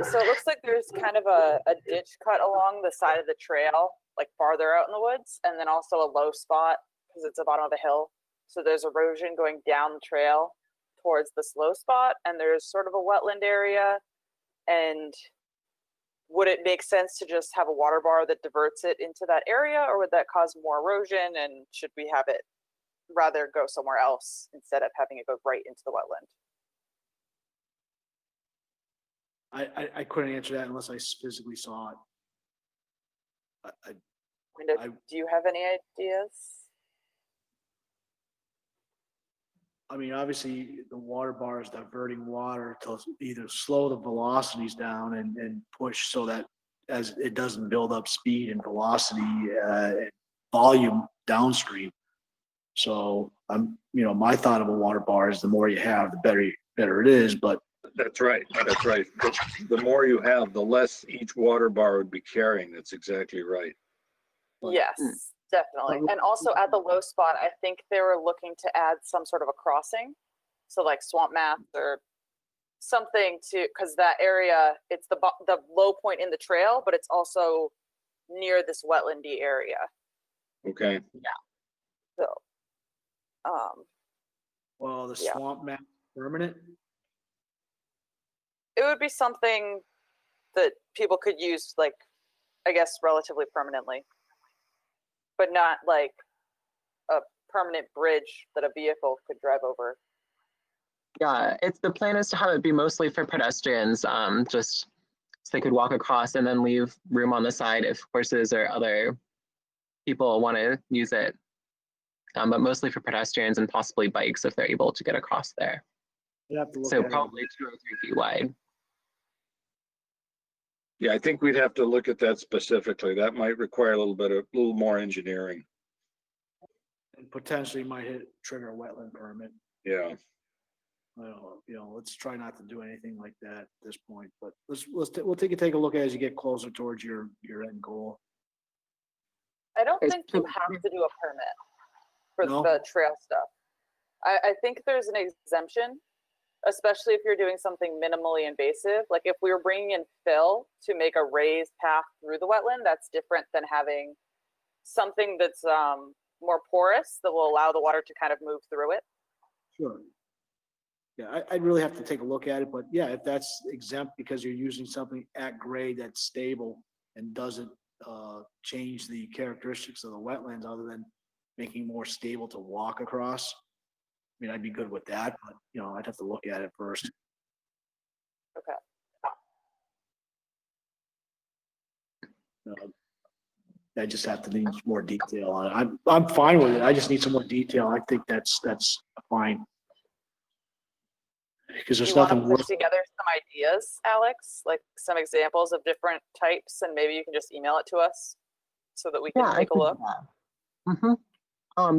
So it looks like there's kind of a ditch cut along the side of the trail, like farther out in the woods, and then also a low spot because it's the bottom of a hill. So there's erosion going down the trail towards this low spot, and there's sort of a wetland area. And would it make sense to just have a water bar that diverts it into that area, or would that cause more erosion? And should we have it rather go somewhere else instead of having it go right into the wetland? I couldn't answer that unless I physically saw it. Do you have any ideas? I mean, obviously, the water bar is diverting water to either slow the velocities down and push so that as it doesn't build up speed and velocity and volume downstream. So my thought of a water bar is the more you have, the better it is. But that's right. That's right. The more you have, the less each water bar would be carrying. That's exactly right. Yes, definitely. And also at the low spot, I think they were looking to add some sort of a crossing. So like swamp mats or something to, because that area, it's the low point in the trail, but it's also near this wetlandy area. Okay. So, Well, the Yeah. swamp map permanent. it would be something that people could use, like, I guess, relatively permanently, but not like a permanent bridge that a vehicle could drive over. Yeah, the plan is to have it be mostly for pedestrians, just so they could walk across and then leave room on the side if horses or other people want to use it. But mostly for pedestrians and possibly bikes if they're able to get across there. You have to look So at it. probably 2 or 3 feet wide. Yeah, I think we'd have to look at that specifically. That might require a little more engineering. And potentially might trigger a wetland permit. Yeah. I don't know, let's try not to do anything like that at this point, but we'll take a look at it as you get closer towards your end goal. I don't think you have to do a permit for No? the trail stuff. I think there's an exemption, especially if you're doing something minimally invasive. Like if we were bringing in fill to make a raised path through the wetland, that's different than having something that's more porous that will allow the water to kind of move through it. Sure. Yeah, I'd really have to take a look at it, but yeah, if that's exempt because you're using something at grade that's stable and doesn't change the characteristics of the wetlands other than making more stable to walk across. I mean, I'd be good with that, but I'd have to look at it first. Okay. I just have to need more detail on it. I'm fine with it. I just need some more detail. I think that's fine. Because there's You want to nothing put worse. together some ideas, Alex, like some examples of different types, and maybe you can just email it to us so that we can take a look.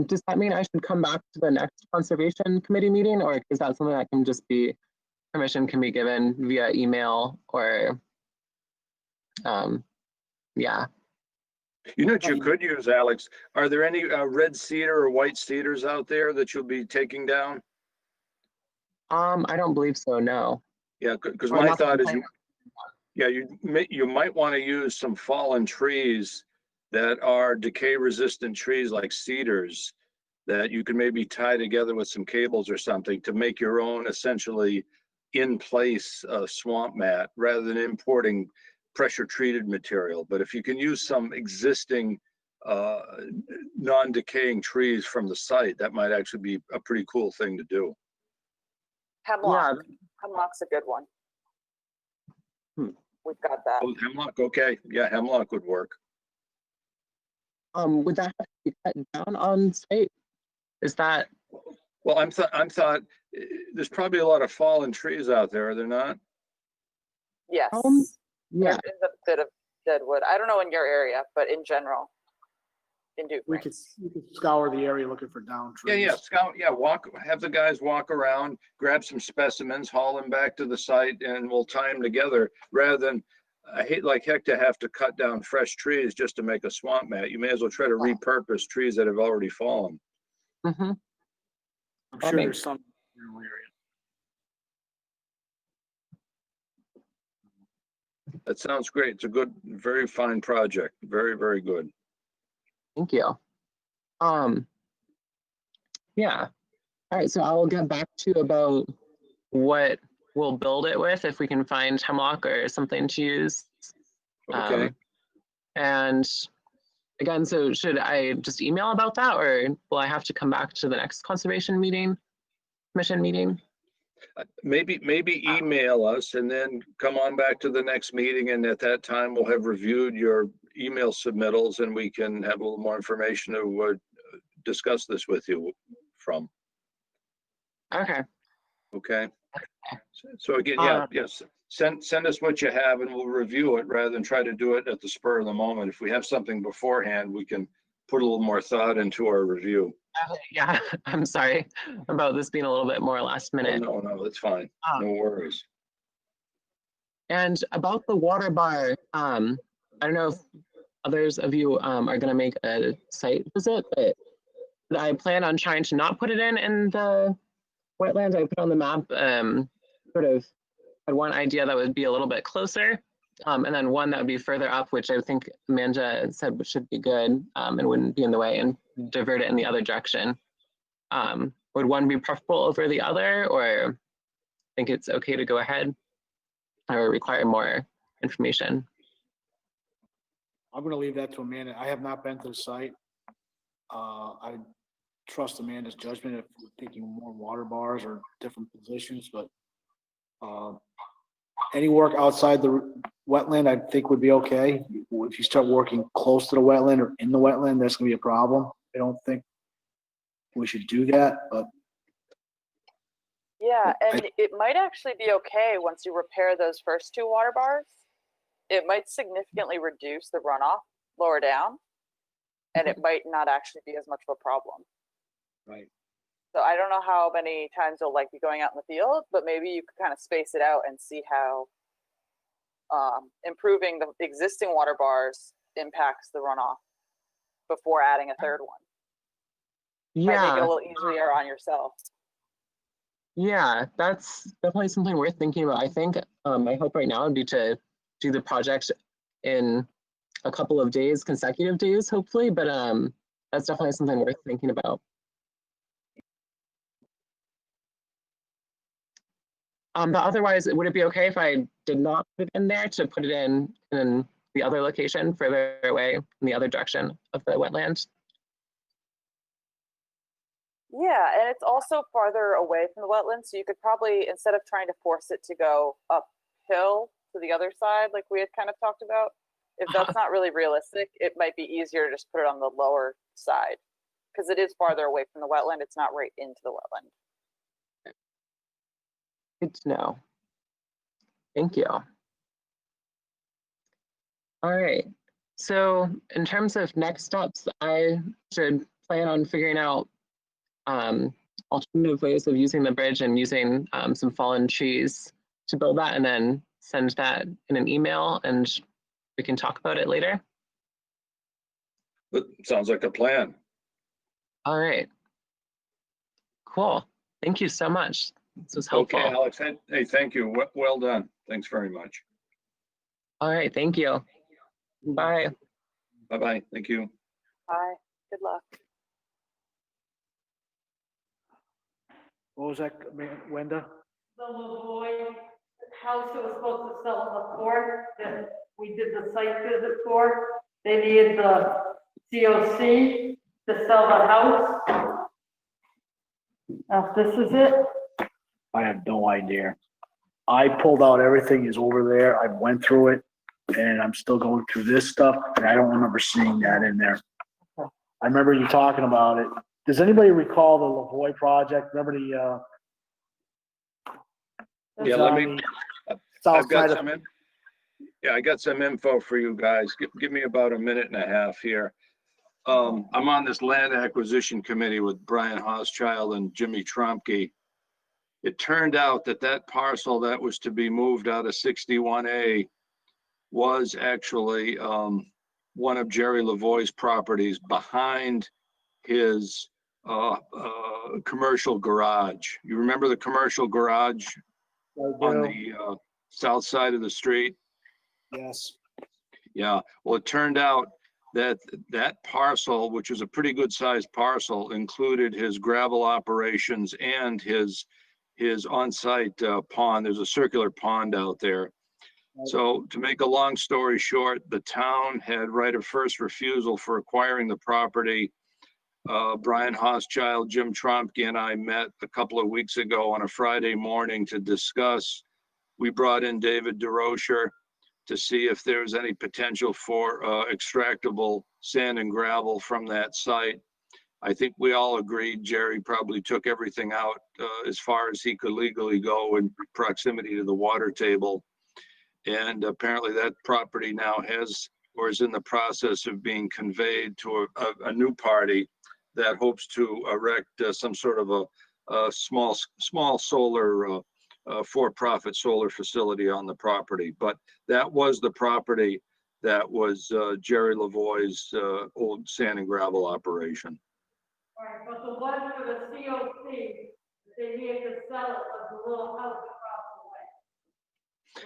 Does that mean I should come back to the next conservation committee meeting, or is that something that can just be permission can be given via email or yeah. You know what you could use, Alex? Are there any red cedar or white cedars out there that you'll be taking down? I don't believe so, no. Yeah, because Or my not that thought I'm is, you might want to use some fallen trees that are decay-resistant trees like cedars that you can maybe tie together with some cables or something to make your own essentially in-place swamp mat rather than importing pressure-treated material. But if you can use some existing non-decaying trees from the site, that might actually be a pretty cool thing to do. Hemlock. Hemlock's a good one. We've got that. Oh, hemlock, okay. Yeah, hemlock would work. Would that have to be cut down on site? Is that? Well, I'm thought there's probably a lot of fallen trees out there, are there not? Yes. Yeah. There's a bit of dead wood. I don't know in your area, but in general, in Duke. We could scour the area looking for down trees. Yeah, scout, have the guys walk around, grab some specimens, haul them back to the site, and we'll tie them together rather than, I hate like heck to have to cut down fresh trees just to make a swamp mat. You may as well try to repurpose trees that have already fallen. I'm sure there's some in the area. That sounds great. It's a good, very fine project. Very, very good. Thank you. Yeah. All right, so I'll get back to you about what we'll build it with if we can find hemlock or something to use. Okay. And again, so should I just email about that, or will I have to come back to the next conservation meeting, commission meeting? Maybe email us and then come on back to the next meeting, and at that time we'll have reviewed your email submittals and we can have a little more information to discuss this with you from. Okay. Okay. So again, yes, send us what you have and we'll review it rather than try to do it at the spur of the moment. If we have something beforehand, we can put a little more thought into our review. Yeah, I'm sorry about this being a little bit more last minute. No, that's fine. No worries. And about the water bar, I don't know if others of you are going to make a site visit, but I plan on trying to not put it in the wetlands. I put on the map sort of had one idea that would be a little bit closer, and then one that would be further up, which I think Amanda said should be good, and wouldn't be in the way, and divert it in the other direction. Would one be preferable over the other, or think it's okay to go ahead, or require more information? I'm gonna leave that to Amanda. I have not been to the site. I trust Amanda's judgment if we're thinking more water bars or different positions, but any work outside the wetland, I think would be okay. If you start working close to the wetland or in the wetland, that's gonna be a problem. I don't think we should do that, but Yeah, and it might actually be okay once you repair those first two water bars. It might significantly reduce the runoff lower down, and it might not actually be as much of a problem. Right. So I don't know how many times you'll like be going out in the field, but maybe you could kind of space it out and see how improving the existing water bars impacts the runoff before adding a third one. Might make it a little easier on yourself. Yeah, that's definitely something worth thinking about. I think my hope right now would be to do the project in a couple of days, consecutive days, hopefully, but that's definitely something worth thinking about. But otherwise, would it be okay if I did not put it in there, to put it in the other location further away in the other direction of the wetland? Yeah, and it's also farther away from the wetlands, so you could probably, instead of trying to force it to go uphill to the other side, like we had kind of talked about, if that's not really realistic, it might be easier to just put it on the lower side, because it is farther away from the wetland. It's not right into the wetland. Good to know. Thank you. All right. So in terms of next steps, I should plan on figuring out alternative ways of using the bridge and using some fallen trees to build that, and then send that in an email, and we can talk about it later. But sounds like a plan. All right. Cool. Thank you so much. This was helpful. Okay, Alex. Hey, thank you. Well done. Thanks very much. All right. Thank you. Bye. Bye-bye. Thank you. Bye. Good luck. what was that, Wenda? The Lavoy house that was supposed to sell in the port that we did the site visit for, they needed the COC to sell the house. Now, this is it. I have no idea. I pulled out everything is over there. I went through it, and I'm still going through this stuff, and I don't remember seeing that in there. I remember you talking about it. Does anybody recall the Lavoy project? Remember the, Yeah, let me, south I've got side of, some, yeah, I got some info for you guys. Give me about a minute and a half here. I'm on this land acquisition committee with Brian Hoschild and Jimmy Tromke. It turned out that that parcel that was to be moved out of 61A was actually one of Jerry Lavoie's properties behind his commercial garage. You remember the commercial garage on the south side of the street? yes. Yeah, well, it turned out that that parcel, which was a pretty good sized parcel, included his gravel operations and his on-site pond. There's a circular pond out there. So to make a long story short, the town had right of first refusal for acquiring the property. Brian Hoschild, Jim Tromke, and I met a couple of weeks ago on a Friday morning to discuss. We brought in David DeRocher to see if there's any potential for extractable sand and gravel from that site. I think we all agreed Jerry probably took everything out as far as he could legally go in proximity to the water table. And apparently that property now has, or is in the process of being conveyed to a new party that hopes to erect some sort of a small solar, for-profit solar facility on the property. But that was the property that was Jerry Lavoie's old sand and gravel operation. All right, but the one for the COC, they needed to sell it was the little house across the way.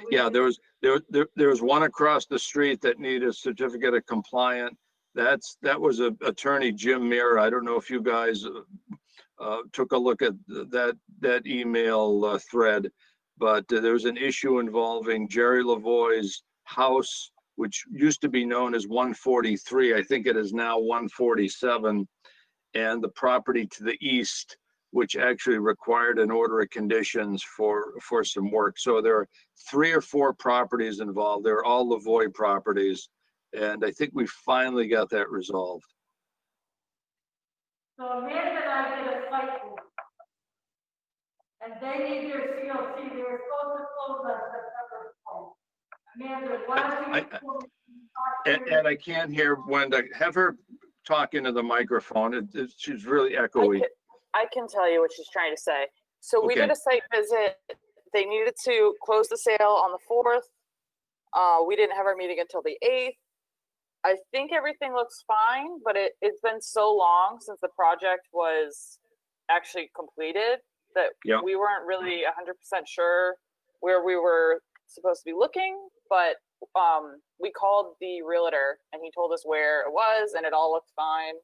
Yeah, there was one across the street that needed a certificate of compliant. That was attorney Jim Muir. I don't know if you guys took a look at that email thread, but there was an issue involving Jerry Lavoie's house, which used to be known as 143. I think it is now 147, and the property to the east, which actually required an order of conditions for some work. So there are 3 or 4 properties involved. They're all Lavoie properties. And I think we finally got that resolved. So Amanda and I did a site visit. And they need their COC, they were supposed to close on September 12th. Amanda, why don't you? And I can't hear Wenda. Have her talk into the microphone. She's really echoey. I can tell you what she's trying to say. So we Okay. did a site visit. They needed to close the sale on the 4th. We didn't have our meeting until the 8th. I think everything looks fine, but it's been so long since the project was actually completed that we weren't really 100% sure where we were supposed to be looking, but we called the realtor and he told us where it was and it all looked fine.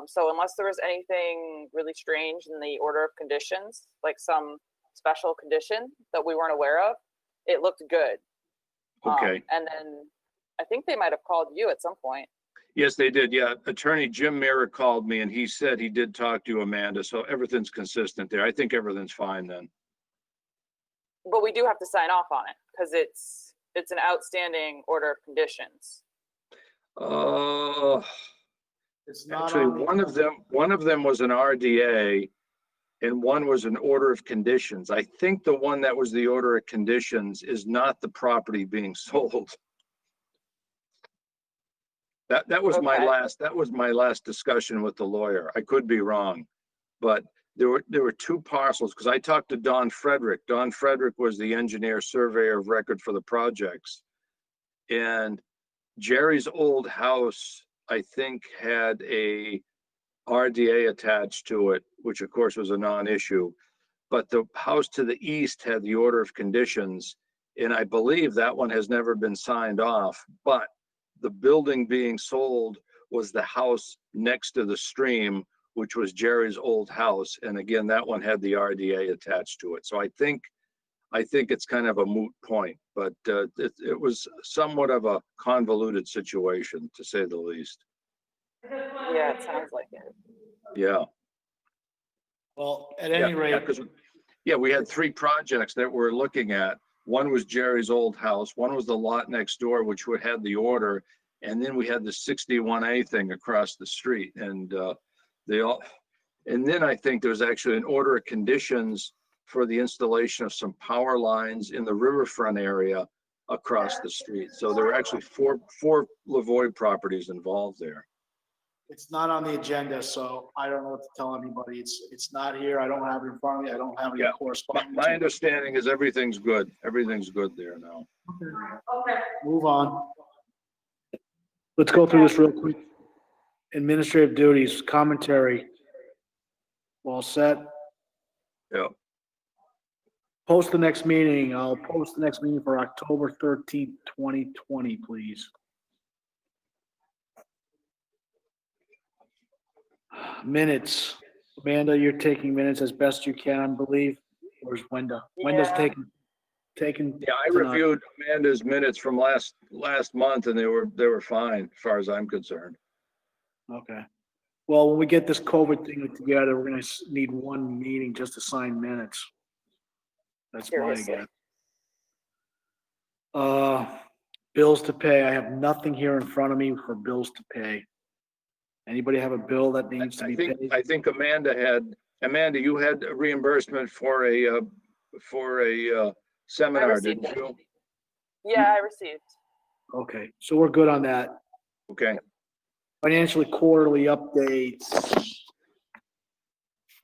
So unless there was anything really strange in the order of conditions, like some special condition that we weren't aware of, it looked good. Okay. And then I think they might have called you at some point. Yes, they did. Yeah. Attorney Jim Merrick called me and he said he did talk to Amanda. So everything's consistent there. I think everything's fine then. But we do have to sign off on it because it's an outstanding order of conditions. It's not Actually, on one of them was an RDA and one was an order of conditions. I think the one that was the order of conditions is not the property being sold. That was my last discussion with the lawyer. I could be wrong, but there were 2 parcels because I talked to Don Frederick. Don Frederick was the engineer surveyor of record for the projects, and Jerry's old house, I think, had a RDA attached to it, which of course was a non-issue. But the house to the east had the order of conditions, and I believe that one has never been signed off. But the building being sold was the house next to the stream, which was Jerry's old house. And again, that one had the RDA attached to it. So I think it's kind of a moot point, but it was somewhat of a convoluted situation, to say the least. Yeah, it sounds like it. Yeah. Well, at any rate. We had 3 projects that we're looking at. One was Jerry's old house. One was the lot next door, which would had the order. And then we had the 61A thing across the street. And and then I think there's actually an order of conditions for the installation of some power lines in the riverfront area across the street. So there were actually four Lavoie properties involved there. It's not on the agenda, so I don't know what to tell anybody. It's not here. I don't have it in front of me. I don't have any correspondence. My understanding is everything's good. Everything's good there now. Okay. Move on. Let's go through this real quick. Administrative duties, commentary. All set? Yeah. Post the next meeting. I'll post the next meeting for October 13th, 2020, please. Minutes. Amanda, you're taking minutes as best you can, I believe. Where's Wenda? Wenda's taking. Yeah, I reviewed Amanda's minutes from last month and they were fine as far as I'm concerned. Okay. Well, when we get this COVID thing together, we're gonna need one meeting just to sign minutes. That's my guess. Bills to pay. I have nothing here in front of me for bills to pay. Anybody have a bill that needs to be paid? I think Amanda, you had a reimbursement for a seminar, didn't you? Yeah, I received. Okay, so we're good on that. Okay. Financially quarterly updates.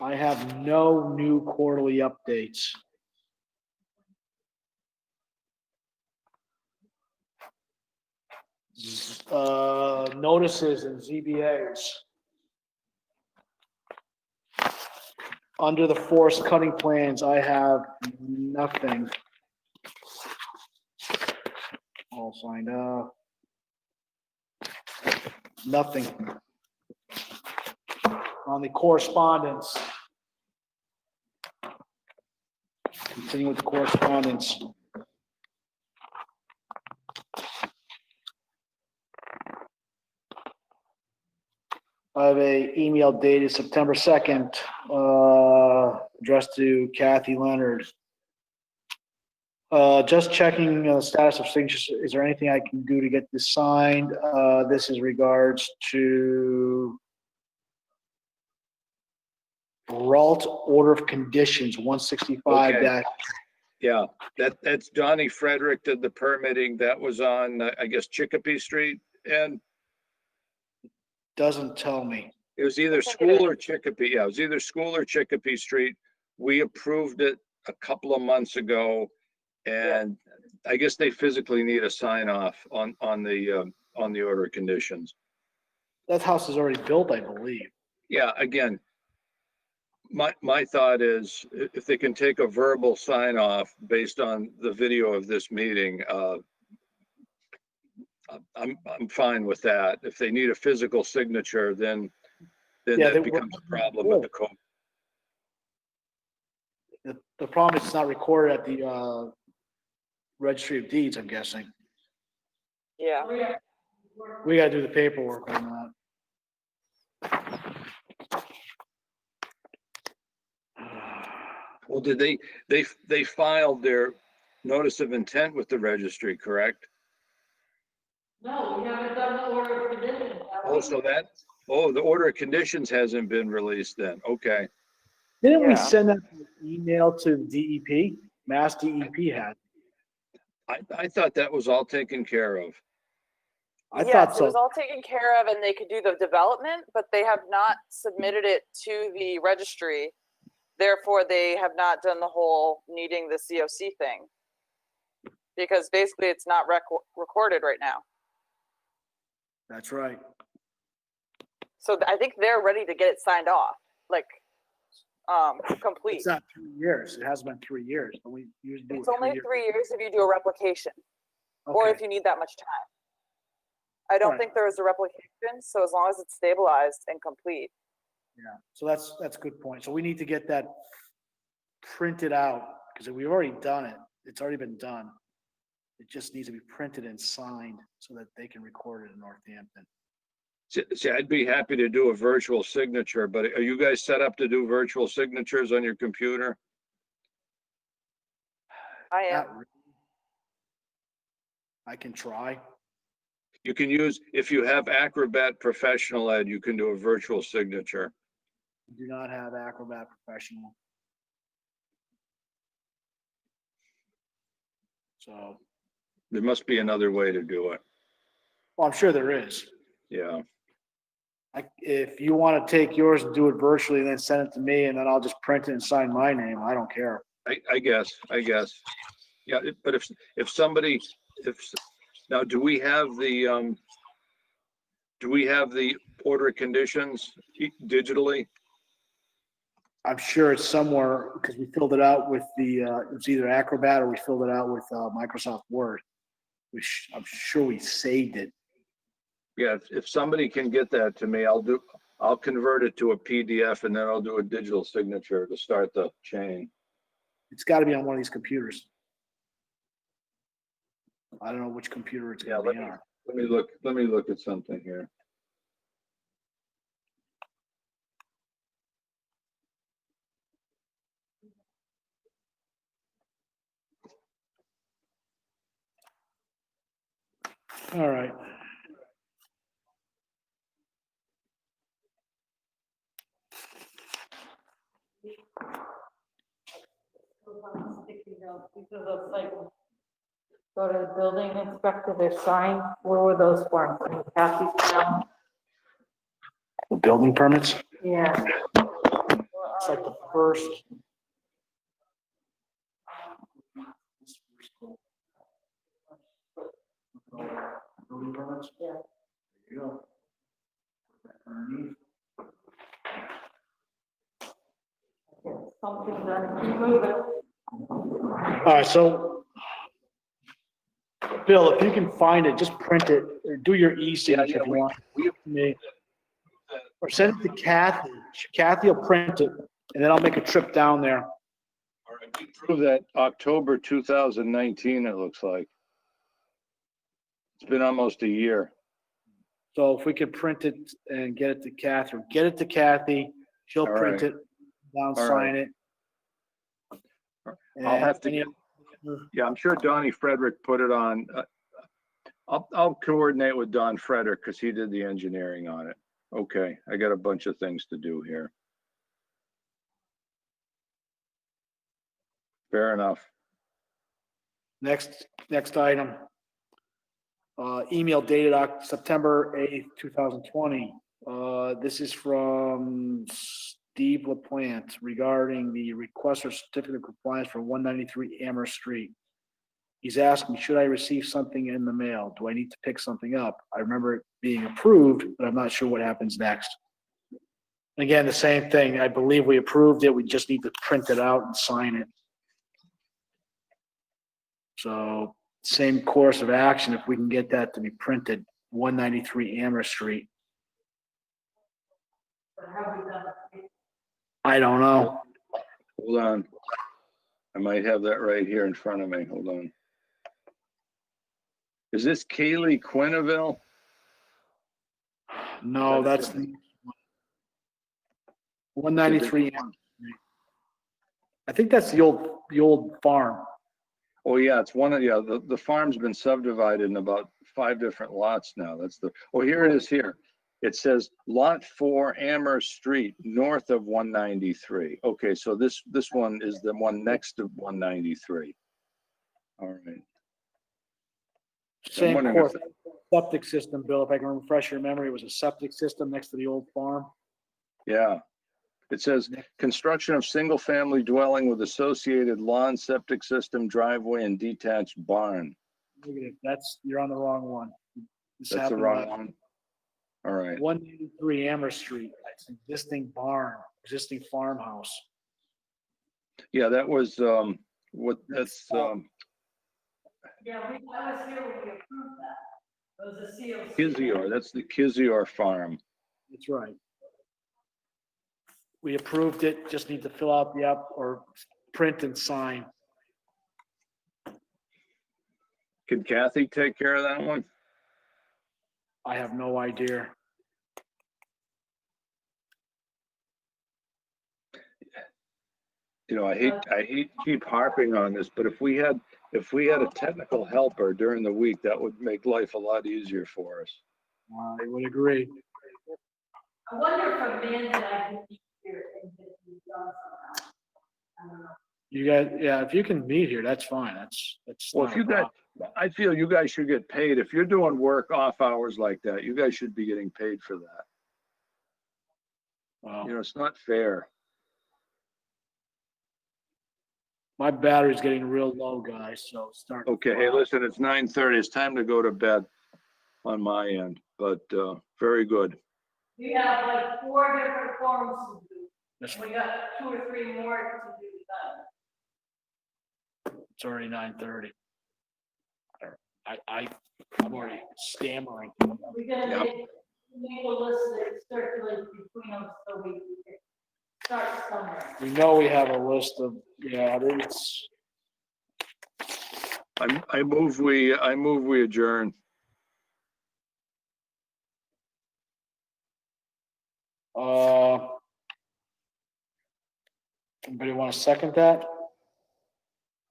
I have no new quarterly updates. Notices and ZBAs. Under the forest cutting plans, I have nothing. All signed up. Nothing. On the correspondence. Continue with the correspondence. I have a email dated September 2nd, addressed to Kathy Leonard. Just checking the status of signatures. Is there anything I can do to get this signed? This is regards to Brault Order of Conditions, 165 Okay. Yeah, that's Donnie Frederick did the permitting. That was on, I guess, Chicopee Street, and Doesn't tell me. it was either School or Chicopee. Yeah, it was either School or Chicopee Street. We approved it a couple of months ago, and I guess they physically need a sign off on the order of conditions. That house is already built, I believe. Yeah, again, my thought is if they can take a verbal sign off based on the video of this meeting, I'm fine with that. If they need a physical signature, then that becomes a problem with the code. The problem is it's not recorded at the Registry of Deeds, I'm guessing. Yeah. We gotta do the paperwork on that. Well, did they filed their notice of intent with the registry, correct? No, we haven't done the order of conditions. Oh, so the order of conditions hasn't been released then. Okay. Didn't we send that email to DEP? Mass DEP had. I thought that was all taken care of. I Yes, thought it so. was all taken care of and they could do the development, but they have not submitted it to the registry. Therefore, they have not done the whole needing the COC thing. Because basically it's not recorded right now. That's right. So I think they're ready to get it signed off, like complete. It's not 3 years. It hasn't been 3 years, but we usually do it It's only 3 years if you do a replication, or Okay. if you need that much time. I don't Right. think there is a replication, so as long as it's stabilized and complete. Yeah, so that's a good point. So we need to get that printed out, because we've already done it. It's already been done. It just needs to be printed and signed so that they can record it in Northampton. See, I'd be happy to do a virtual signature, but are you guys set up to do virtual signatures on your computer? I am. Not really. I can try. You can use, if you have Acrobat Professional Ed, you can do a virtual signature. Do not have Acrobat Professional. So, There must be another way to do it. well, I'm sure there is. Yeah. If you want to take yours and do it virtually, and then send it to me, and then I'll just print it and sign my name. I don't care. I guess. Yeah, but if somebody, now, do we have the order of conditions digitally? I'm sure it's somewhere, because we filled it out with the, it was either Acrobat or we filled it out with Microsoft Word. I'm sure we saved it. Yeah, if somebody can get that to me, I'll convert it to a PDF and then I'll do a digital signature to start the chain. It's got to be on one of these computers. I don't know which computer it's going to be on. Let me look at something here. All right. Go to the building inspector, their sign, where were those forms? Kathy's down. The building permits? Yeah. It's like the first. Building permits? Yeah. There you go. Underneath. Something done, keep moving. All right, so Bill, if you can find it, just print it or do your e-signature if you want. Me. Or send it to Kathy. Kathy will print it and then I'll make a trip down there. All right, we proved that October 2019, it looks like. It's been almost a year. So if we could print it and get it to Catherine, get it to Kathy, she'll All print right. it, down, All sign right. it. I'll have to, And yeah, I'm sure Donnie Frederick put it on. I'll coordinate with Don Frederick because he did the engineering on it. Okay, I got a bunch of things to do here. Fair enough. Next item. Email dated September 8th, 2020. This is from Steve LaPlante regarding the request for certificate of compliance for 193 Amherst Street. He's asking, should I receive something in the mail? Do I need to pick something up? I remember it being approved, but I'm not sure what happens next. Again, the same thing. I believe we approved it. We just need to print it out and sign it. So same course of action if we can get that to be printed, 193 Amherst Street. I don't know. Hold on. I might have that right here in front of me. Hold on. Is this Kaylee Quenneville? No, that's the 193 Amherst Street. I think that's the old farm. Oh, yeah, it's one of, yeah, the farm's been subdivided in about 5 different lots now. That's the, oh, here it is here. It says Lot 4 Amherst Street, north of 193. Okay, so this one is the one next to 193. All right. Same course, septic system, Bill, if I can refresh your memory, it was a septic system next to the old farm. Yeah. It says construction of single-family dwelling with associated lawn, septic system, driveway, and detached barn. Look at it, you're on the wrong one. That's the wrong one. All right. 183 Amherst Street, that's an existing barn, existing farmhouse. Yeah, that was, that's, Yeah, I was here when we approved that. It was a COC. Kizior, that's the Kizior farm. That's right. We approved it, just need to fill out the app or print and sign. Could Kathy take care of that one? I have no idea. You know, I hate to keep harping on this, but if we had a technical helper during the week, that would make life a lot easier for us. I would agree. I wonder if Amanda and I can be here and get these done somehow. I don't know. You guys, yeah, if you can meet here, that's fine. That's. Well, not if a you got, problem. I feel you guys should get paid. If you're doing work off hours like that, you guys should be getting paid for that. Well, You know, it's not fair. my battery's getting real low, guys, so start. Okay, hey, listen, it's 9:30. It's time to go to bed on my end, but very good. We have like 4 different forms to do. We got 2 or 3 more to do done. It's already 9:30. I'm already stammering. We're gonna make a list that circulates between them so we can start somewhere. We know we have a list of, yeah, it's. I move we adjourn. Anybody want to second that?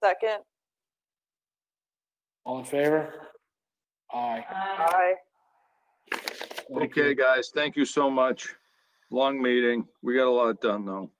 Second. All in favor? Aye. Aye. Okay, guys, thank you so much. Long meeting. We got a lot done though.